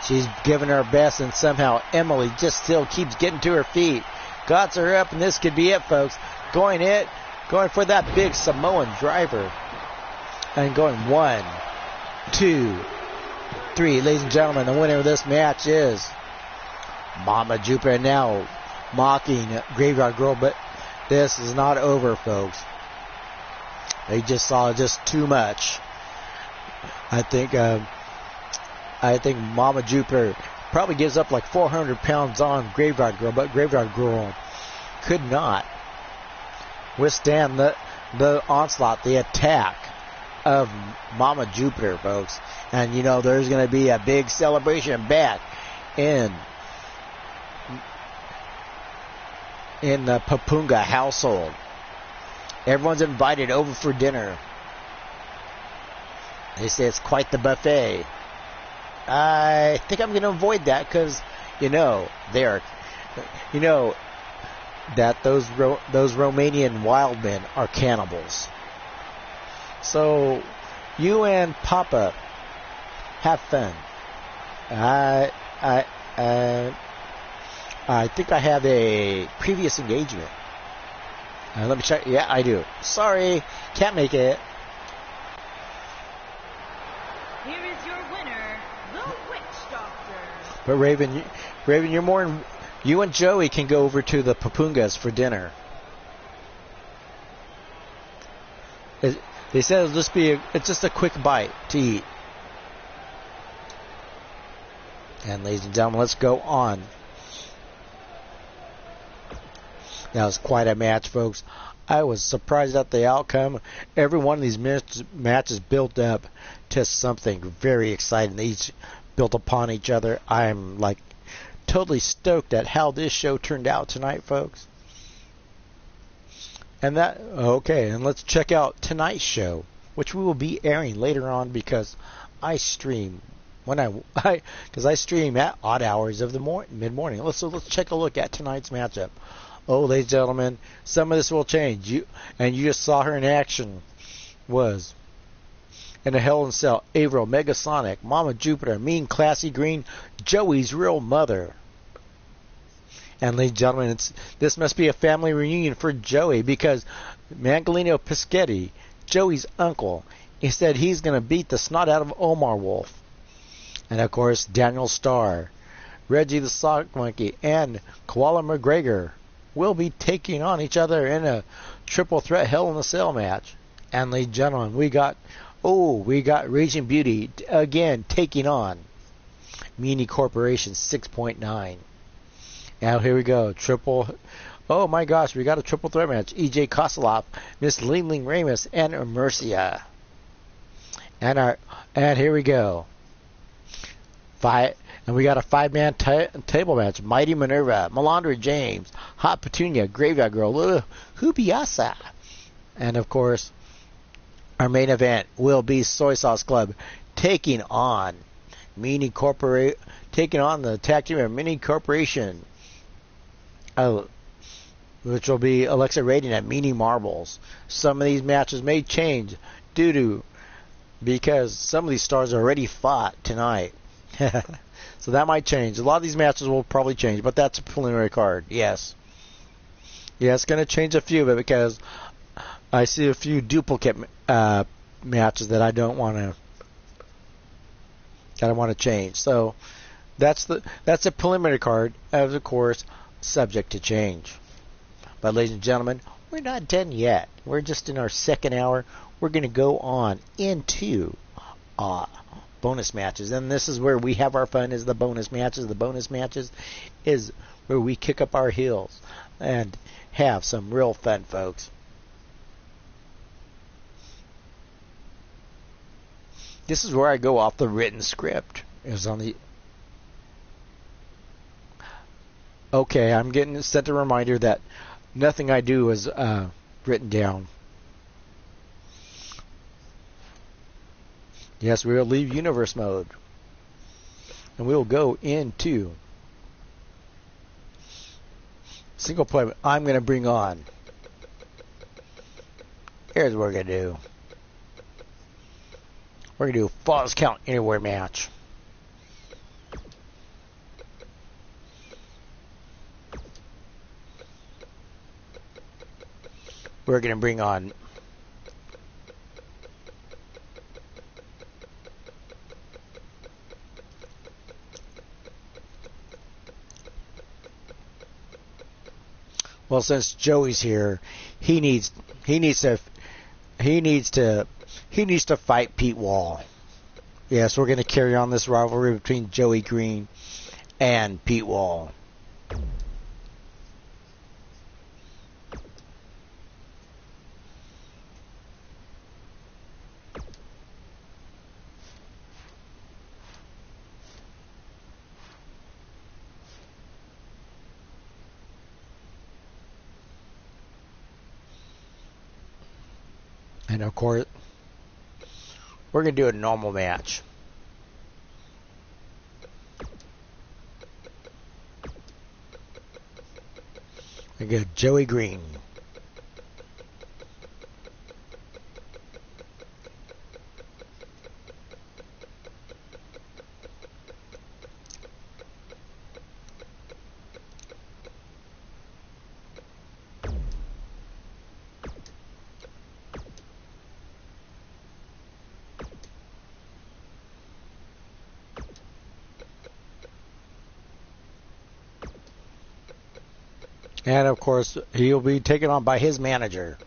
She's giving her best, and somehow Emily just still keeps getting to her feet. Got her up, and this could be it, folks. Going for that big Samoan driver. And going 1, 2, 3. Ladies and gentlemen, the winner of this match is Mama Jupiter. Now mocking Graveyard Girl, but this is not over, folks. They just saw just too much. I think Mama Jupiter probably gives up like 400 pounds on Graveyard Girl, but Graveyard Girl could not withstand the onslaught, the attack of Mama Jupiter, folks. And you know there's going to be a big celebration back in the Papunga household. Everyone's invited over for dinner. They say it's quite the buffet. I think I'm going to avoid that because, that those Romanian wild men are cannibals. So, you and Papa have fun. I think I have a previous engagement. Let me check. Yeah, I do. Sorry, can't make it. Here is your winner, the Witch Doctor. But Raven, you're more. You and Joey can go over to the Papungas for dinner. They said it's just a quick bite to eat. And ladies and gentlemen, let's go on. That was quite a match, folks. I was surprised at the outcome. Every one of these matches built up to something very exciting. They each built upon each other. I'm like totally stoked at how this show turned out tonight, folks. And let's check out tonight's show, which we will be airing later on because I stream because I stream at odd hours of the mid-morning. Let's check a look at tonight's matchup. Oh, ladies and gentlemen, some of this will change. You just saw her in action. Was in a Hell in a Cell, Averill, Megasonic, Mama Jupiter, Mean Classy Green, Joey's real mother. And ladies and gentlemen, this must be a family reunion for Joey because Mangalino Pischetti, Joey's uncle, he said he's going to beat the snot out of Omar Wolf. And of course, Daniel Starr, Reggie the Sock Monkey, and Koala McGregor will be taking on each other in a triple threat Hell in a Cell match. And ladies and gentlemen, we got Raging Beauty again taking on Meanie Corporation 6.9. Now here we go, oh my gosh, we got a triple threat match. EJ Kosoloff, Miss Ling Ling Ramus, and Mercia. And here we go. And we got a 5-man table match. Mighty Minerva, Melandra James, Hot Petunia, Graveyard Girl, Hubiasa. And of course, our main event will be Soy Sauce Club taking on taking on the tag team of Mini Corporation, which will be Alexa Rating at Meanie Marbles. Some of these matches may change because some of these stars already fought tonight. So that might change. A lot of these matches will probably change, but that's a preliminary card. Yes. Yeah, it's going to change a few, but because I see a few duplicate matches that I don't want to change. So that's a preliminary card, as of course, subject to change. But ladies and gentlemen, we're not done yet. We're just in our second hour. We're going to go on into bonus matches, and this is where we have our fun, is the bonus matches. The bonus matches is where we kick up our heels and have some real fun, folks. This is where I go off the written script. Is on the okay. I'm getting sent a reminder that nothing I do is written down. Yes, we will leave universe mode, and we will go into single player. I'm going to bring on. Here's what we're going to do. We're going to do a Falls Count Anywhere match. We're going to bring on well, since Joey's here, he needs to fight Pete Wall. Yes, we're going to carry on this rivalry between Joey Green and Pete Wall. And of course, we're going to do a normal match. We got Joey Green. And of course, he'll be taken on by his manager.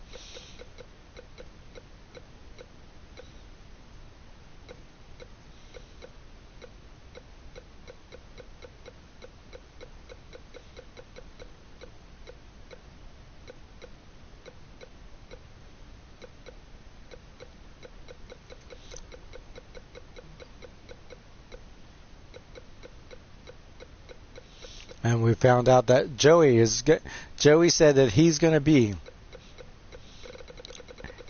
And we found out that Joey said that he's going to be.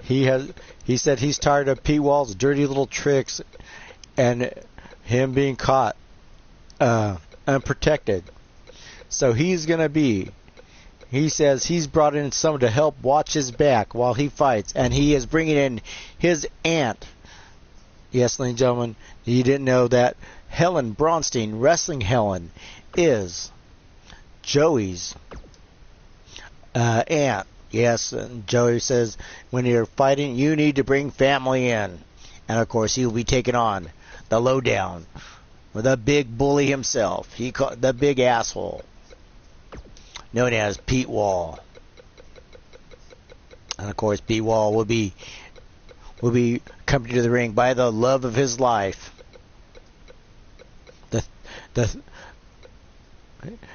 He said he's tired of Pete Wall's dirty little tricks and him being caught unprotected. So he's going to be. He says he's brought in someone to help watch his back while he fights, and he is bringing in his aunt. Yes, ladies and gentlemen, you didn't know that Helen Bronstein, Wrestling Helen, is Joey's aunt. Yes, and Joey says when you're fighting, you need to bring family in. And of course, he'll be taking on the lowdown with the big bully himself. He called the big asshole, known as Pete Wall. And of course, Pete Wall will be coming to the ring by the love of his life.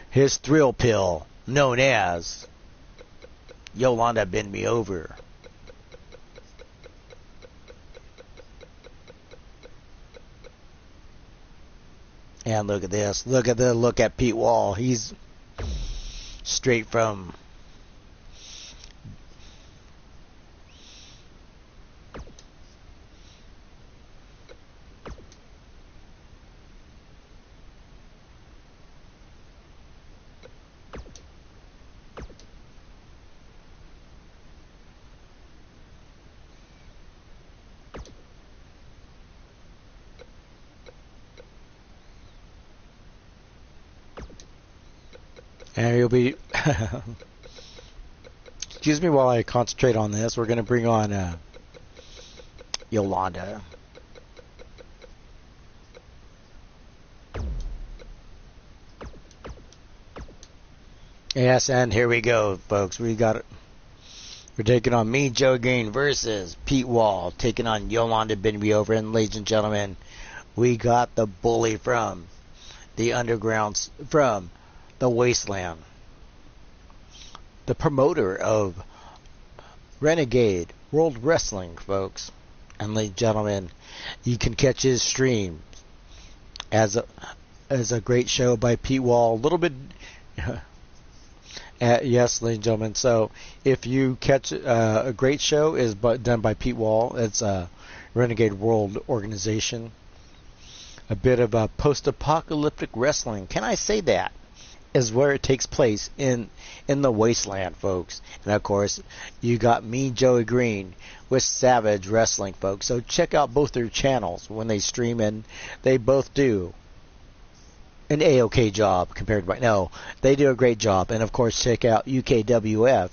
His thrill pill, known as Yolanda Bend Me Over. And look at this. Look at Pete Wall. He's straight from And you'll be... Excuse me while I concentrate on this. We're going to bring on Yolanda. Yes, and here we go, folks. We got it. We're taking on me, Joey Green, versus Pete Wall, taking on Yolanda Benby over. And ladies and gentlemen, we got the bully from the Underground, from the Wasteland, the promoter of Renegade World Wrestling, folks. And ladies and gentlemen, you can catch his stream as a great show by Pete Wall. A little bit... yes, ladies and gentlemen. So, if you catch a great show is done by Pete Wall. It's a Renegade World organization. A bit of a post-apocalyptic wrestling. Can I say that? Is where it takes place in the Wasteland, folks. And of course, you got me, Joey Green, with Savage Wrestling, folks. So check out both their channels when they stream, and they both do an A-OK job compared to right now. They do a great job. And of course, check out UKWF.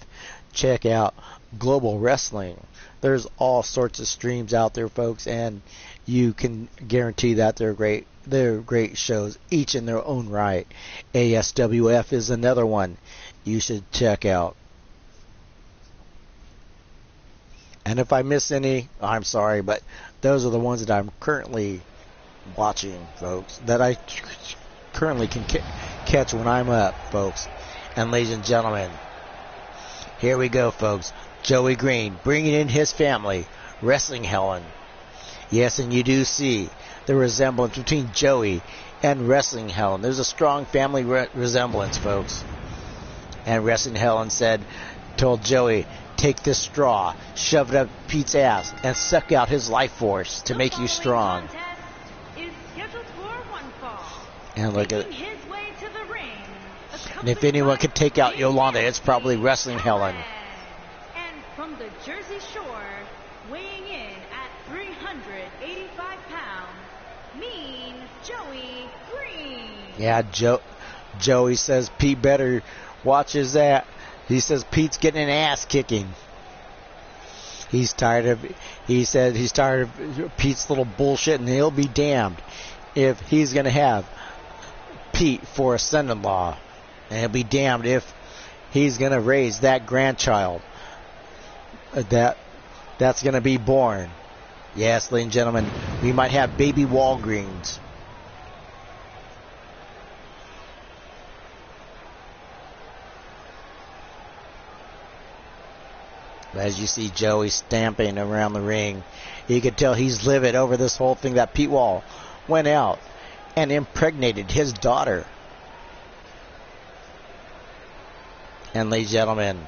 Check out Global Wrestling. There's all sorts of streams out there, folks, and you can guarantee that they're great. They're great shows, each in their own right. ASWF is another one you should check out. And if I miss any, I'm sorry, but those are the ones that I'm currently watching, folks, that I currently can catch when I'm up, folks. And ladies and gentlemen, here we go, folks. Joey Green bringing in his family, Wrestling Helen. Yes, and you do see the resemblance between Joey and Wrestling Helen. There's a strong family resemblance, folks. And Wrestling Helen told Joey, take this straw, shove it up Pete's ass, and suck out his life force to make you strong. And look at it. And if anyone could take out Yolanda, it's probably Wrestling Helen. And from the Jersey Shore, weighing in at 385 pounds, Mean Joey Green. Yeah, Joey says Pete better watch his that. He says Pete's getting an ass kicking. He said he's tired of Pete's little bullshit, and he'll be damned if he's going to have Pete for a son-in-law. And he'll be damned if he's going to raise that grandchild that's going to be born. Yes, ladies and gentlemen, we might have baby Walgreens. As you see Joey stamping around the ring, you can tell he's livid over this whole thing that Pete Wall went out and impregnated his daughter. And ladies and gentlemen,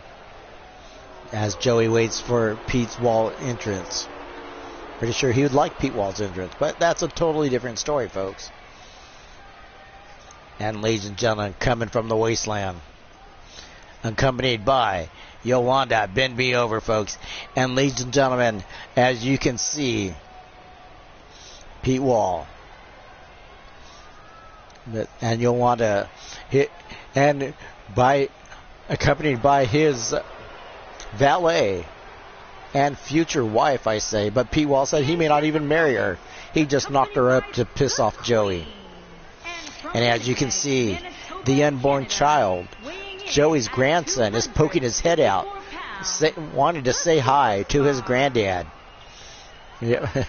as Joey waits for Pete's Wall entrance, pretty sure he would like Pete Wall's entrance, but that's a totally different story, folks. And ladies and gentlemen, coming from the Wasteland, accompanied by Yolanda Benby over, folks. And ladies and gentlemen, as you can see, Pete Wall and Yolanda and accompanied by his valet and future wife, I say. But Pete Wall said he may not even marry her. He just knocked her up to piss off Joey. And as you can see, the unborn child, Joey's grandson, is poking his head out, wanting to say hi to his granddad. Yeah.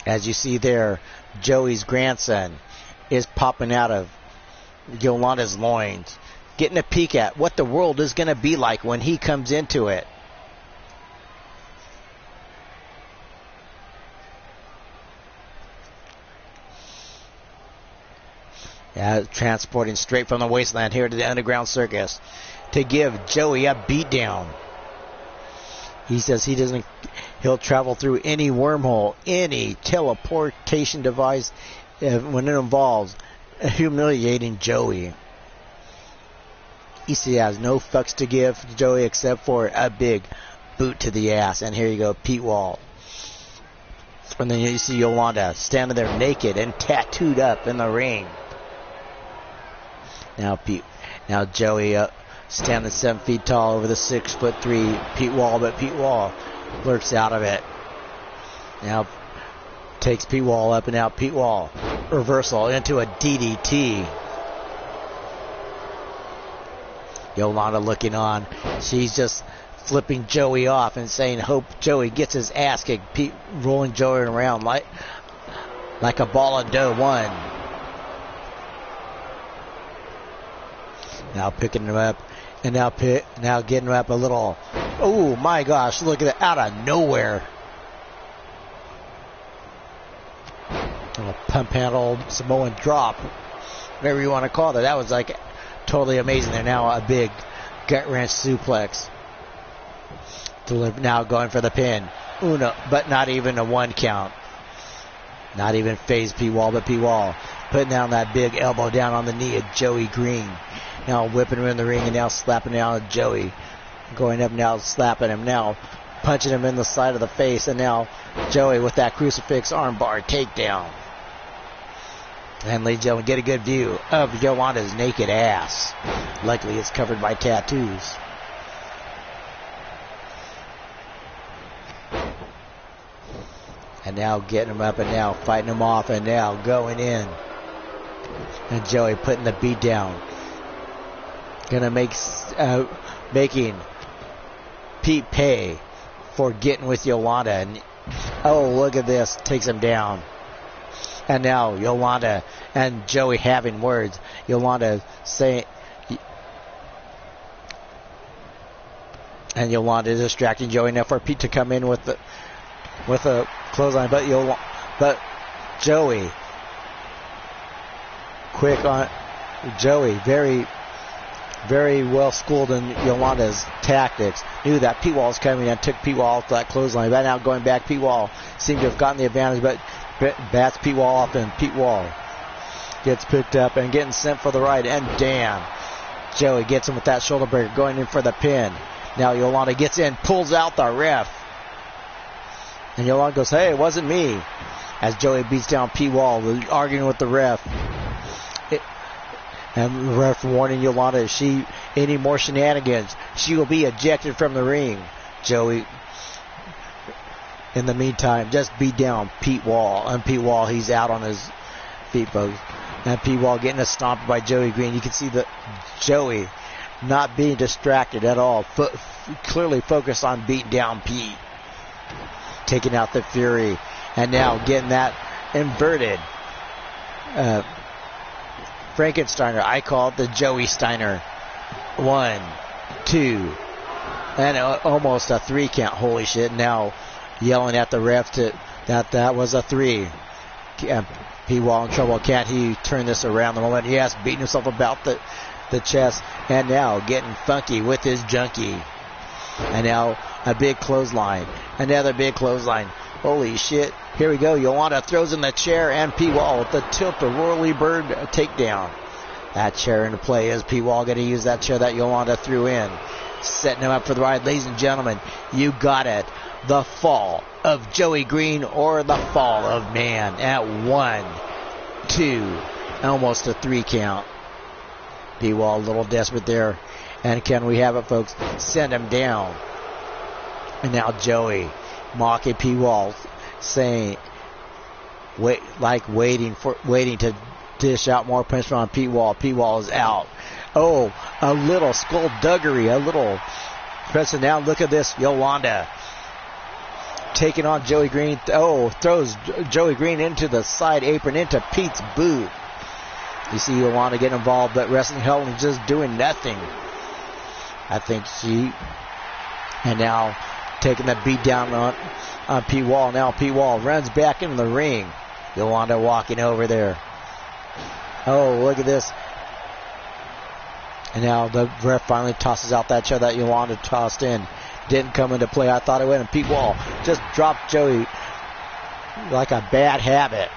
As you see there, Joey's grandson is popping out of Yolanda's loins, getting a peek at what the world is going to be like when he comes into it. Transporting straight from the Wasteland here to the Underground Circus to give Joey a beatdown. He says he'll travel through any wormhole, any teleportation device when it involves humiliating Joey. He says he has no fucks to give to Joey except for a big boot to the ass. And here you go, Pete Wall And then you see Yolanda standing there naked and tattooed up in the ring. Now Joey standing 7 feet tall over the 6'3" Pete Wall, but Pete Wall lurks out of it. Now takes Pete Wall up, and now Pete Wall reversal into a DDT. Yolanda looking on. She's just flipping Joey off and saying, hope Joey gets his ass kicked. Pete rolling Joey around like a ball of dough. One. Now picking him up, and now getting him up a little. Oh my gosh, look at it, out of nowhere. A pump handle Samoan drop, whatever you want to call it. That was like totally amazing. They're now a big gut wrench suplex. Now going for the pin. Uno, but not even a 1 count. Not even phase Pete Wall, but Pete Wall putting down that big elbow down on the knee of Joey Green. Now whipping him in the ring and now slapping down at Joey. Going up now, slapping him now, punching him in the side of the face, and now Joey with that crucifix armbar takedown. And ladies and gentlemen, get a good view of Yolanda's naked ass. Luckily it's covered by tattoos. And now getting him up and now fighting him off and now going in. And Joey putting the beat down. Gonna making Pete pay for getting with Yolanda. And oh, look at this. Takes him down. And now Yolanda and Joey having words. Yolanda saying, and Yolanda distracting Joey now for Pete to come in with a clothesline, but Joey quick on Joey, very very well schooled in Yolanda's tactics, knew that Pete Wall was coming and took Pete Wall off that clothesline. But now going back, Pete Wall seemed to have gotten the advantage, but bats Pete Wall off, and Pete Wall gets picked up and getting sent for the ride, and damn, Joey gets him with that shoulder breaker, going in for the pin. Now Yolanda gets in, pulls out the ref, and Yolanda goes, hey, it wasn't me, as Joey beats down Pete Wall, arguing with the ref. And the ref warning Yolanda, if she any more shenanigans, she will be ejected from the ring. Joey, in the meantime, just beat down Pete Wall. And Pete Wall, he's out on his feet, folks. And Pete Wall getting stomped by Joey Green. You can see that Joey not being distracted at all. Clearly focused on beating down Pete. Taking out the Fury. And now getting that inverted Frankensteiner. I call it the Joey Steiner. 1, 2, and almost a 3 count. Holy shit. Now yelling at the ref that was a 3. Pete Wall in trouble. Can't he turn this around the moment? Yes, beating himself about the chest. And now getting funky with his junkie. And now a big clothesline. Another big clothesline. Holy shit. Here we go. Yolanda throws in the chair, and Pete Wall with the tilt-a-whirly bird takedown. That chair into play. Is Pete Wall going to use that chair that Yolanda threw in? Setting him up for the ride. Ladies and gentlemen, you got it. The fall of Joey Green, or the fall of man, at 1, 2, almost a 3 count. Pete Wall a little desperate there. And can we have it, folks? Send him down. And now Joey mocking Pete Wall, saying, waiting to dish out more punishment on Pete Wall. Pete Wall is out. Oh, a little skullduggery, a little pressing down. Look at this, Yolanda taking on Joey Green. Oh, throws Joey Green into the side apron, into Pete's boot. You see Yolanda getting involved, but Wrestling Hell is just doing nothing. I think and now taking the beat down on Pete Wall. Now Pete Wall runs back into the ring. Yolanda walking over there. Oh, look at this. And now the ref finally tosses out that chair that Yolanda tossed in. Didn't come into play. I thought it went, and Pete Wall just dropped Joey like a bad habit.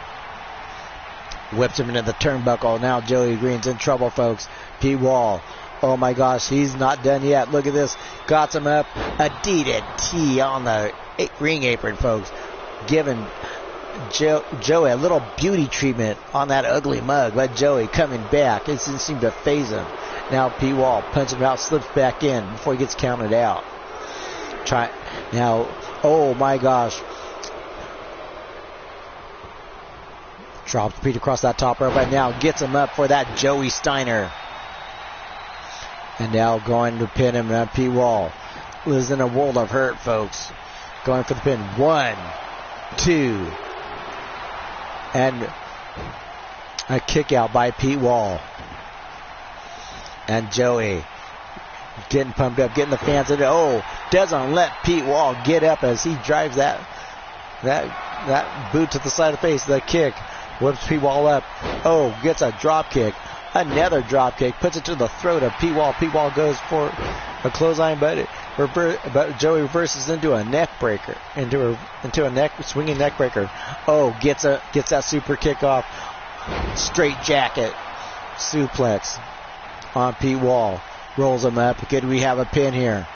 Whips him into the turnbuckle. Now Joey Green's in trouble, folks. Pete Wall. Oh my gosh, he's not done yet. Look at this. Got him up. A DDT on the ring apron, folks. Giving Joey a little beauty treatment on that ugly mug, but Joey coming back. It didn't seem to phase him. Now Pete Wall punches him out, slips back in before he gets counted out. Now, oh my gosh. Drops Pete across that top rope and now gets him up for that Joey Steiner. And now going to pin him, Pete Wall lives in a world of hurt, folks. Going for the pin. 1, 2. And a kick out by Pete Wall. And Joey getting pumped up, getting the fans in. Oh, doesn't let Pete Wall get up as he drives that boot to the side of the face. The kick whips Pete Wall up. Oh, gets a drop kick. Another drop kick. Puts it to the throat of Pete Wall. Pete Wall goes for a clothesline, but Joey reverses into a neck breaker. Into a swinging neck breaker. Oh, gets that super kick off. Straight jacket. Suplex on Pete Wall. Rolls him up. Could we have a pin here?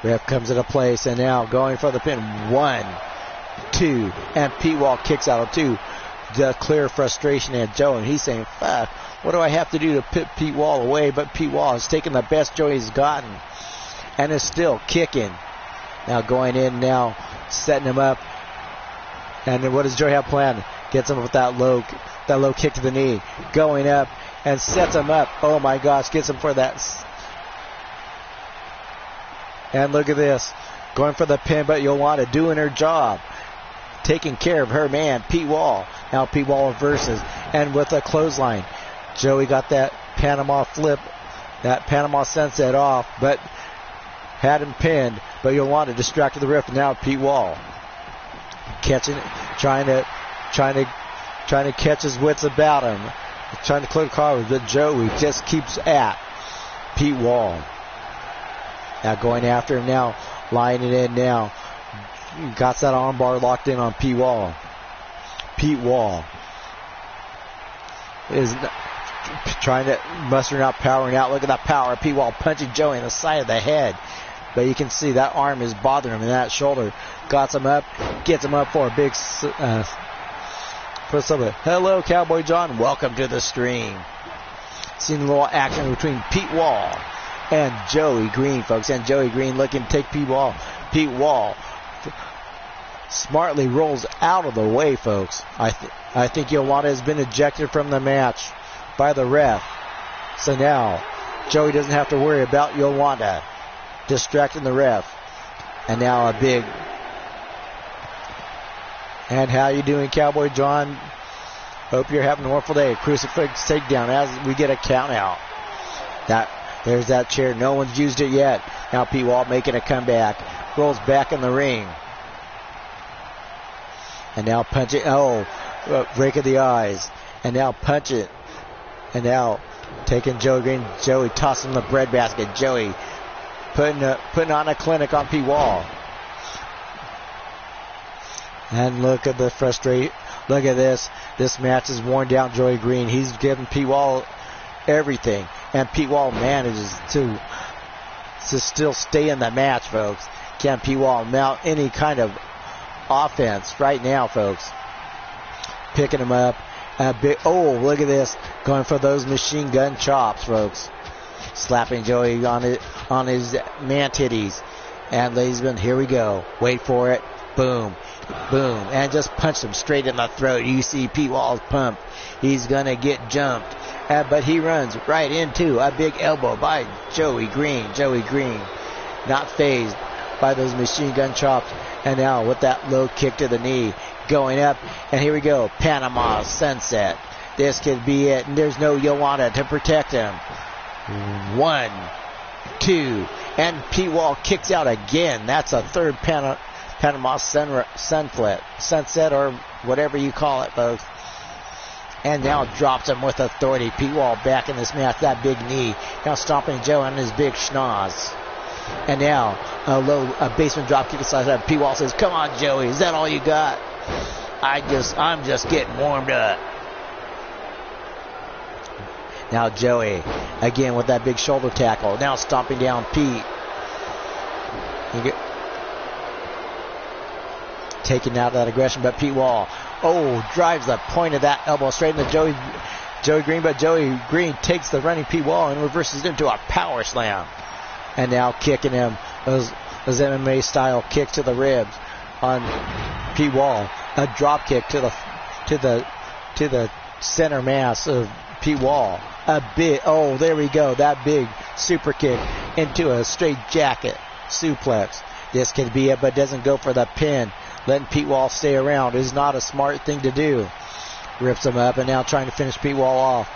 Ref comes into place and now going for the pin. 1, 2. And Pete Wall kicks out of 2. The clear frustration at Joe, and he's saying, fuck, what do I have to do to put Pete Wall away? But Pete Wall has taken the best Joey's gotten and is still kicking. Now going in now, setting him up. And then what does Joey have planned? Gets him with that low kick to the knee. Going up and sets him up. Oh my gosh, gets him for that. And look at this. Going for the pin, but Yolanda doing her job. Taking care of her man, Pete Wall. Now Pete Wall reverses. And with a clothesline. Joey got that Panama flip. That Panama sunset off. But had him pinned. But Yolanda distracted the ref. And now Pete Wall. Catching it. Trying to catch his wits about him. Trying to clear the car. But Joey just keeps at Pete Wall. Now going after him now. Lining it in now. Got that armbar locked in on Pete Wall. Pete Wall is trying to muster out, powering out. Look at that power. Pete Wall punching Joey in the side of the head. But you can see that arm is bothering him in that shoulder. Got him up. Gets him up for a big... Hello, Cowboy John. Welcome to the stream. Seeing a little action between Pete Wall and Joey Green, folks. And Joey Green looking to take Pete Wall. Pete Wall smartly rolls out of the way, folks. I think Yolanda has been ejected from the match by the ref. So now Joey doesn't have to worry about Yolanda distracting the ref. And now a big... And how you doing, Cowboy John? Hope you're having a wonderful day. Crucifix takedown as we get a count out. There's that chair. No one's used it yet. Now Pete Wall making a comeback. Rolls back in the ring. And now punch it. Oh, break of the eyes. And now punch it. And now taking Joey Green. Joey tossing the breadbasket. Joey putting on a clinic on Pete Wall. And look at the frustration. Look at this. This match has worn down Joey Green. He's giving Pete Wall everything. And Pete Wall manages to still stay in the match, folks. Can Pete Wall mount any kind of offense right now, folks? Picking him up. Oh, look at this. Going for those machine gun chops, folks. Slapping Joey on his man titties. And ladies and gentlemen, here we go. Wait for it. Boom. Boom. And just punched him straight in the throat. You see Pete Wall's pump. He's going to get jumped. But he runs right into a big elbow by Joey Green. Joey Green not phased by those machine gun chops. And now with that low kick to the knee. Going up. And here we go. Panama sunset. This could be it. And there's no Yolanda to protect him. 1, 2. And Pete Wall kicks out again. That's a third Panama sunset or whatever you call it, folks. And now drops him with authority. Pete Wall back in this match. That big knee. Now stomping Joe on his big schnoz. And now a basement drop kick aside. Pete Wall says, "Come on, Joey. Is that all you got? I'm just getting warmed up." Now Joey again with that big shoulder tackle. Now stomping down Pete. taking out that aggression, but Pete Wall, drives the point of that elbow straight into Joey Green, but Joey Green takes the running Pete Wall and reverses into a power slam. And now kicking him, those MMA style kicks to the ribs on Pete Wall. A drop kick to the center mass of Pete Wall. There we go. That big super kick into a straight jacket suplex. This could be it, but doesn't go for the pin. Letting Pete Wall stay around is not a smart thing to do. Rips him up and now trying to finish Pete Wall off.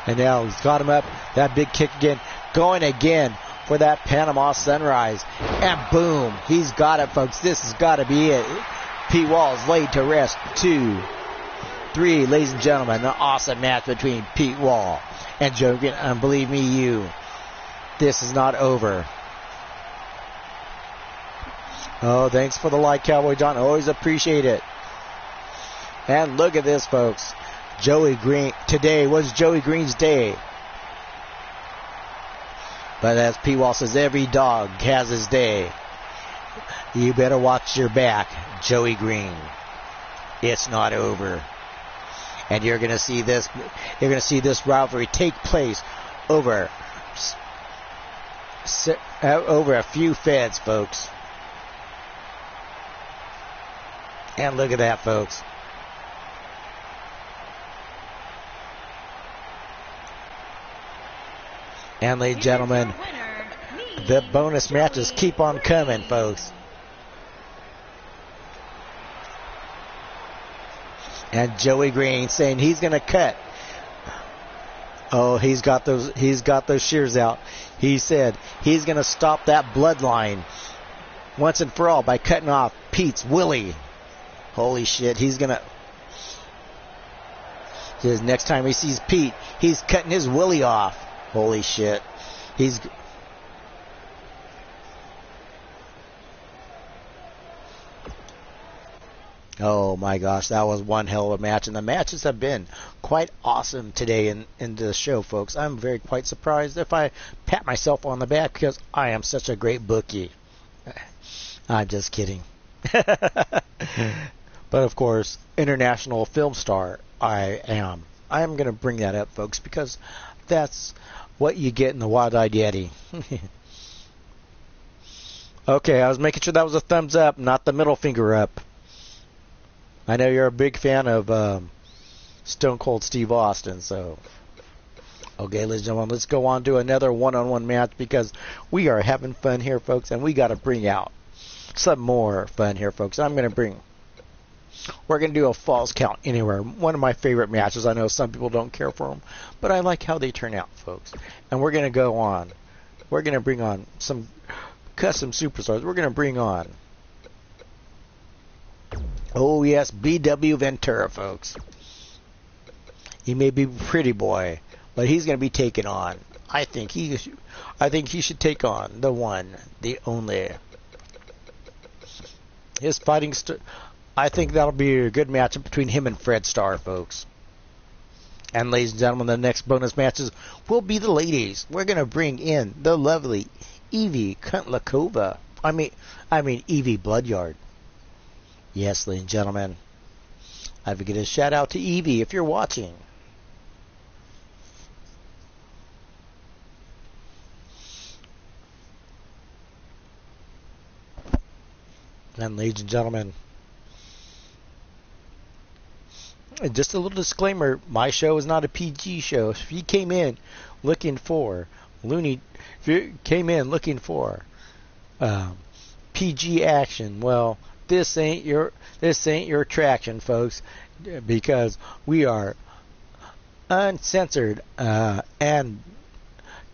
And now he's got him up. That big kick again. Going again for that Panama Sunrise. And boom. He's got it, folks. This has got to be it. Pete Wall is laid to rest. 2, 3, ladies and gentlemen. An awesome match between Pete Wall and Joe Green. And believe me, this is not over. Oh, thanks for the like, Cowboy John. Always appreciate it. And look at this, folks. Joey Green. Today was Joey Green's day. But as Pete Wall says, every dog has his day. You better watch your back, Joey Green. It's not over. And you're going to see this. You're going to see this rivalry take place over a few feds, folks. And look at that, folks. And ladies and gentlemen, the bonus matches keep on coming, folks. And Joey Green saying he's going to cut. Oh, he's got those shears out. He said he's going to stop that bloodline once and for all by cutting off Pete's willy. Holy shit, he's going to... Next time he sees Pete, he's cutting his willy off. Holy shit. Oh my gosh, that was one hell of a match. And the matches have been quite awesome today in the show, folks. I'm quite surprised if I pat myself on the back because I am such a great bookie. I'm just kidding. But of course, international film star I am. I am going to bring that up, folks, because that's what you get in the Wild-Eyed Yeti. Okay, I was making sure that was a thumbs up, not the middle finger up. I know you're a big fan of Stone Cold Steve Austin, so... Okay, ladies and gentlemen, let's go on to another one-on-one match because we are having fun here, folks, and we got to bring out some more fun here, folks. We're going to do a Falls Count Anywhere, one of my favorite matches. I know some people don't care for them, but I like how they turn out, folks. And we're going to go on. We're going to bring on some custom superstars. We're going to bring on, oh yes, B.W. Ventura, folks. He may be pretty boy, but he's going to be taken on. I think he should take on the one, the only. His fighting... I think that'll be a good matchup between him and Fred Starr, folks. And ladies and gentlemen, the next bonus matches will be the ladies. We're going to bring in the lovely Evie Kuntlakova. I mean Evie Bloodyard. Yes, ladies and gentlemen. I have to get a shout out to Evie if you're watching. And ladies and gentlemen, just a little disclaimer, my show is not a PG show. If you came in looking for PG action, well, this ain't your attraction, folks, because we are uncensored and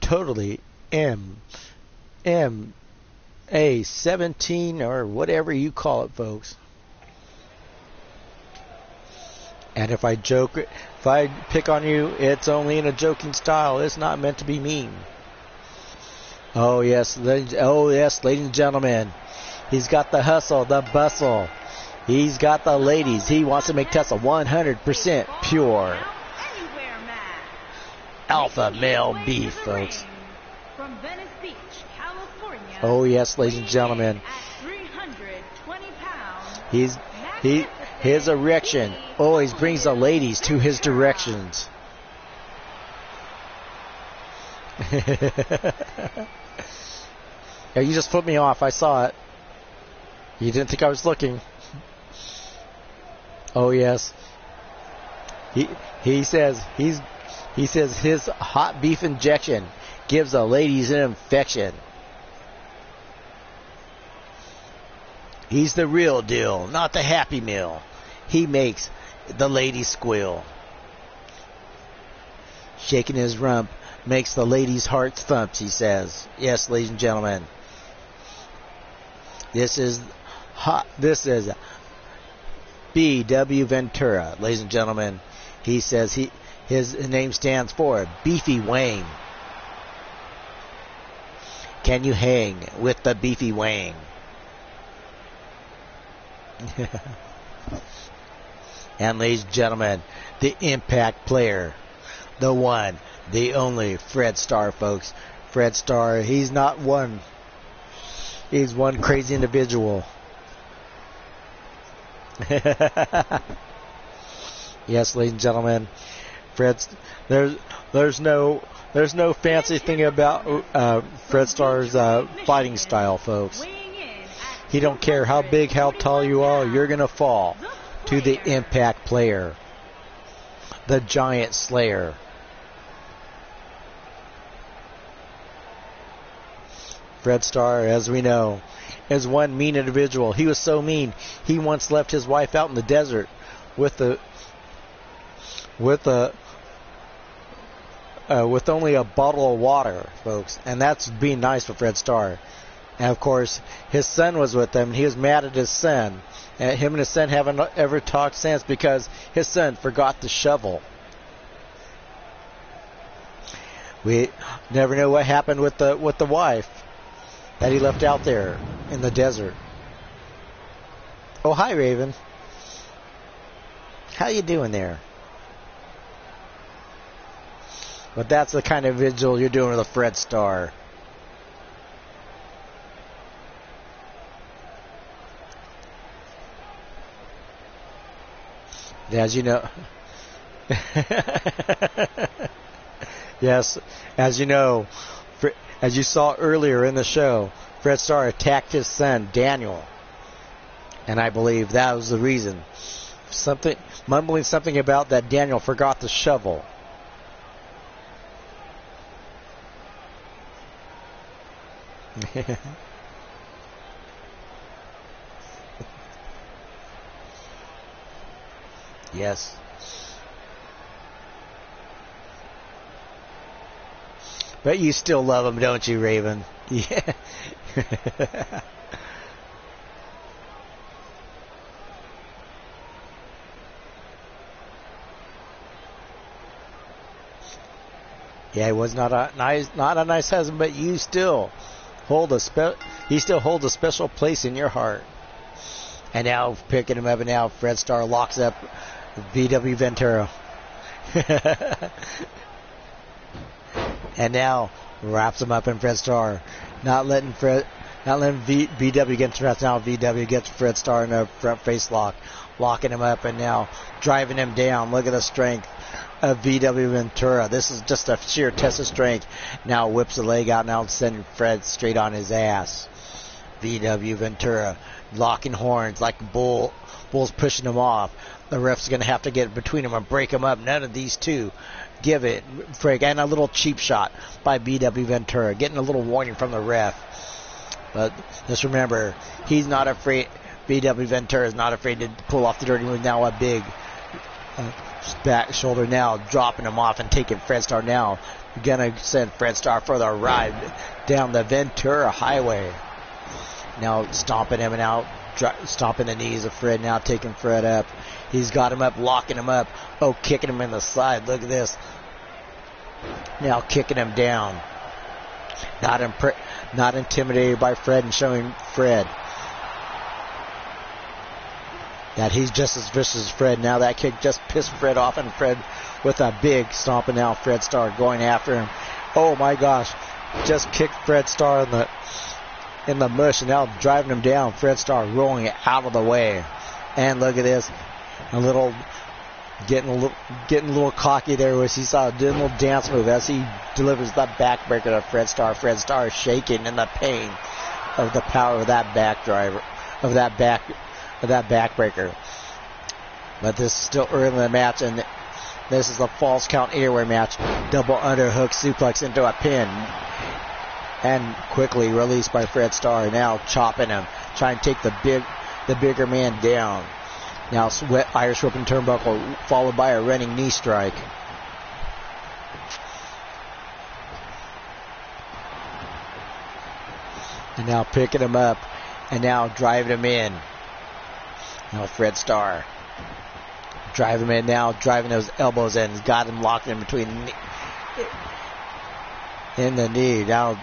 totally MA-17 or whatever you call it, folks. And if I pick on you, it's only in a joking style. It's not meant to be mean. Oh yes, ladies and gentlemen. He's got the hustle, the bustle. He's got the ladies. He wants to make Tesla 100% pure. Alpha male beef, folks. From Venice Beach, California. Oh yes, ladies and gentlemen. At 320 pounds. He's His erection always brings the ladies to his directions. Yeah, you just flipped me off. I saw it. You didn't think I was looking. Oh yes. He says his hot beef injection gives the ladies an infection. He's the real deal, not the Happy Meal. He makes the ladies squeal. Shaking his rump makes the ladies' hearts thump, he says. Yes, ladies and gentlemen. This is B.W. Ventura, ladies and gentlemen. He says his name stands for Beefy Wang. Can you hang with the Beefy Wang? And ladies and gentlemen, the Impact player, the one, the only Fred Starr, folks. Fred Starr, he's not one. He's one crazy individual. Yes, ladies and gentlemen, there's no fancy thing about Fred Starr's fighting style, folks. He don't care how big, how tall you are, you're gonna fall to the Impact player, the Giant Slayer. Fred Starr, as we know, is one mean individual. He was so mean, he once left his wife out in the desert with only a bottle of water, folks. And that's being nice for Fred Starr. And of course, his son was with him. He was mad at his son. And him and his son haven't ever talked since because his son forgot the shovel. We never know what happened with the wife that he left out there in the desert. Oh, hi, Raven. How you doing there? But that's the kind of vigil you're doing with a Fred Starr. As you know, yes, as you know, as you saw earlier in the show, Fred Starr attacked his son, Daniel. And I believe that was the reason. Mumbling something about that Daniel forgot the shovel. Yes. But you still love him, don't you, Raven? Yeah. Yeah, he was not a nice husband, but you still he still holds a special place in your heart. And now picking him up, and now Fred Starr locks up B.W. Ventura. And now wraps him up in Fred Starr, not letting B.W. get trapped. Now B.W. gets Fred Starr in a front face lock, locking him up, and now driving him down. Look at the strength of B.W. Ventura. This is just a sheer test of strength. Now whips the leg out, now sending Fred straight on his ass. B.W. Ventura locking horns like a bull. Bull's pushing him off. The ref's going to have to get between them and break him up. None of these two give it. And a little cheap shot by B.W. Ventura, getting a little warning from the ref. But just remember, he's not afraid. B.W. Ventura is not afraid to pull off the dirty move. Now a big back shoulder, now dropping him off and taking Fred Starr. Now going to send Fred Starr for the ride down the Ventura Highway. Now stomping him and out, stomping the knees of Fred, now taking Fred up. He's got him up, locking him up. Oh, kicking him in the side. Look at this. Now kicking him down. Not intimidated by Fred, and showing Fred that he's just as vicious as Fred. Now that kick just pissed Fred off, and Fred with a big stomping. Now Fred Starr going after him. Oh my gosh. Just kicked Fred Starr in the mush, and now driving him down. Fred Starr rolling it out of the way. And look at this. Getting a little cocky there as he saw doing a little dance move as he delivers that backbreaker to Fred Starr. Fred Starr is shaking in the pain of the power of that backbreaker. But this is still early in the match, and this is a false count anywhere match. Double underhook suplex into a pin. And quickly released by Fred Starr. Now chopping him. Trying to take the bigger man down. Now Irish whip and turnbuckle followed by a running knee strike. And now picking him up. And now driving him in. Now Fred Starr. Driving him in now. Driving those elbows in. He's got him locked in between in the knee. Now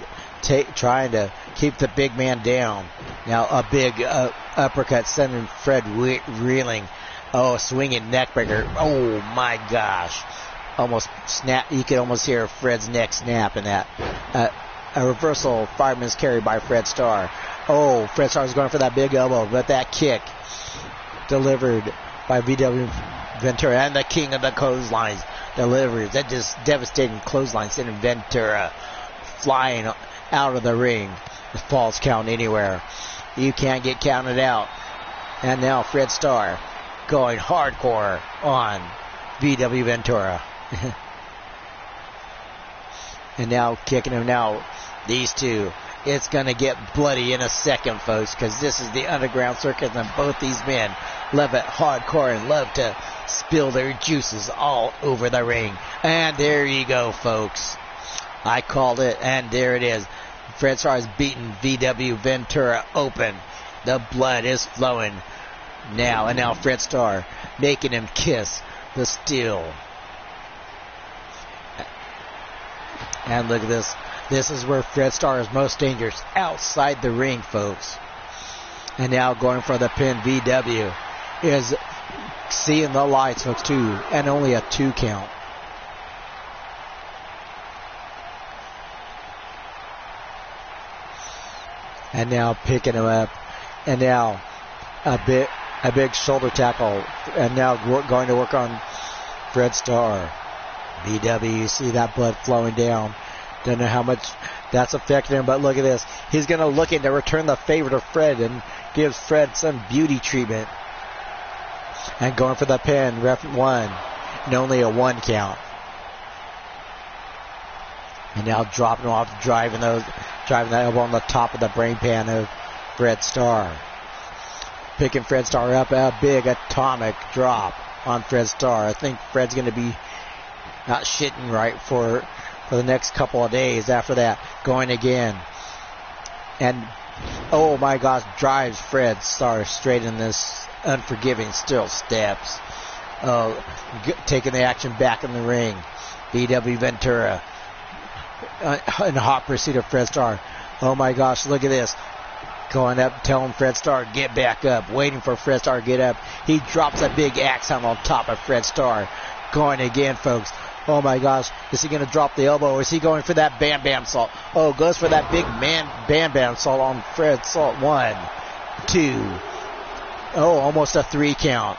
trying to keep the big man down. Now a big uppercut sending Fred reeling. Oh, swinging neck breaker. Oh my gosh. Almost snap. You could almost hear Fred's neck snap in that. A reversal fireman's carry by Fred Starr. Oh, Fred Starr's going for that big elbow, but that kick delivered by VW Ventura, and the king of the clotheslines delivers. That just devastating clothesline sending Ventura flying out of the ring. The false count anywhere. You can't get counted out. And now Fred Starr going hardcore on VW Ventura. And now kicking him now. These two. It's going to get bloody in a second, folks, because this is the Underground Circus, and both these men love it hardcore and love to spill their juices all over the ring. And there you go, folks. I called it, and there it is. Fred Starr has beaten VW Ventura open. The blood is flowing now, and now Fred Starr making him kiss the steel. And look at this. This is where Fred Starr is most dangerous, outside the ring, folks. And now going for the pin. VW is seeing the lights, folks, too, and only a 2 count. And now picking him up. And now a big shoulder tackle. And now going to work on Fred Starr. VW, you see that blood flowing down. Don't know how much that's affecting him, but look at this. He's going to look to return the favor to Fred and gives Fred some beauty treatment. And going for the pin. Ref 1. And only a 1 count. And now dropping off, driving that elbow on the top of the brain pan of Fred Starr. Picking Fred Starr up, a big atomic drop on Fred Starr. I think Fred's going to be not shitting right for the next couple of days after that. Going again. And, oh my gosh, drives Fred Starr straight in this unforgiving still steps. Taking the action back in the ring. VW Ventura in hot pursuit of Fred Starr. Oh my gosh, look at this. Going up, telling Fred Starr, get back up. Waiting for Fred Starr to get up. He drops a big axe on top of Fred Starr. Going again, folks. Oh my gosh, is he going to drop the elbow, or is he going for that Bam Bam Salt? Oh, goes for that big Bam Bam Salt on Fred Salt. 1, 2. Oh, almost a 3 count.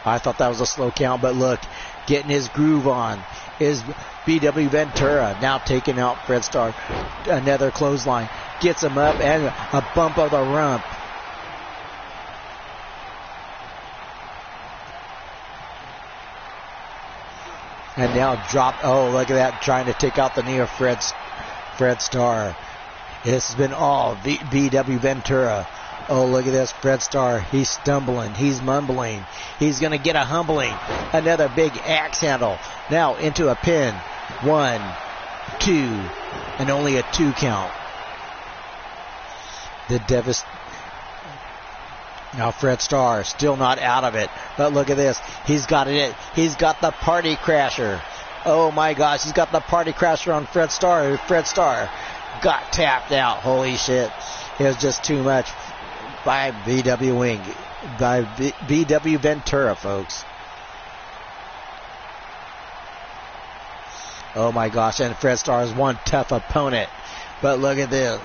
I thought that was a slow count, but look, getting his groove on is BW Ventura. Now taking out Fred Starr. Another clothesline. Gets him up, and a bump of the rump. And now drop. Oh, look at that. Trying to take out the knee of Fred Starr. This has been all BW Ventura. Oh, look at this. Fred Starr. He's stumbling. He's mumbling. He's going to get a humbling. Another big axe handle. Now into a pin. 1, 2, and only a 2 count. Now Fred Starr still not out of it. But look at this. He's got it. He's got the party crasher. Oh my gosh. He's got the party crasher on Fred Starr. Fred Starr got tapped out. Holy shit. It was just too much by BW Ventura, folks. Oh my gosh. And Fred Starr is one tough opponent. But look at this.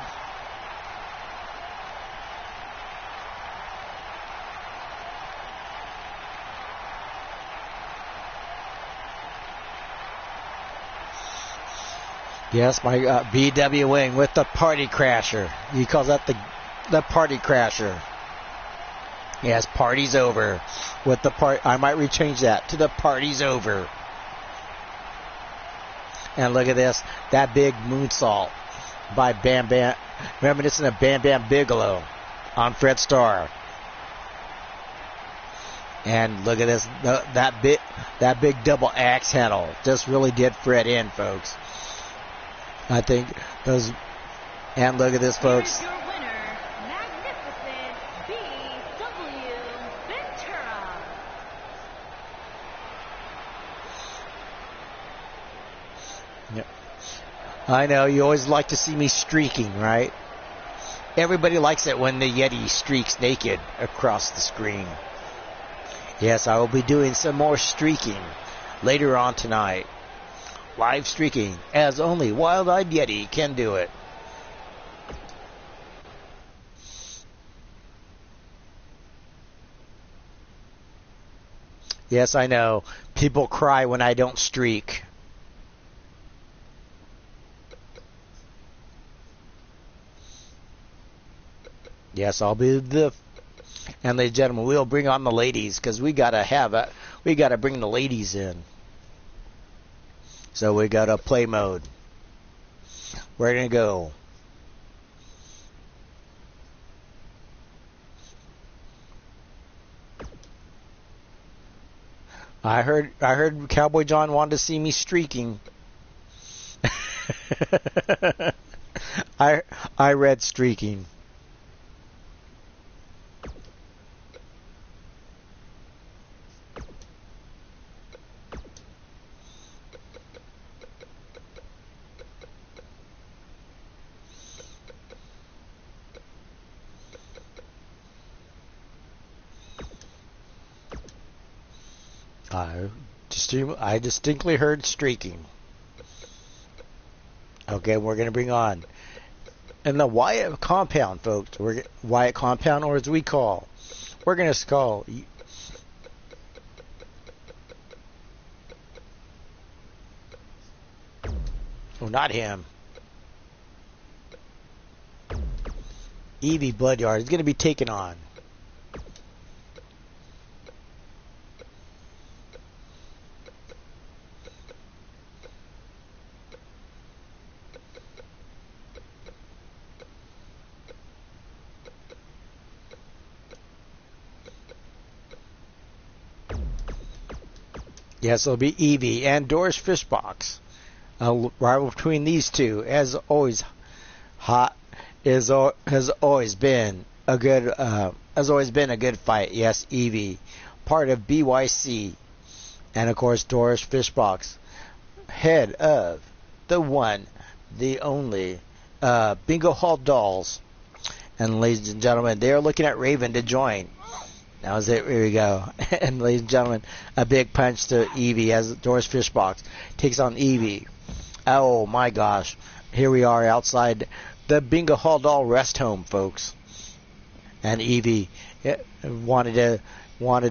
Yes, my BW Wing with the party crasher. He calls that the party crasher. Yes, party's over. With the I might rechange that to the party's over. And look at this. That big moonsault by Bam Bam. Reminiscent of Bam Bam Bigelow on Fred Starr. And look at this. That big double axe handle just really did Fred in, folks. I think those. And look at this, folks. Here's your winner, Magnificent B.W. Ventura. Yep. I know, you always like to see me streaking, right? Everybody likes it when the Yeti streaks naked across the screen. Yes, I will be doing some more streaking later on tonight. Live streaking, as only Wild-Eyed Yeti can do it. Yes, I know. People cry when I don't streak. Yes, I'll be the... And ladies and gentlemen, we'll bring on the ladies, because we gotta bring the ladies in. So we got a play mode. We're gonna go. I heard Cowboy John wanted to see me streaking. I read streaking. I distinctly heard streaking. Okay, we're going to bring on. And the Wyatt compound, folks. Wyatt compound, or as we call. We're going to call. Oh, not him. Evie Bloodyard is going to be taken on. Yes, it'll be Evie and Doris Fishbox. A rival between these two, as always, has always been a good fight. Yes, Evie, part of BYC, and of course Doris Fishbox, head of the one, the only Bingo Hall Dolls. And ladies and gentlemen, they are looking at Raven to join. That was it. Here we go. And ladies and gentlemen, a big punch to Evie as Doris Fishbox takes on Evie. Oh my gosh. Here we are outside the Bingo Hall Doll rest home, folks. And Evie wanted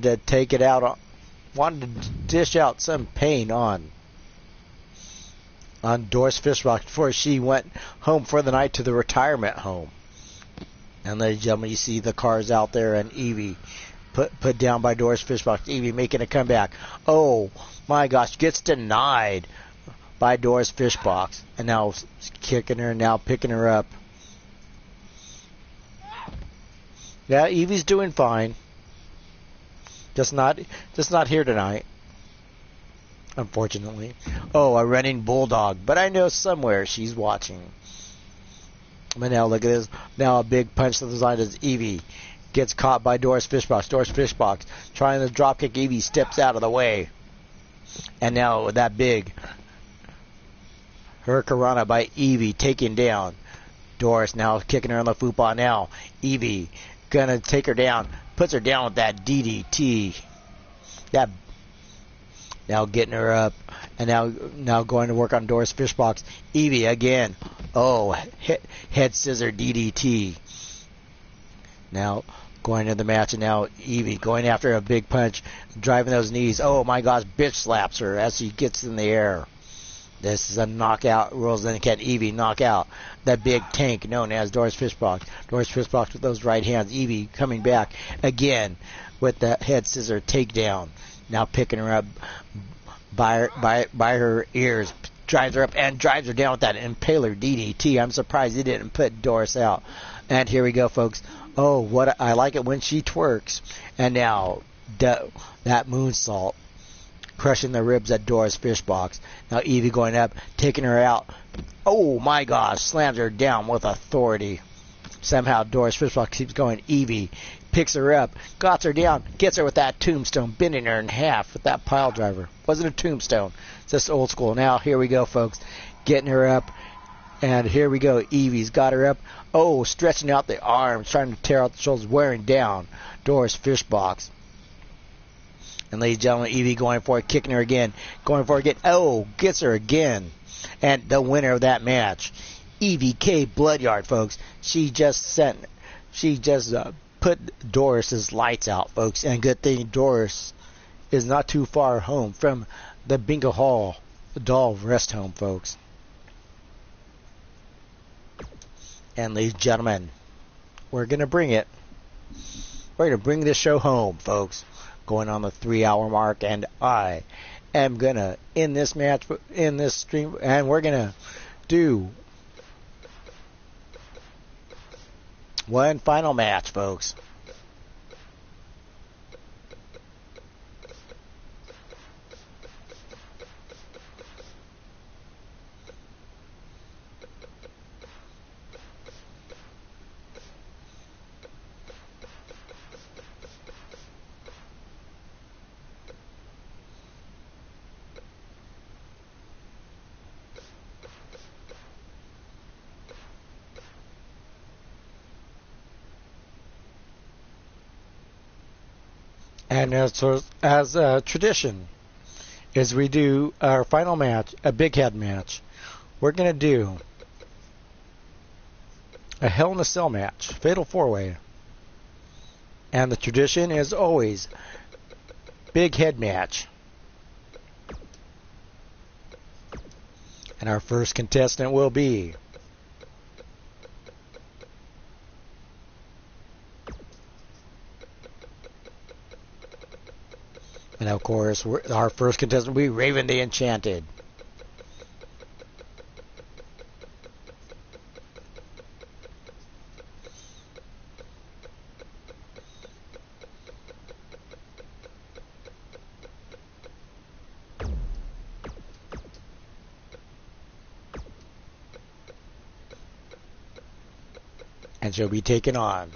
to take it out, wanted to dish out some pain on Doris Fishbox before she went home for the night to the retirement home. And ladies and gentlemen, you see the cars out there and Evie put down by Doris Fishbox. Evie making a comeback. Oh my gosh, gets denied by Doris Fishbox. And now kicking her, now picking her up. Yeah, Evie's doing fine. Just not here tonight, unfortunately. Oh, a running bulldog. But I know somewhere she's watching. But now look at this. Now a big punch to the side as Evie gets caught by Doris Fishbox. Doris Fishbox trying to dropkick. Evie steps out of the way. And now that big Hurricanrana by Evie taken down. Doris now kicking her on the fupa. Now Evie gonna take her down. Puts her down with that DDT. That now getting her up. And now going to work on Doris Fishbox. Evie again. Oh, head scissor DDT. Now going to the match, and now Evie going after a big punch, driving those knees. Oh my gosh, bitch slaps her as she gets in the air. This is a knockout. Rules indicate Evie knock out the big tank known as Doris Fishbox. Doris Fishbox with those right hands. Evie coming back again with the head scissor takedown. Now picking her up by her ears. Drives her up and drives her down with that impaler DDT. I'm surprised he didn't put Doris out. And here we go, folks. Oh, what I like it when she twerks. And now that moonsault crushing the ribs at Doris Fishbox. Now Evie going up, taking her out. Oh my gosh, slams her down with authority. Somehow Doris Fishbox keeps going. Evie picks her up, got her down, gets her with that tombstone, bending her in half with that pile driver. Wasn't a tombstone, just old school. Now here we go, folks, getting her up, and here we go. Evie's got her up. Oh, stretching out the arms, trying to tear out the shoulders, wearing down Doris Fishbox. And ladies and gentlemen, Evie going for it, kicking her again, going for it again. Oh, gets her again. And the winner of that match, Evie K. Bloodyard, folks. She just put Doris's lights out, folks. And good thing Doris is not too far home from the Bingo Hall Doll Rest Home, folks. And ladies and gentlemen, we're going to bring it. We're going to bring this show home, folks. Going on the 3-hour mark, and I am going to end this match, in this stream, and we're going to do one final match, folks. And as a tradition, is we do our final match, a big head match. We're going to do a Hell in a Cell match, Fatal 4-Way. And the tradition is always big head match. And our first contestant will be and of course, our first contestant will be Raven the Enchanted. And she'll be taken on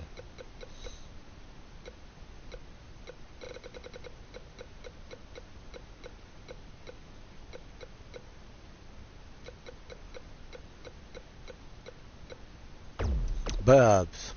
Bubs.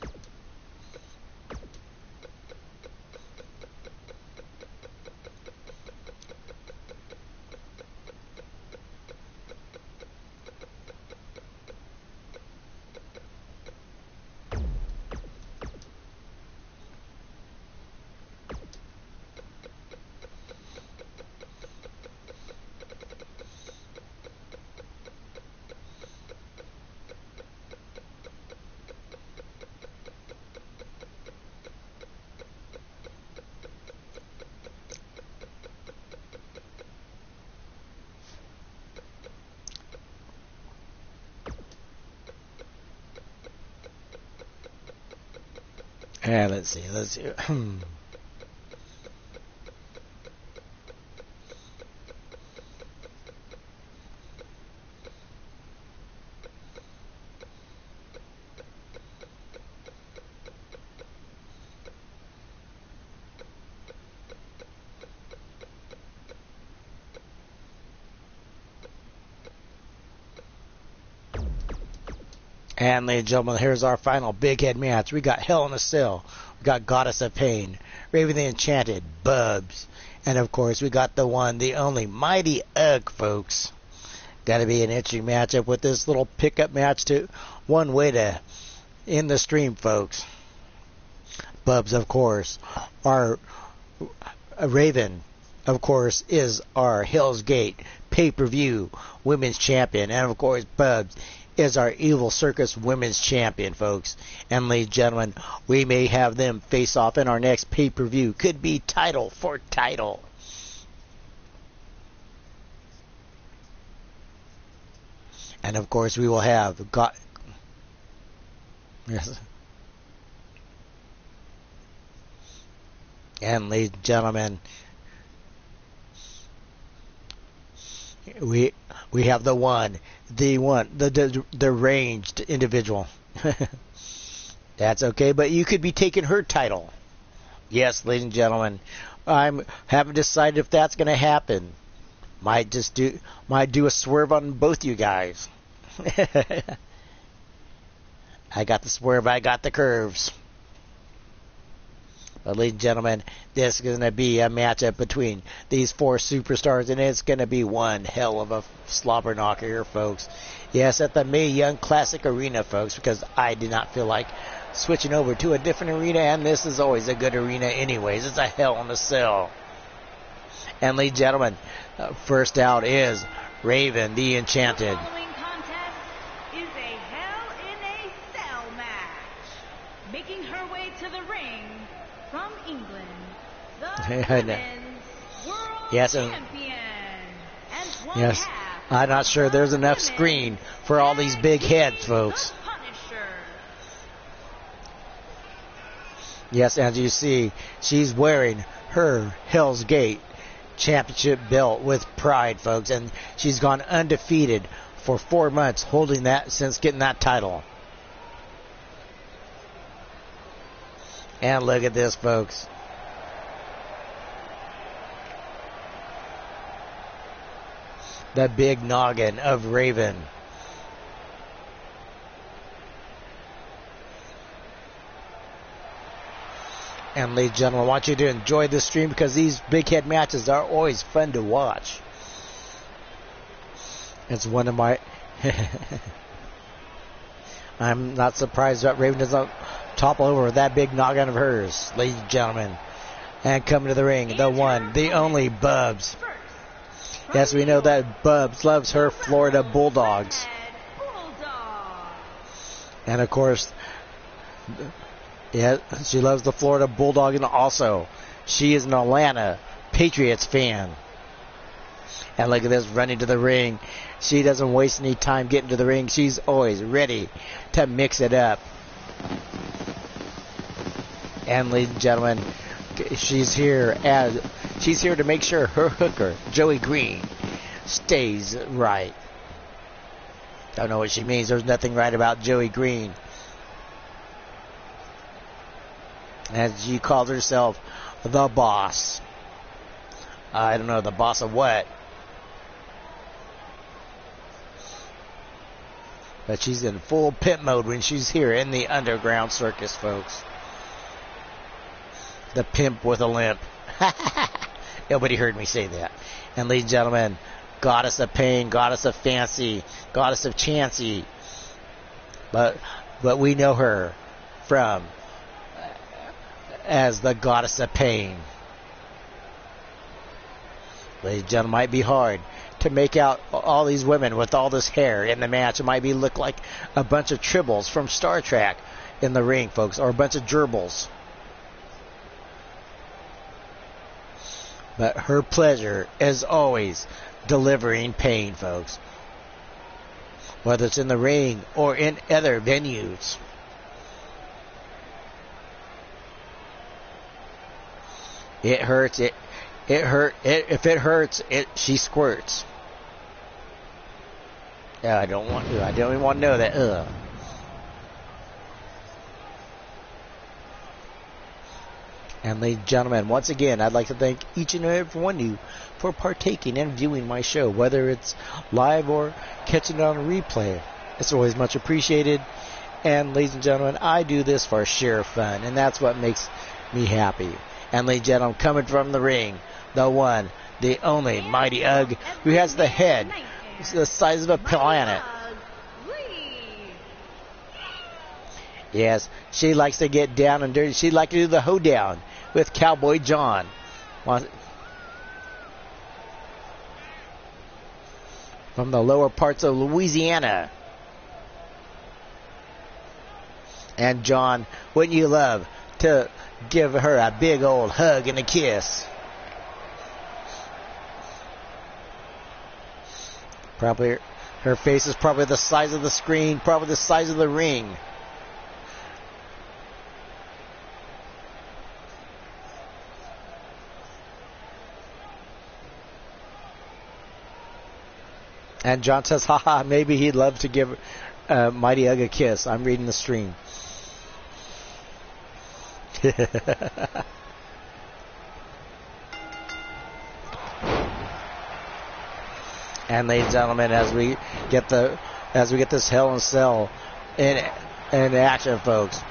And let's see. And ladies and gentlemen, here's our final big head match. We got Hell in a Cell. We got Goddess of Pain, Raven the Enchanted, Bubs. And of course, we got the one, the only Mighty Ugg, folks. Got to be an interesting matchup with this little pickup match to one way to end the stream, folks. Bubs, of course, are Raven of course, is our Hell's Gate pay-per-view women's champion. And, of course, Bubs is our Evil Circus women's champion, folks. And, ladies and gentlemen, we may have them face off in our next pay-per-view. Could be title for title. And, of course, we will have... Yes. And, ladies and gentlemen, we have the ranged individual. That's okay, but you could be taking her title. Yes, ladies and gentlemen, haven't decided if that's going to happen. Might do a swerve on both you guys. I got the swerve, I got the curves. But, ladies and gentlemen, this is going to be a matchup between these four superstars, and it's going to be one hell of a slobber knocker here, folks. Yes, at the Mae Young Classic Arena, folks, because I did not feel like switching over to a different arena, and this is always a good arena anyways. It's a hell in a cell. And, ladies and gentlemen, first out is Raven, the Enchanted. The following contest is a Hell in a Cell match. Making her way to the ring from England, the Women's World Champion. And one Yes, half I'm not sure there's enough screen for all these big heads, folks. the Punisher. Yes, as you see, she's wearing her Hell's Gate championship belt with pride, folks, and she's gone undefeated for 4 months holding that since getting that title. And look at this, folks. The big noggin of Raven. And, ladies and gentlemen, I want you to enjoy this stream because these big head matches are always fun to watch. It's one of my... I'm not surprised that Raven doesn't topple over with that big noggin of hers, ladies and gentlemen. And coming to the ring, the one, the only Bubs. Yes, we know that Bubs loves her Florida Bulldogs. And, of course... Yeah, she loves the Florida Bulldog, and also she is an Atlanta Patriots fan. And look at this, running to the ring. She doesn't waste any time getting to the ring. She's always ready to mix it up. And, ladies and gentlemen, she's here to make sure her hooker, Joey Green, stays right. Don't know what she means. There's nothing right about Joey Green. As she calls herself the boss. I don't know, the boss of what? But she's in full pimp mode when she's here in the Underground Circus, folks. The pimp with a limp. Nobody heard me say that. And, ladies and gentlemen, Goddess of Pain, Goddess of Fancy, Goddess of Chancy. But we know her from... as the Goddess of Pain. Ladies and gentlemen, it might be hard to make out all these women with all this hair in the match. It might look like a bunch of tribbles from Star Trek in the ring, folks, or a bunch of gerbils. But her pleasure is always delivering pain, folks. Whether it's in the ring or in other venues. It hurts. If it hurts, she squirts. Yeah, I don't even want to know that. Ugh. And, ladies and gentlemen, once again, I'd like to thank each and every one of you for partaking and viewing my show, whether it's live or catching it on a replay. It's always much appreciated. And, ladies and gentlemen, I do this for sheer fun, and that's what makes me happy. And, ladies and gentlemen, coming from the ring, the one, the only Mighty Ugg, who has the head the size of a planet. Yes, she likes to get down and dirty. She'd like to do the hoedown with Cowboy John. from the lower parts of Louisiana. And John, wouldn't you love to give her a big old hug and a kiss? Probably her face is probably the size of the screen, probably the size of the ring. And John says, haha, maybe he'd love to give Mighty Ugg a kiss. I'm reading the stream. And ladies and gentlemen, as we get this Hell in a Cell in action, folks.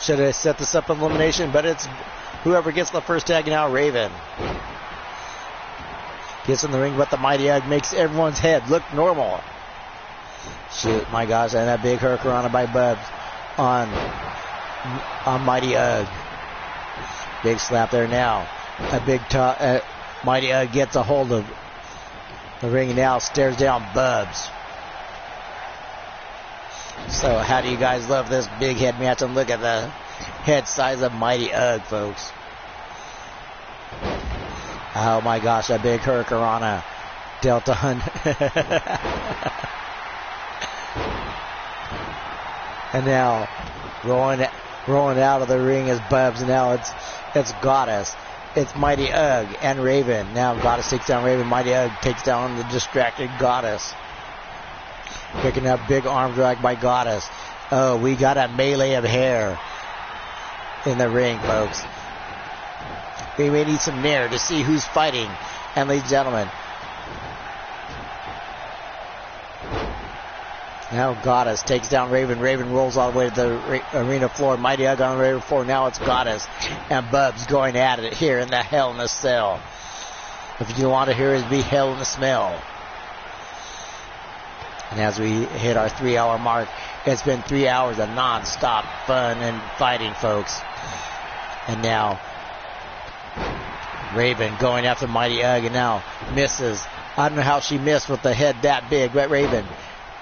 Should have set this up in elimination, but it's whoever gets the first tag now. Raven gets in the ring, but the Mighty Ugg makes everyone's head look normal. Shoot, my gosh, and that big hurricanrana by Bubs on Mighty Ugg. Big slap there now. A big Mighty Ugg gets a hold of the ring and now stares down Bubs. So how do you guys love this big head match? And look at the head size of Mighty Ugg, folks. Oh my gosh, that big hurricanrana. Delta Hunt. And now rolling out of the ring is Bubs. And now it's Goddess. It's Mighty Ugg and Raven. Now Goddess takes down Raven. Mighty Ugg takes down the distracted Goddess. Picking up big arm drag by Goddess. Oh, we got a melee of hair in the ring, folks. We may need some nair to see who's fighting. And ladies and gentlemen, now Goddess takes down Raven. Raven rolls all the way to the arena floor. Mighty Ugg on the arena floor. Now it's Goddess and Bubs going at it here in the Hell in a Cell. If you want to hear it, be Hell in a Smell. And as we hit our 3-hour mark, it's been 3 hours of non-stop fun and fighting, folks. And now Raven going after Mighty Ugg and now misses. I don't know how she missed with the head that big, but Raven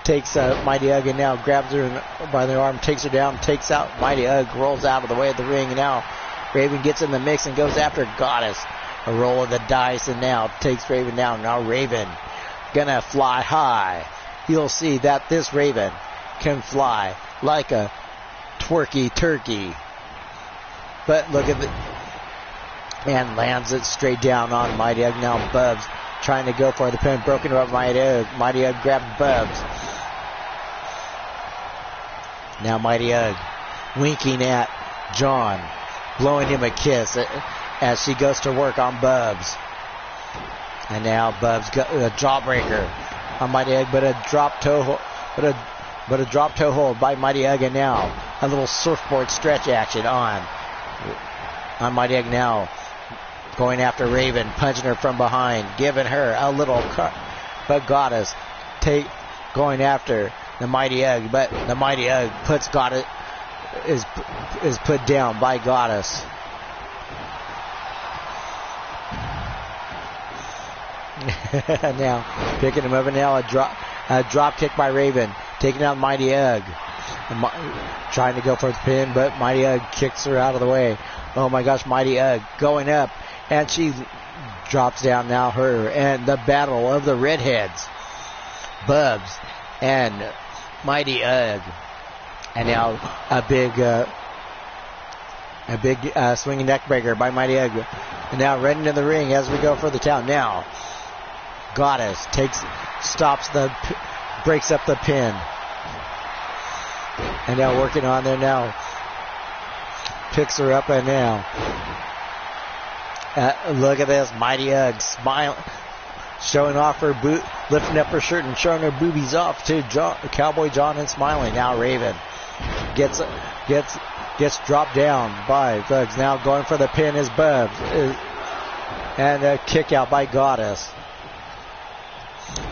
takes Mighty Ugg and now grabs her by the arm, takes her down, takes out Mighty Ugg, rolls out of the way of the ring, and now Raven gets in the mix and goes after Goddess. A roll of the dice and now takes Raven down. Now Raven gonna fly high. You'll see that this Raven can fly like a twerky turkey. But look at and lands it straight down on Mighty Ugg. Now Bubs trying to go for the pin, broken up Mighty Ugg. Mighty Ugg grabs Bubs. Now Mighty Ugg winking at John, blowing him a kiss as she goes to work on Bubs. And now Bubs got a jawbreaker on Mighty Ugg, but a drop toe hold by Mighty Ugg, and now a little surfboard stretch action on Mighty Ugg now. Going after Raven, punching her from behind, giving her a little cut. But Goddess going after the Mighty Ugg, but the Mighty Ugg puts Goddess is put down by Goddess. Now picking him up, and now a drop kick by Raven, taking out Mighty Ugg. Trying to go for the pin, but Mighty Ugg kicks her out of the way. Oh my gosh, Mighty Ugg going up, and she drops down now. Her and the battle of the redheads, Bubs and Mighty Ugg, and now a big swinging neck breaker by Mighty Ugg, and now right into the ring as we go for the count. Now Goddess breaks up the pin, and now working on there now. Picks her up, and now look at this, Mighty Ugg smiling, showing off her boot, lifting up her shirt and showing her boobies off to Cowboy John and smiling. Now Raven gets dropped down by Thugs. Now going for the pin is Bubs, and a kick out by Goddess.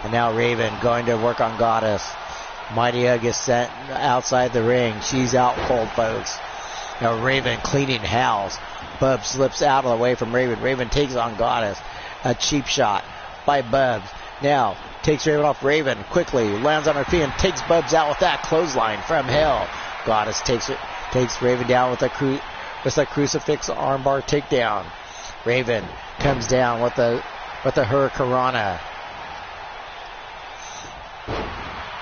And now Raven going to work on Goddess. Mighty Ugg is sent outside the ring. She's out cold, folks. Now Raven cleaning house. Bubs slips out of the way from Raven. Raven takes on Goddess. A cheap shot by Bubs. Now takes Raven off. Raven quickly lands on her feet and takes Bubs out with that clothesline from hell. Goddess takes Raven down with a crucifix armbar takedown. Raven comes down with the Hurricanrana.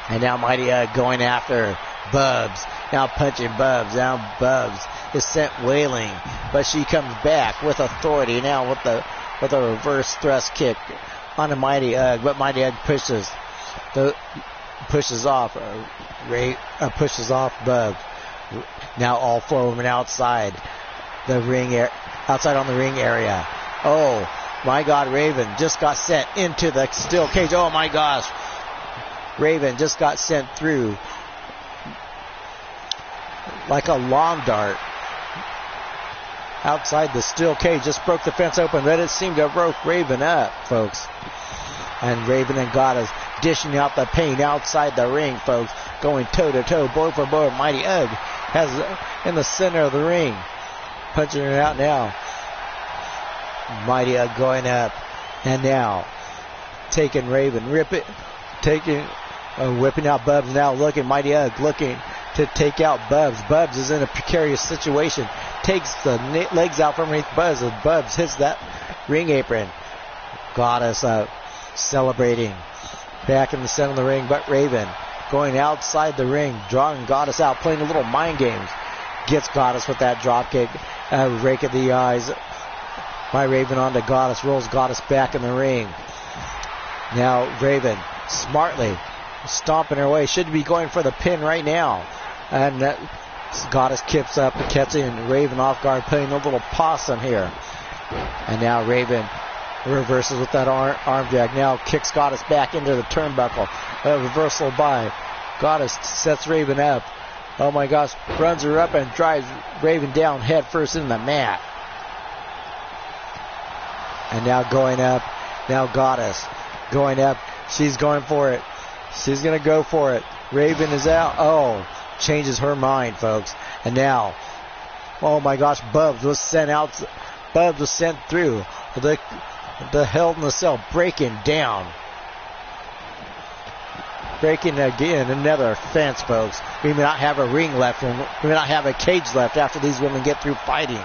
And now Mighty going after Bubs. Now punching Bubs. Now Bubs is sent wailing, but she comes back with authority now with a reverse thrust kick on a Mighty Ugg, but Mighty Ugg pushes off Bubs. Now all four women outside the ring outside on the ring area. Oh my God, Raven just got sent into the steel cage. Oh my gosh, Raven just got sent through like a lawn dart outside the steel cage. Just broke the fence open, but it seemed to broke Raven up, folks. And Raven and Goddess dishing out the pain outside the ring, folks. Going toe to toe, blow for blow. Mighty Ugg has in the center of the ring, punching it out now. Mighty Ugg going up, and now taking Raven, whipping out Bubs. Now looking, Mighty Ugg looking to take out Bubs. Bubs is in a precarious situation. Takes the legs out from underneath Bubs as Bubs hits that ring apron. Goddess celebrating back in the center of the ring, but Raven going outside the ring, drawing Goddess out, playing a little mind games. Gets Goddess with that drop kick. Rake of the eyes by Raven onto Goddess. Rolls Goddess back in the ring. Now Raven smartly stomping her way. Should be going for the pin right now. And Goddess kips up, catching Raven off guard, playing a little possum here. And now Raven reverses with that arm drag. Now kicks Goddess back into the turnbuckle. A reversal by Goddess sets Raven up. Oh my gosh, runs her up and drives Raven down head first in the mat. And now going up. Now Goddess going up. She's going for it. She's going to go for it. Raven is out. Oh, changes her mind, folks. And now, oh my gosh, Bubs was sent out. Bubs was sent through. The Hell in the Cell breaking down. Breaking again another fence, folks. We may not have a ring left. We may not have a cage left after these women get through fighting.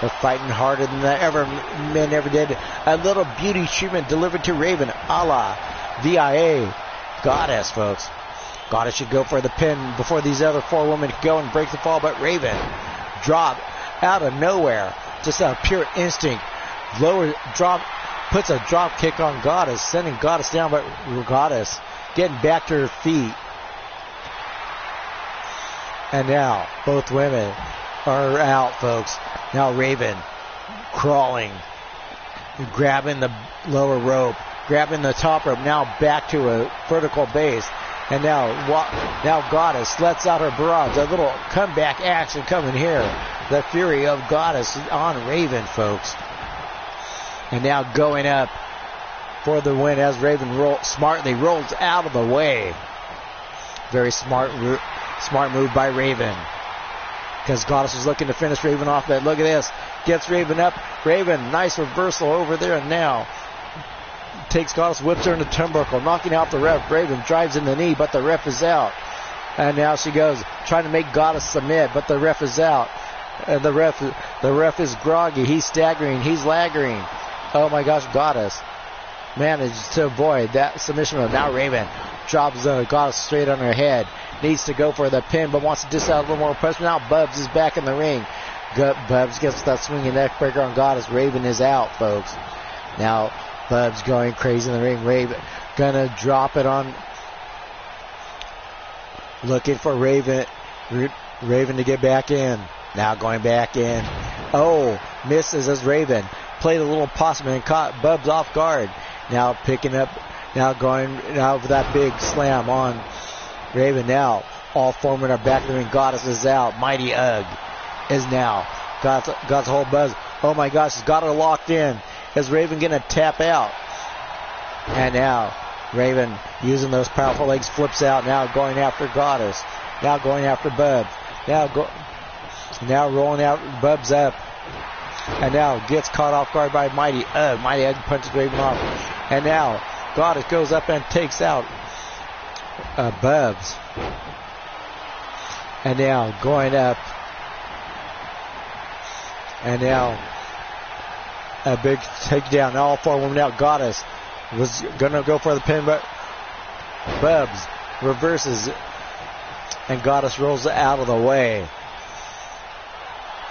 They're fighting harder than men ever did. A little beauty treatment delivered to Raven, a la VIA Goddess, folks. Goddess should go for the pin before these other four women go and break the fall, but Raven drop out of nowhere. Just a pure instinct. Lower drop, puts a drop kick on Goddess, sending Goddess down, but Goddess getting back to her feet. And now both women are out, folks. Now Raven crawling, grabbing the lower rope, grabbing the top rope, now back to a vertical base. And now Goddess lets out her barrage. A little comeback action coming here. The fury of Goddess on Raven, folks. And now going up for the win as Raven smartly rolls out of the way. Very smart move by Raven. Because Goddess was looking to finish Raven off, but look at this. Gets Raven up. Raven, nice reversal over there, and now takes Goddess, whips her into turnbuckle, knocking out the ref. Raven drives in the knee, but the ref is out. And now she goes, trying to make Goddess submit, but the ref is out. And the ref is groggy. He's staggering. He's laggering. Oh my gosh, Goddess managed to avoid that submission move. Now Raven drops Goddess straight on her head. Needs to go for the pin, but wants to dish out a little more pressure. Now Bubs is back in the ring. Bubs gets that swinging neck breaker on Goddess. Raven is out, folks. Now Bubs going crazy in the ring. Raven gonna drop it on. Looking for Raven to get back in. Now going back in. Oh, misses as Raven played a little possum and caught Bubs off guard. Now picking up. Now going now for that big slam on Raven. Now all four men are back in the ring. Goddess is out. Mighty Ugg is now got a hold Buzz. Oh my gosh, he's got her locked in. Is Raven gonna tap out? And now Raven using those powerful legs flips out. Now going after Goddess. Now going after Bubs. Now rolling out Bubs up. And now gets caught off guard by Mighty Ugg. Mighty Ugg punches Raven off. And now Goddess goes up and takes out Bubs. And now going up. And now a big takedown. All four women out. Goddess was going to go for the pin, but Bubs reverses and Goddess rolls out of the way.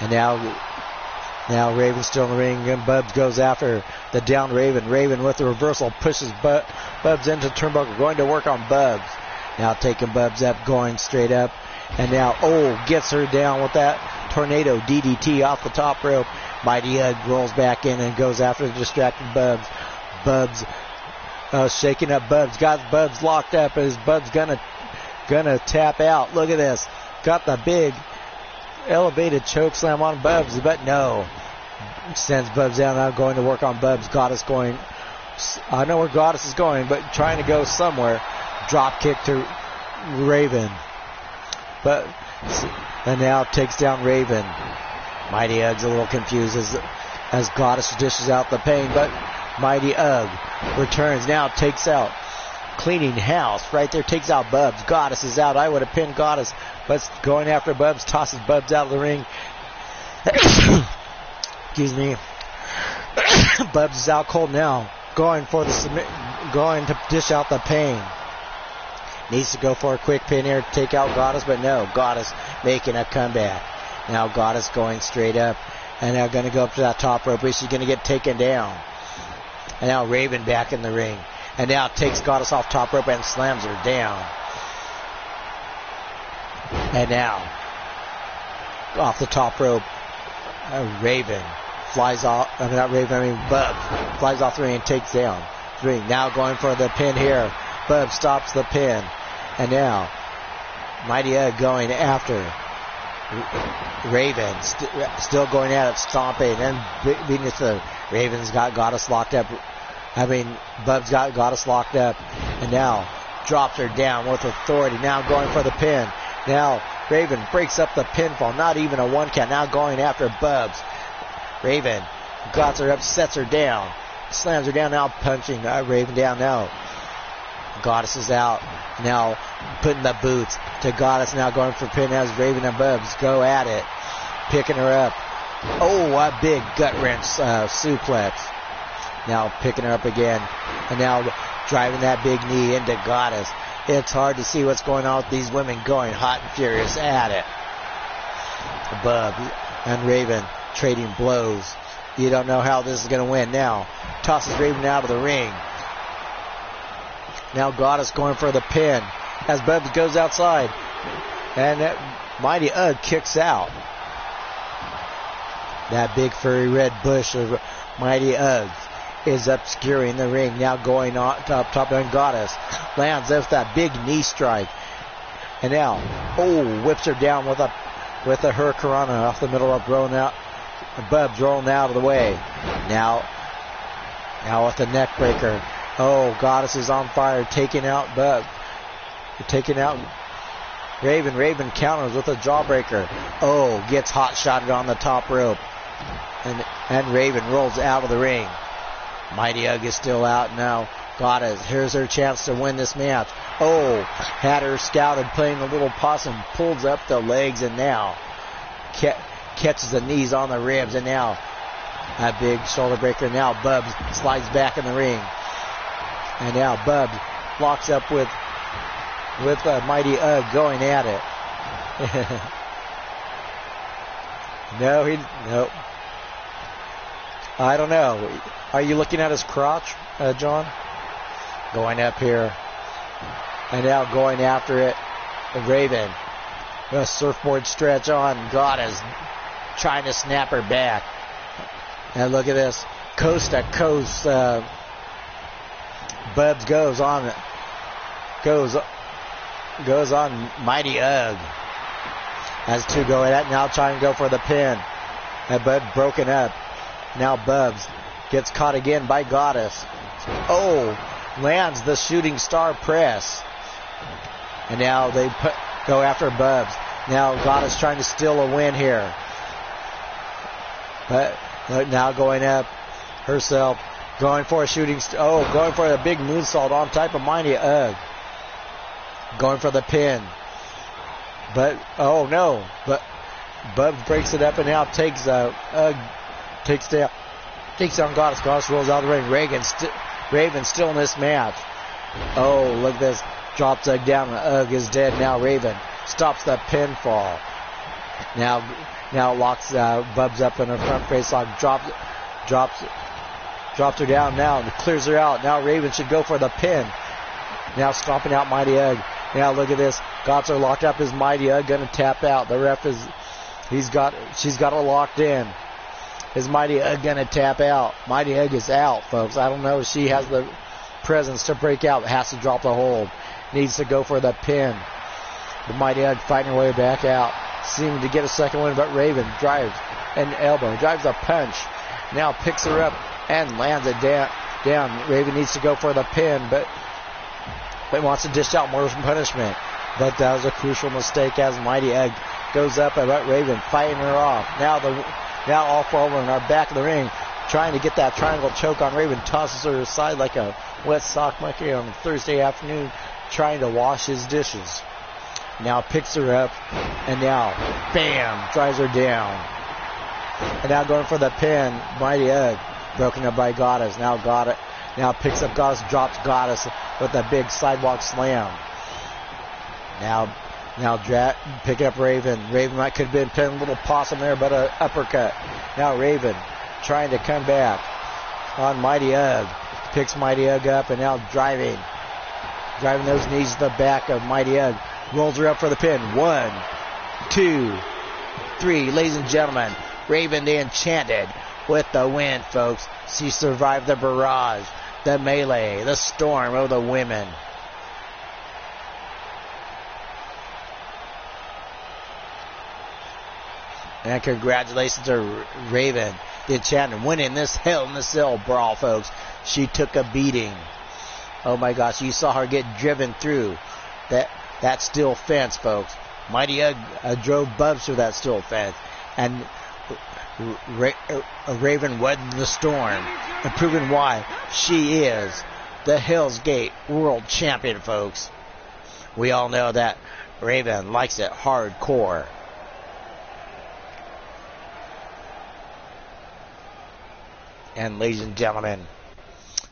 And now Raven still in the ring, and Bubs goes after the down Raven. Raven with the reversal pushes Bubs into turnbuckle, going to work on Bubs. Now taking Bubs up, going straight up. And now, gets her down with that tornado DDT off the top rope. Mighty Ugg rolls back in and goes after the distracted Bubs. Bubs shaking up Bubs. Got Bubs locked up. Is Bubs gonna tap out? Look at this. Got the big elevated choke slam on Bubs, but no. Sends Bubs down. Now going to work on Bubs. Goddess going. I know where Goddess is going, but trying to go somewhere. Drop kick to Raven. And now takes down Raven. Mighty Ugg's a little confused as Goddess dishes out the pain, but Mighty Ugg returns. Now takes out Cleaning House. Right there takes out Bubs. Goddess is out. I would have pinned Goddess, but going after Bubs, tosses Bubs out of the ring. Excuse me. Bubs is out cold now. Going to dish out the pain. Needs to go for a quick pin here to take out Goddess, but no. Goddess making a comeback. Now Goddess going straight up. And now going to go up to that top rope, but she's going to get taken down. And now Raven back in the ring. And now takes Goddess off top rope and slams her down. And now, off the top rope, Raven flies off. Bubs flies off the ring and takes down the ring. Now going for the pin here. Bubs stops the pin. And now, Mighty Ugg going after Raven. Still going at it, stomping and beating it to Raven's got Goddess locked up. Bubs got Goddess locked up. And now drops her down with authority. Now going for the pin. Now Raven breaks up the pinfall. Not even a one count. Now going after Bubs. Raven got her up, sets her down. Slams her down. Now punching Raven down now. Goddess is out. Now putting the boots to Goddess. Now going for pin as Raven and Bubs go at it. Picking her up. A big gut wrench suplex. Now picking her up again. And now driving that big knee into Goddess. It's hard to see what's going on with these women going hot and furious at it. Bubs and Raven trading blows. You don't know how this is going to win. Now tosses Raven out of the ring. Now Goddess going for the pin as Bubs goes outside. And Mighty Ugg kicks out. That big furry red bush of Mighty Ugg is obscuring the ring. Now going on top and Goddess lands with that big knee strike. And now, whips her down with a Hurricanrana off the middle rope, rolling out. Bubs rolling out of the way. Now with the neck breaker. Goddess is on fire, taking out Bubs. Taking out Raven. Raven counters with a jawbreaker. Gets hot shotted on the top rope. And Raven rolls out of the ring. Mighty Ugg is still out now. Goddess, here's her chance to win this match. Had her scouted, playing a little possum, pulls up the legs, and now catches the knees on the ribs, and now a big shoulder breaker. Now Bubs slides back in the ring. And now Bubs locks up with Mighty Ugg going at it. Nope. I don't know. Are you looking at his crotch, John? Going up here. And now going after it. Raven. A surfboard stretch on Goddess. Trying to snap her back. And look at this. Coast to coast. Bubs goes on Mighty Ugg. Has two go at it. Now trying to go for the pin. And Bubs broken up. Now Bubs gets caught again by Goddess. Lands the shooting star press. And now they go after Bubs. Now Goddess trying to steal a win here. But now going up herself. Going for a shooting. Going for a big moonsault on type of Mighty Ugg. Going for the pin. But, oh no. But Bub breaks it up and now takes down Goddess. Goddess rolls out of the ring. Raven still in this match. Oh, look at this. Drops Ugg down. Ugg is dead. Now Raven stops the pinfall. Now locks Bubs up in her front face lock. Drops her down now. Clears her out. Now Raven should go for the pin. Now stomping out Mighty Ugg. Now look at this. Got her locked up. Is Mighty Ugg gonna tap out? The ref she's got her locked in. Is Mighty Ugg gonna tap out? Mighty Ugg is out, folks. I don't know if she has the presence to break out. Has to drop the hold. Needs to go for the pin. The Mighty Ugg fighting her way back out. Seeming to get a second win, but Raven drives an elbow. Drives a punch. Now picks her up and lands it down. Raven needs to go for the pin, but wants to dish out more punishment. But that was a crucial mistake as Mighty Ugg goes up and Raven fighting her off. Now all four of them are back in the ring trying to get that triangle choke on Raven. Tosses her aside like a wet sock monkey on Thursday afternoon trying to wash his dishes. Now picks her up and now, bam, drives her down. And now going for the pin, Mighty Ugg, broken up by Goddess. Now picks up Goddess, drops Goddess with a big sidewalk slam. Now pick up Raven. Raven could have been pinned a little possum there, but an uppercut. Now Raven trying to come back on Mighty Ugg. Picks Mighty Ugg up and now driving those knees to the back of Mighty Ugg. Rolls her up for the pin. 1, 2, 3. Ladies and gentlemen, Raven the Enchanted with the win, folks. She survived the barrage, the melee, the storm of the women. And congratulations to Raven the Enchanted winning this Hell in a Cell brawl, folks. She took a beating. Oh my gosh, you saw her get driven through that steel fence, folks. Mighty Ugg drove Bubs through that steel fence. And Raven weathered the storm and proving why she is the Hell's Gate World Champion, folks. We all know that Raven likes it hardcore. And ladies and gentlemen,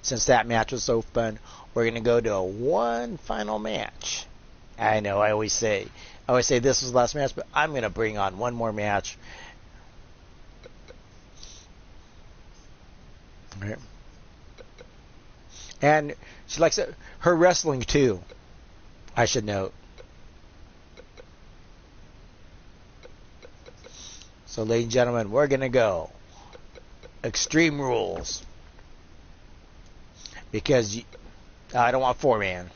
since that match was so fun, we're going to go to one final match. I know I always say this was the last match, but I'm going to bring on one more match. Right. And she likes it, her wrestling too, I should note. So ladies and gentlemen, we're going to go Extreme Rules. Because I don't want 4-man.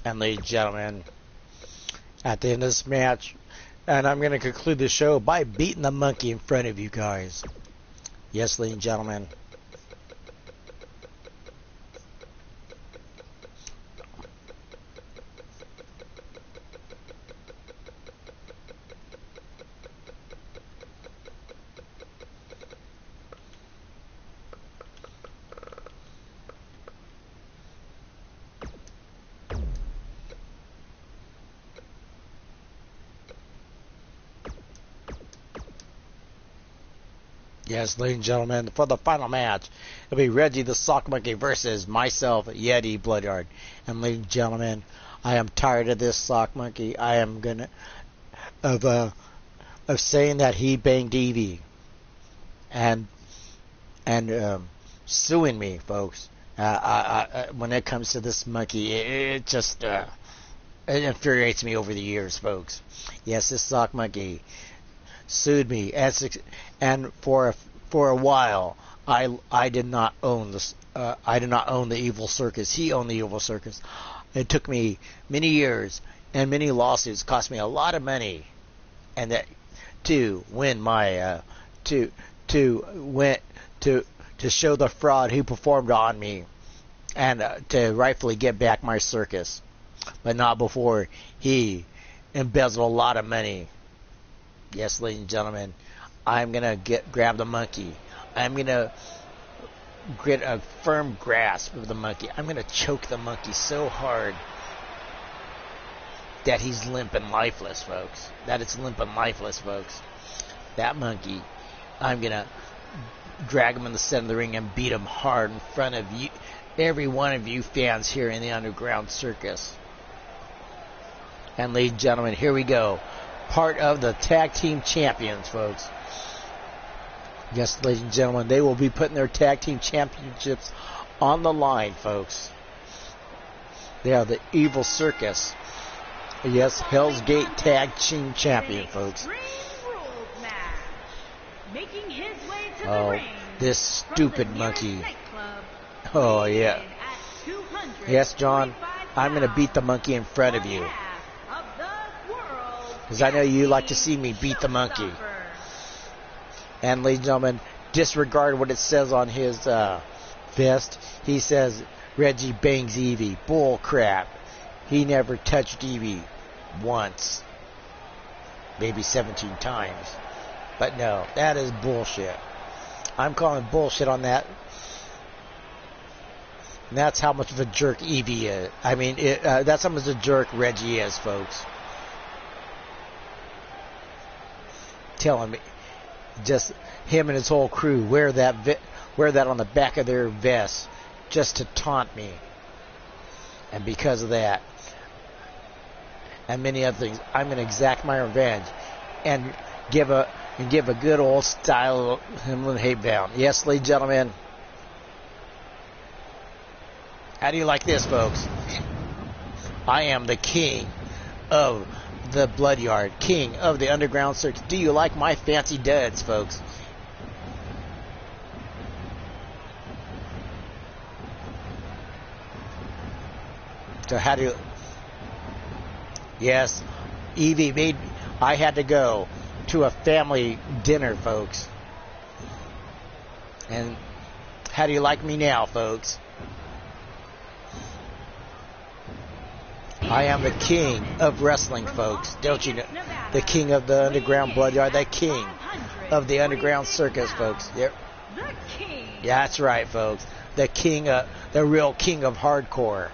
And ladies and gentlemen, at the end of this match, and I'm going to conclude the show by beating the monkey in front of you guys. Yes, ladies and gentlemen. Yes, ladies and gentlemen, for the final match, it'll be Reggie the Sock Monkey versus myself, Yeti Bloodyard. And ladies and gentlemen, I am tired of this Sock Monkey. I am gonna of saying that he banged Evie and suing me, folks. When it comes to this monkey, it just it infuriates me over the years, folks. Yes, this Sock Monkey sued me, and for a while, I did not own this. I did not own the Evil Circus. He owned the Evil Circus. It took me many years and many lawsuits, cost me a lot of money, and that to win my to show the fraud who performed on me, and to rightfully get back my circus, but not before he embezzled a lot of money. Yes, ladies and gentlemen, I'm gonna grab the monkey. I'm gonna get a firm grasp of the monkey. I'm gonna choke the monkey so hard that he's limp and lifeless, folks. That it's limp and lifeless, folks. That monkey, I'm gonna drag him in the center of the ring and beat him hard in front of you, every one of you fans here in the Underground Circus. And ladies and gentlemen, here we go. Part of the tag team champions, folks. Yes, ladies and gentlemen, they will be putting their tag team championships on the line, folks. They are the Evil Circus. Yes, Hell's Gate tag team champion, folks. Oh, this stupid monkey. Oh, yeah. Yes, John, I'm going to beat the monkey in front of you, because I know you like to see me beat the monkey. And ladies and gentlemen, disregard what it says on his vest. He says Reggie bangs Evie. Bull crap. He never touched Evie once. Maybe 17 times. But no, that is bullshit. I'm calling bullshit on that. And that's how much of a jerk Evie is. I mean, that's how much of a jerk Reggie is, folks. Telling me, just him and his whole crew wear that on the back of their vests just to taunt me. And because of that, and many other things, I'm going to exact my revenge and give a good old style Himlin hate bound. Yes, ladies and gentlemen. How do you like this, folks? I am the king of the Bloodyard, king of the Underground Circus. Do you like my fancy duds, folks? So how do you... Yes, Evie made... I had to go to a family dinner, folks. And how do you like me now, folks? I am the king of wrestling, folks. Don't you know? The king of the Underground Bloodyard. The king of the Underground Circus, folks. Yep. Yeah, that's right, folks. The king, the real king of hardcore.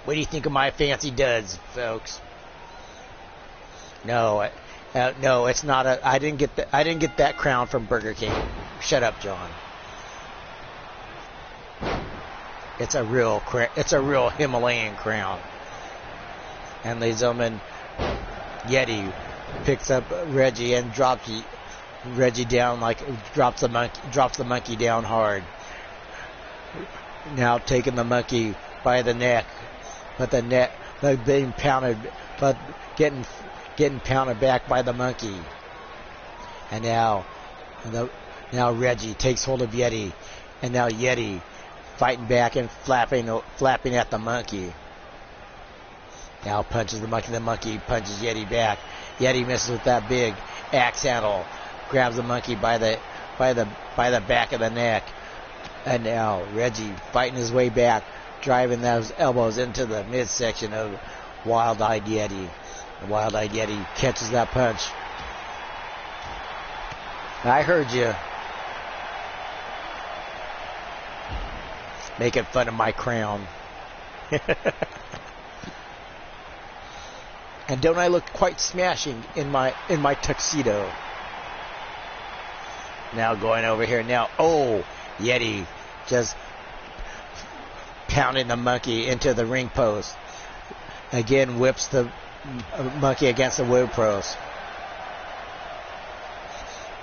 What do you think of my fancy duds, folks? No, no, it's not a. I didn't get that crown from Burger King. Shut up, John. It's a real Himalayan crown. And ladies and gentlemen, Yeti picks up Reggie and drops Reggie down, drops the monkey down hard. Now taking the monkey by the neck, but being pounded, but getting pounded back by the monkey. And now Reggie takes hold of Yeti, and now Yeti fighting back and flapping at the monkey. Now punches the monkey punches Yeti back. Yeti misses with that big axe handle, grabs the monkey by the back of the neck, and now Reggie fighting his way back, driving those elbows into the midsection of Wild-Eyed Yeti. The Wild-Eyed Yeti catches that punch. I heard you making fun of my crown. And don't I look quite smashing in my tuxedo? Now going over here now. Oh, Yeti just pounding the monkey into the ring post. Again, whips the monkey against the wood post.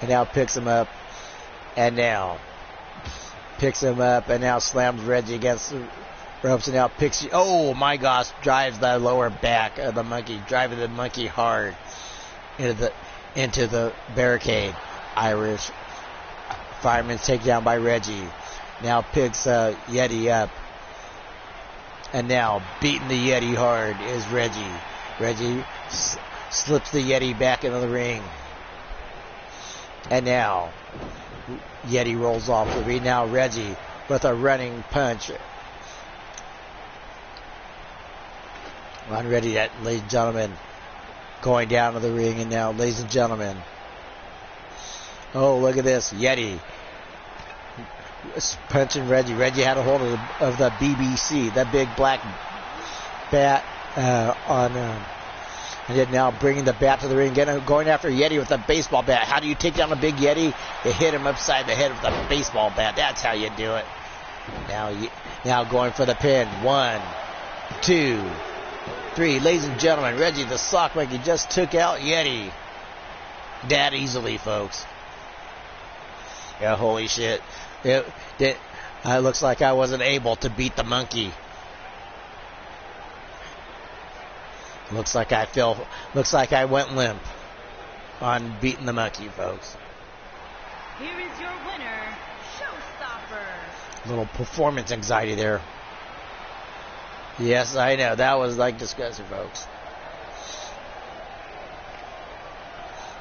And now picks him up. And now picks him up. And now slams Reggie against the ropes. And now picks... Oh, my gosh. Drives the lower back of the monkey. Driving the monkey hard into the barricade. Irish fireman's taken down by Reggie. Now picks Yeti up. And now beating the Yeti hard is Reggie. Reggie slips the Yeti back into the ring. And now Yeti rolls off the ring. Now Reggie with a running punch on Reggie, that, ladies and gentlemen, going down to the ring. And now, ladies and gentlemen, oh, look at this. Yeti punching Reggie. Reggie had a hold of the BBC, that big black bat and then now bringing the bat to the ring, going after Yeti with a baseball bat. How do you take down a big Yeti? You hit him upside the head with a baseball bat. That's how you do it. Now going for the pin. 1, 2, 3. Ladies and gentlemen, Reggie the sock monkey just took out Yeti. That easily, folks. Yeah, holy shit. It looks like I wasn't able to beat the monkey. Looks like I went limp on beating the monkey, folks. Here is your winner, Showstopper. Little performance anxiety there. Yes, I know. That was like disgusting, folks.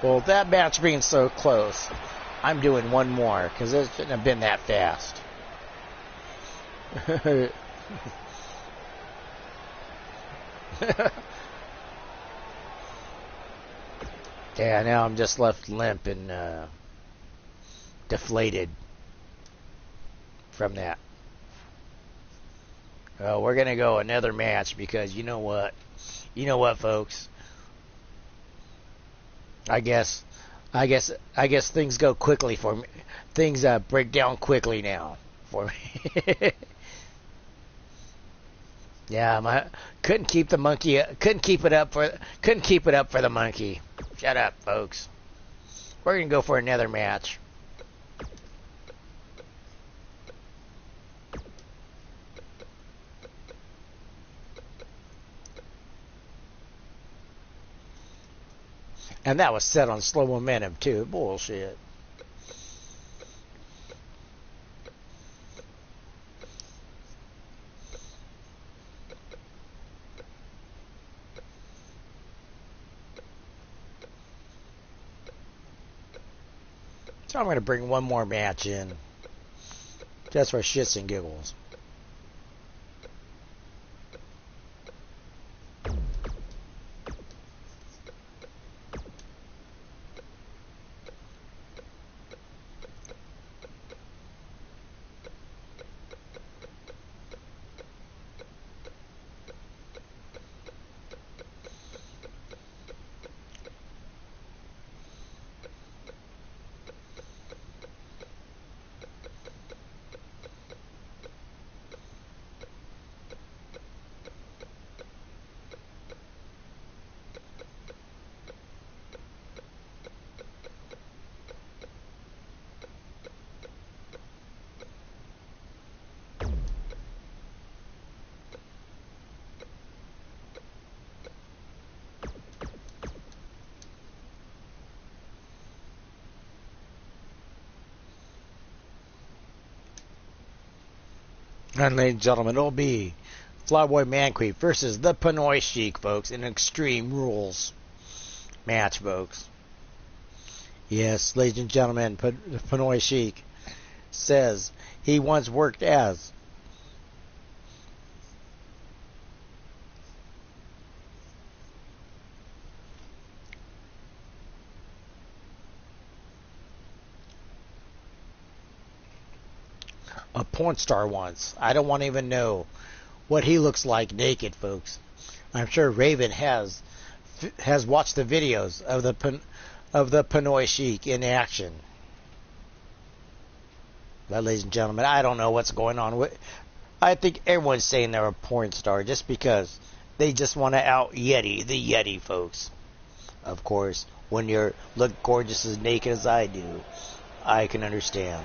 Well, that match being so close, I'm doing one more because it shouldn't have been that fast. Yeah, now I'm just left limp and deflated from that. Oh, we're gonna go another match because you know what? You know what, folks? I guess things go quickly for me. Things break down quickly now for me. Yeah, couldn't keep the monkey. Couldn't keep it up for the monkey. Shut up, folks. We're gonna go for another match. And that was set on slow momentum too. Bullshit. So I'm going to bring one more match in, just for shits and giggles. And ladies and gentlemen, it'll be Flyboy Mancreep versus the Pinoy Sheik, folks, in Extreme Rules match, folks. Yes, ladies and gentlemen, the Pinoy Sheik says he once worked as a porn star once. I don't want to even know what he looks like naked, folks. I'm sure Raven has watched the videos of the Pinoy Sheik in action. But ladies and gentlemen, I don't know what's going on with. I think everyone's saying they're a porn star just because they just want to out Yeti the Yeti, folks. Of course, when you look gorgeous as naked as I do, I can understand.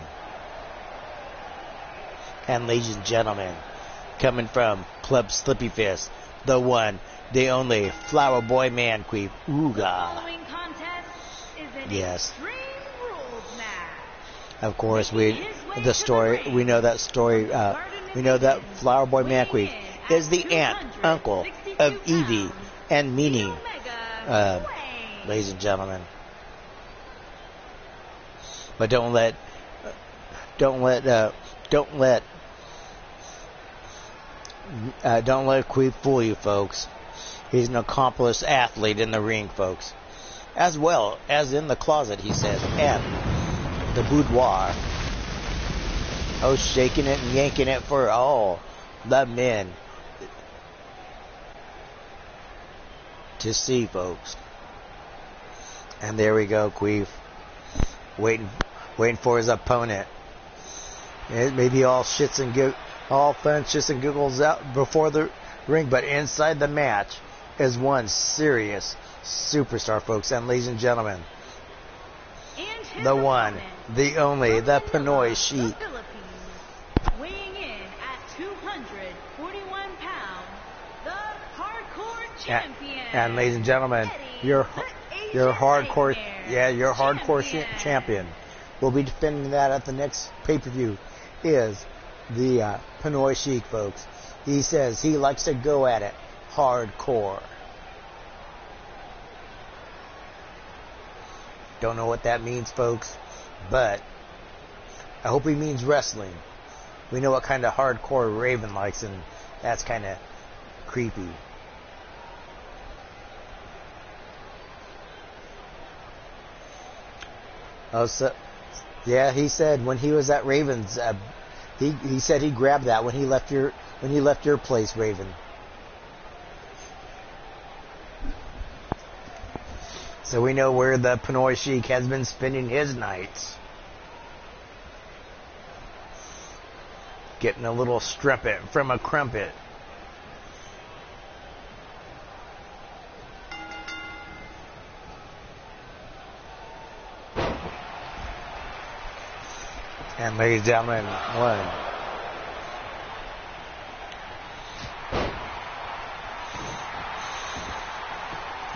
And ladies and gentlemen, coming from Club Slippy Fist, the one, the only Flower Boy Man Queef, Ooga. Yes. Of course, we know that story. We know that Flower Boy Man Queef is the aunt, uncle of Evie and Meanie, ladies and gentlemen. But don't let Queef fool you, folks. He's an accomplished athlete in the ring, folks, as well as in the closet, he says, and the boudoir. Oh, shaking it and yanking it for all the men to see, folks. And there we go, Queef, waiting for his opponent. It may be all fun, shits and giggles out before the ring, but inside the match is one serious superstar, folks. And ladies and gentlemen, the one, the only, the Pinoy Sheik. Weighing in at 241 pounds, the hardcore champion. And ladies and gentlemen, your hardcore champion will be defending that at the next pay-per-view. Is the Pinoy Sheik, folks. He says he likes to go at it hardcore. Don't know what that means, folks, but I hope he means wrestling. We know what kind of hardcore Raven likes, and that's kind of creepy. Oh, so yeah, he said when he was at Raven's, he said he grabbed that when he left your place, Raven. So we know where the Pinoy Sheik has been spending his nights. Getting a little strumpet from a crumpet. And ladies and gentlemen, one.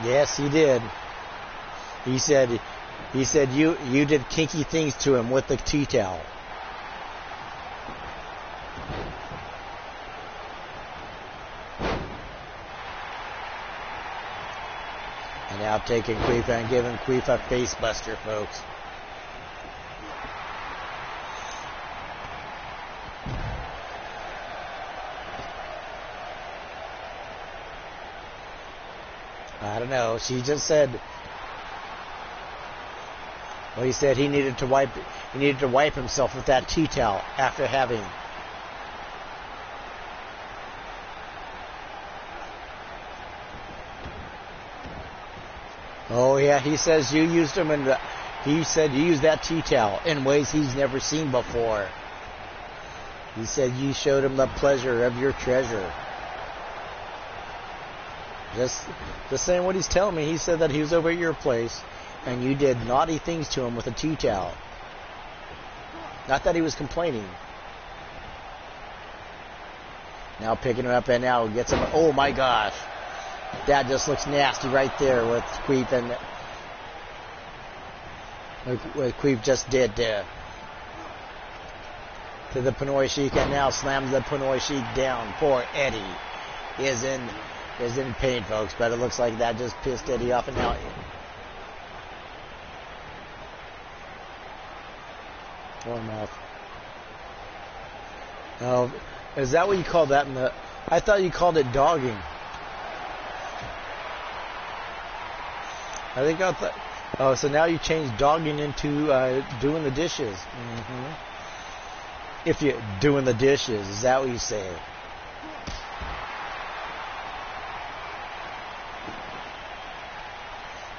Yes, he did. He said you did kinky things to him with the tea towel. And now taking Queef and giving Queef a face buster, folks. I don't know. She just said. Well, he said he needed to wipe himself with that tea towel after having. Oh yeah, he says you used him, and he said you used that tea towel in ways he's never seen before. He said you showed him the pleasure of your treasure. Just saying what he's telling me. He said that he was over at your place, and you did naughty things to him with a tea towel. Not that he was complaining. Now picking him up, and now gets him. Oh my gosh. That just looks nasty right there with Queef, and what Queef just did to the Pinoy Sheik, and now slams the Pinoy Sheik down. Poor Eddie is in pain, folks, but it looks like that just pissed Eddie off, and now poor mouth. Oh, is that what you call that in the? I thought you called it dogging. I think I thought. Oh, so now you changed dogging into doing the dishes. Mm-hmm. If you're doing the dishes, is that what you say?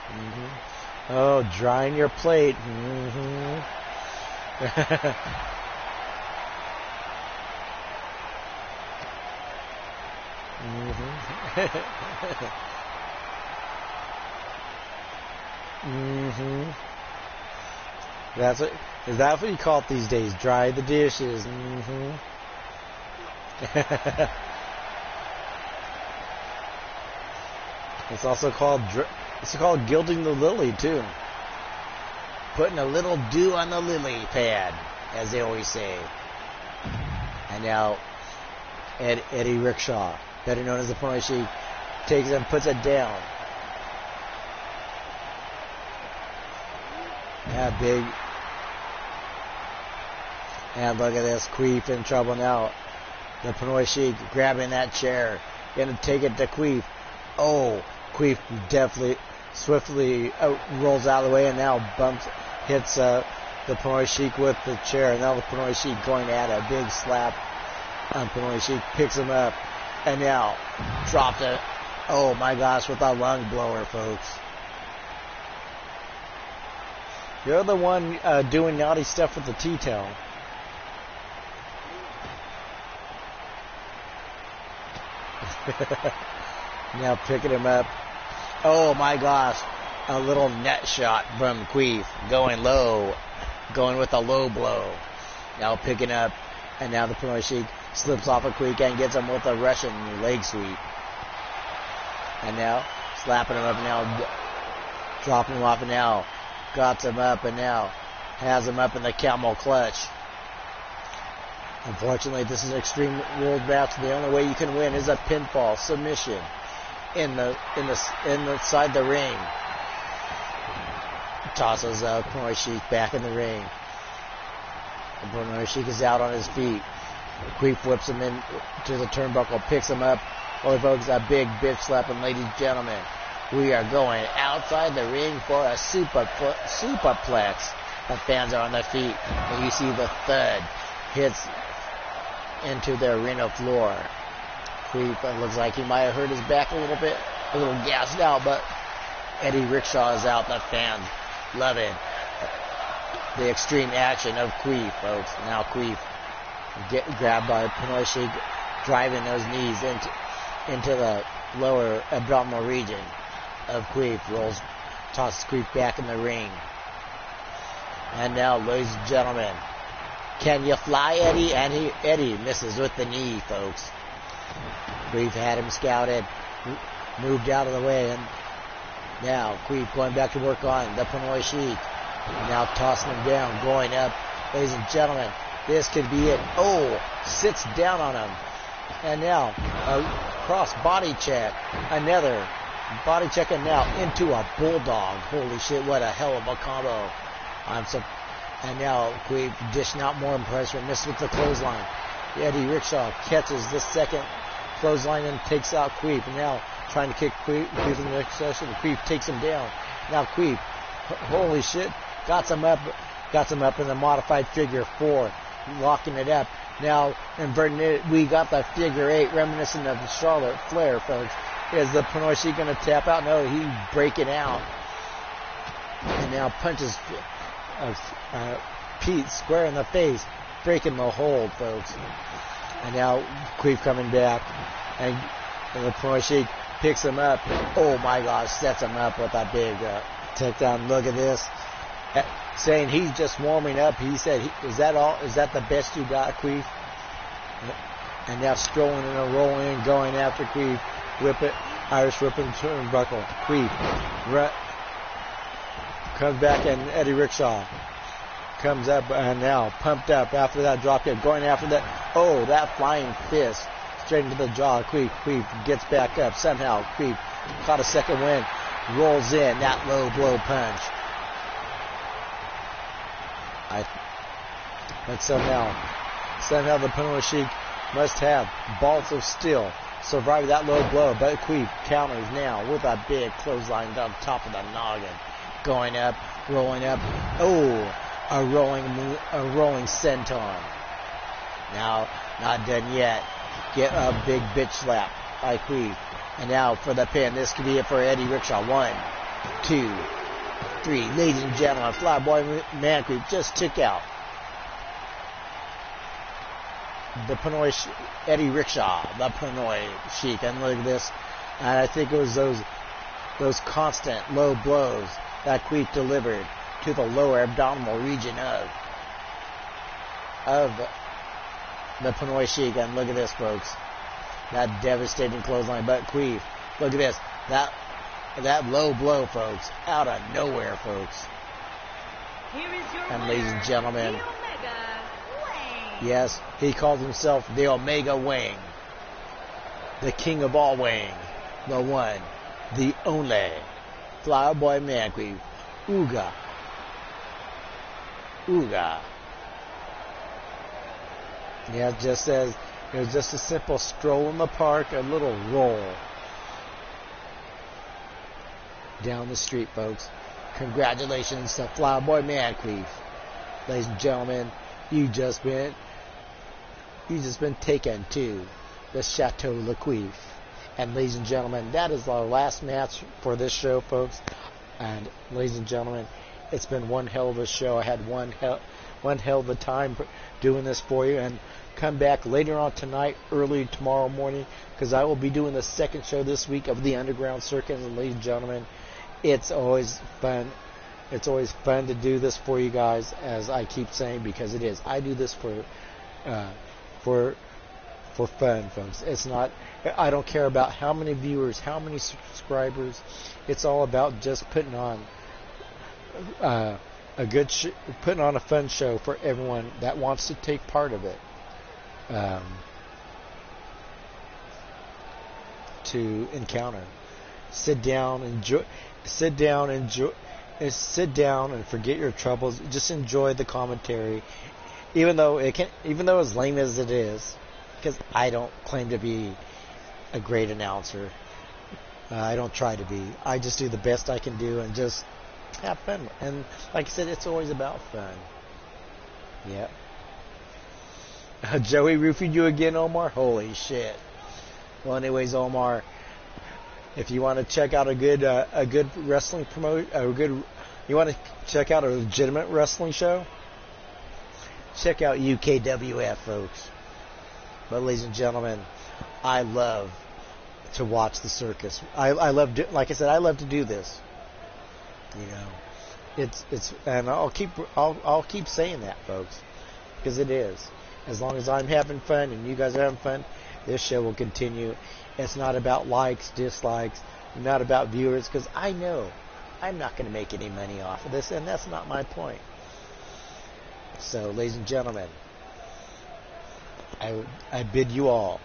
Mm-hmm. Oh, drying your plate. Mm-hmm. That's what. Is that what you call it these days? Dry the dishes. It's also called gilding the lily too. Putting a little dew on the lily pad, as they always say. And now Eddie Rickshaw, better known as the Pony Sheik, takes it and puts it down. Yeah, big. And look at this, Queef in trouble now. The Pinoy Sheik grabbing that chair, gonna take it to Queef. Oh, Queef definitely, swiftly rolls out of the way and now hits the Pinoy Sheik with the chair. And now the Pinoy Sheik going at a big slap on Pinoy Sheik, picks him up, and now dropped it. Oh my gosh, with a lung blower, folks. You're the one doing naughty stuff with the tea towel. Now picking him up. Oh my gosh. A little net shot from Queef. Going low. Going with a low blow. Now picking up. And now the Pinoy Sheik slips off of Queef and gets him with a Russian leg sweep. And now slapping him up. Now dropping him off. And now got him up. And now has him up in the camel clutch. Unfortunately, this is an Extreme Rules match. The only way you can win is a pinfall submission inside the ring. Tosses Pinoy Sheik back in the ring. Pinoy Sheik is out on his feet. Queef whips him into the turnbuckle, picks him up. Oh, folks, a big bitch slap, and ladies and gentlemen, we are going outside the ring for a superplex. The fans are on their feet, and you see the thud hits into the arena floor. Queef looks like he might have hurt his back a little bit, a little gassed out, but Eddie Rickshaw is out. The fans loving the extreme action of Queef, folks. Now Queef grabbed by Pinoy Sheik, driving those knees into the lower abdominal region of Queef. Tosses Queef back in the ring. And now, ladies and gentlemen, can you fly, Eddie? And Eddie misses with the knee, folks. Queef had him scouted, moved out of the way, and now Queef going back to work on the Pinoy Sheik. Now tossing him down, going up. Ladies and gentlemen, this could be it. Oh, sits down on him. And now a cross body check. Another body check, and now into a bulldog. Holy shit, what a hell of a combo. And now Queef dishing out more pressure, missed with the clothesline. Eddie Rickshaw catches the second clothesline and takes out Queef. And now trying to kick Queef in the next session. Queef takes him down. Now Queef, holy shit, got him up in the modified figure 4, locking it up. Now inverting it, we got the figure 8, reminiscent of the Charlotte Flair, folks. Is the Pinoy Sheik going to tap out? No, he's breaking out. And now punches Pete square in the face, breaking the hold, folks. And now Queef coming back, and the Pinoy Sheik picks him up. Oh my gosh, sets him up with a big takedown. Look at this. Saying he's just warming up. He said, is that all? Is that the best you got, Queef? And now strolling and rolling and going after Queef. Whip it. Irish whip and turnbuckle. Queef comes back, and Eddie Rickshaw comes up and now pumped up after that drop kick. Going after that. Oh, that flying fist straight into the jaw. Queef gets back up. Somehow Queef caught a second wind. Rolls in that low blow punch. But somehow the Pinoy Sheik must have balls of steel. Survived that low blow, but Queef counters now with a big clothesline on top of the noggin. Going up, rolling up. Oh, a rolling senton. Now, not done yet. Get a big bitch slap by Queef. And now for the pin. This could be it for Eddie Rickshaw. 1, 2, 3. Ladies and gentlemen, Flyboy Man Queef just took out the Pinoy Eddie Rickshaw, the Pinoy Sheik. And look at this. And I think it was those constant low blows that Queef delivered to the lower abdominal region of the Pinoy Sheik. And look at this, folks. That devastating clothesline. But Queef, look at this. That low blow, folks. Out of nowhere, folks. Here is your And winner, ladies and gentlemen, the Omega Wang. yes, he calls himself the Omega Wang. The king of all Wang. The one, the only. Flyboy Man Queef. Ooga. Ooga. Yeah, it just says, it was just a simple stroll in the park, a little roll down the street, folks. Congratulations to Flyboy Man Queef. Ladies and gentlemen, you just been taken to the Chateau Laqueef. And ladies and gentlemen, that is our last match for this show, folks. And ladies and gentlemen, it's been one hell of a show. I had one hell of a time doing this for you. And come back later on tonight, early tomorrow morning, because I will be doing the second show this week of the Underground Circus. And ladies and gentlemen, it's always fun. It's always fun to do this for you guys, as I keep saying, because it is. I do this for fun, folks. It's not. I don't care about how many viewers, how many subscribers. It's all about just putting on putting on a fun show for everyone that wants to take part of it. To encounter. Sit down and forget your troubles. Just enjoy the commentary, even though as lame as it is, because I don't claim to be a great announcer. I don't try to be. I just do the best I can do and just have fun. And like I said, it's always about fun. Yep. Joey roofied you again, Omar? Holy shit. Well, anyways, Omar, if you want to check out a good wrestling you want to check out a legitimate wrestling show, check out UKWF, folks. But ladies and gentlemen, I love to watch the circus. Like I said, I love to do this. You know, it's and I'll keep saying that, folks, because it is. As long as I'm having fun and you guys are having fun, this show will continue. It's not about likes, dislikes, not about viewers, because I know I'm not going to make any money off of this, and that's not my point. So, ladies and gentlemen, I bid you all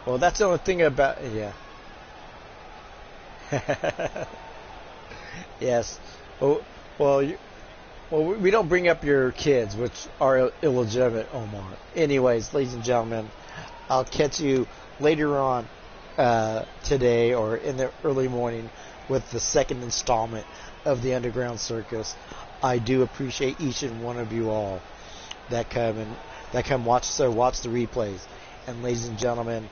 well, that's the only thing about yes. Well, we don't bring up your kids, which are illegitimate, Omar. Anyways, ladies and gentlemen, I'll catch you later on today or in the early morning with the second installment of the Underground Circus. I do appreciate each and one of you all that come watch the replays. And ladies and gentlemen,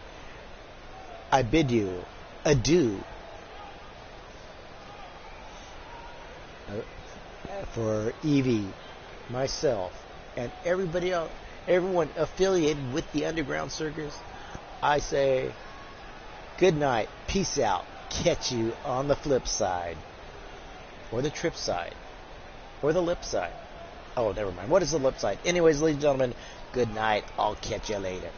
I bid you adieu. For Evie, myself, and everybody else, everyone affiliated with the Underground Circus, I say good night, peace out, catch you on the flip side, or the trip side, or the lip side. Oh, never mind. What is the lip side? Anyways, ladies and gentlemen, good night. I'll catch you later.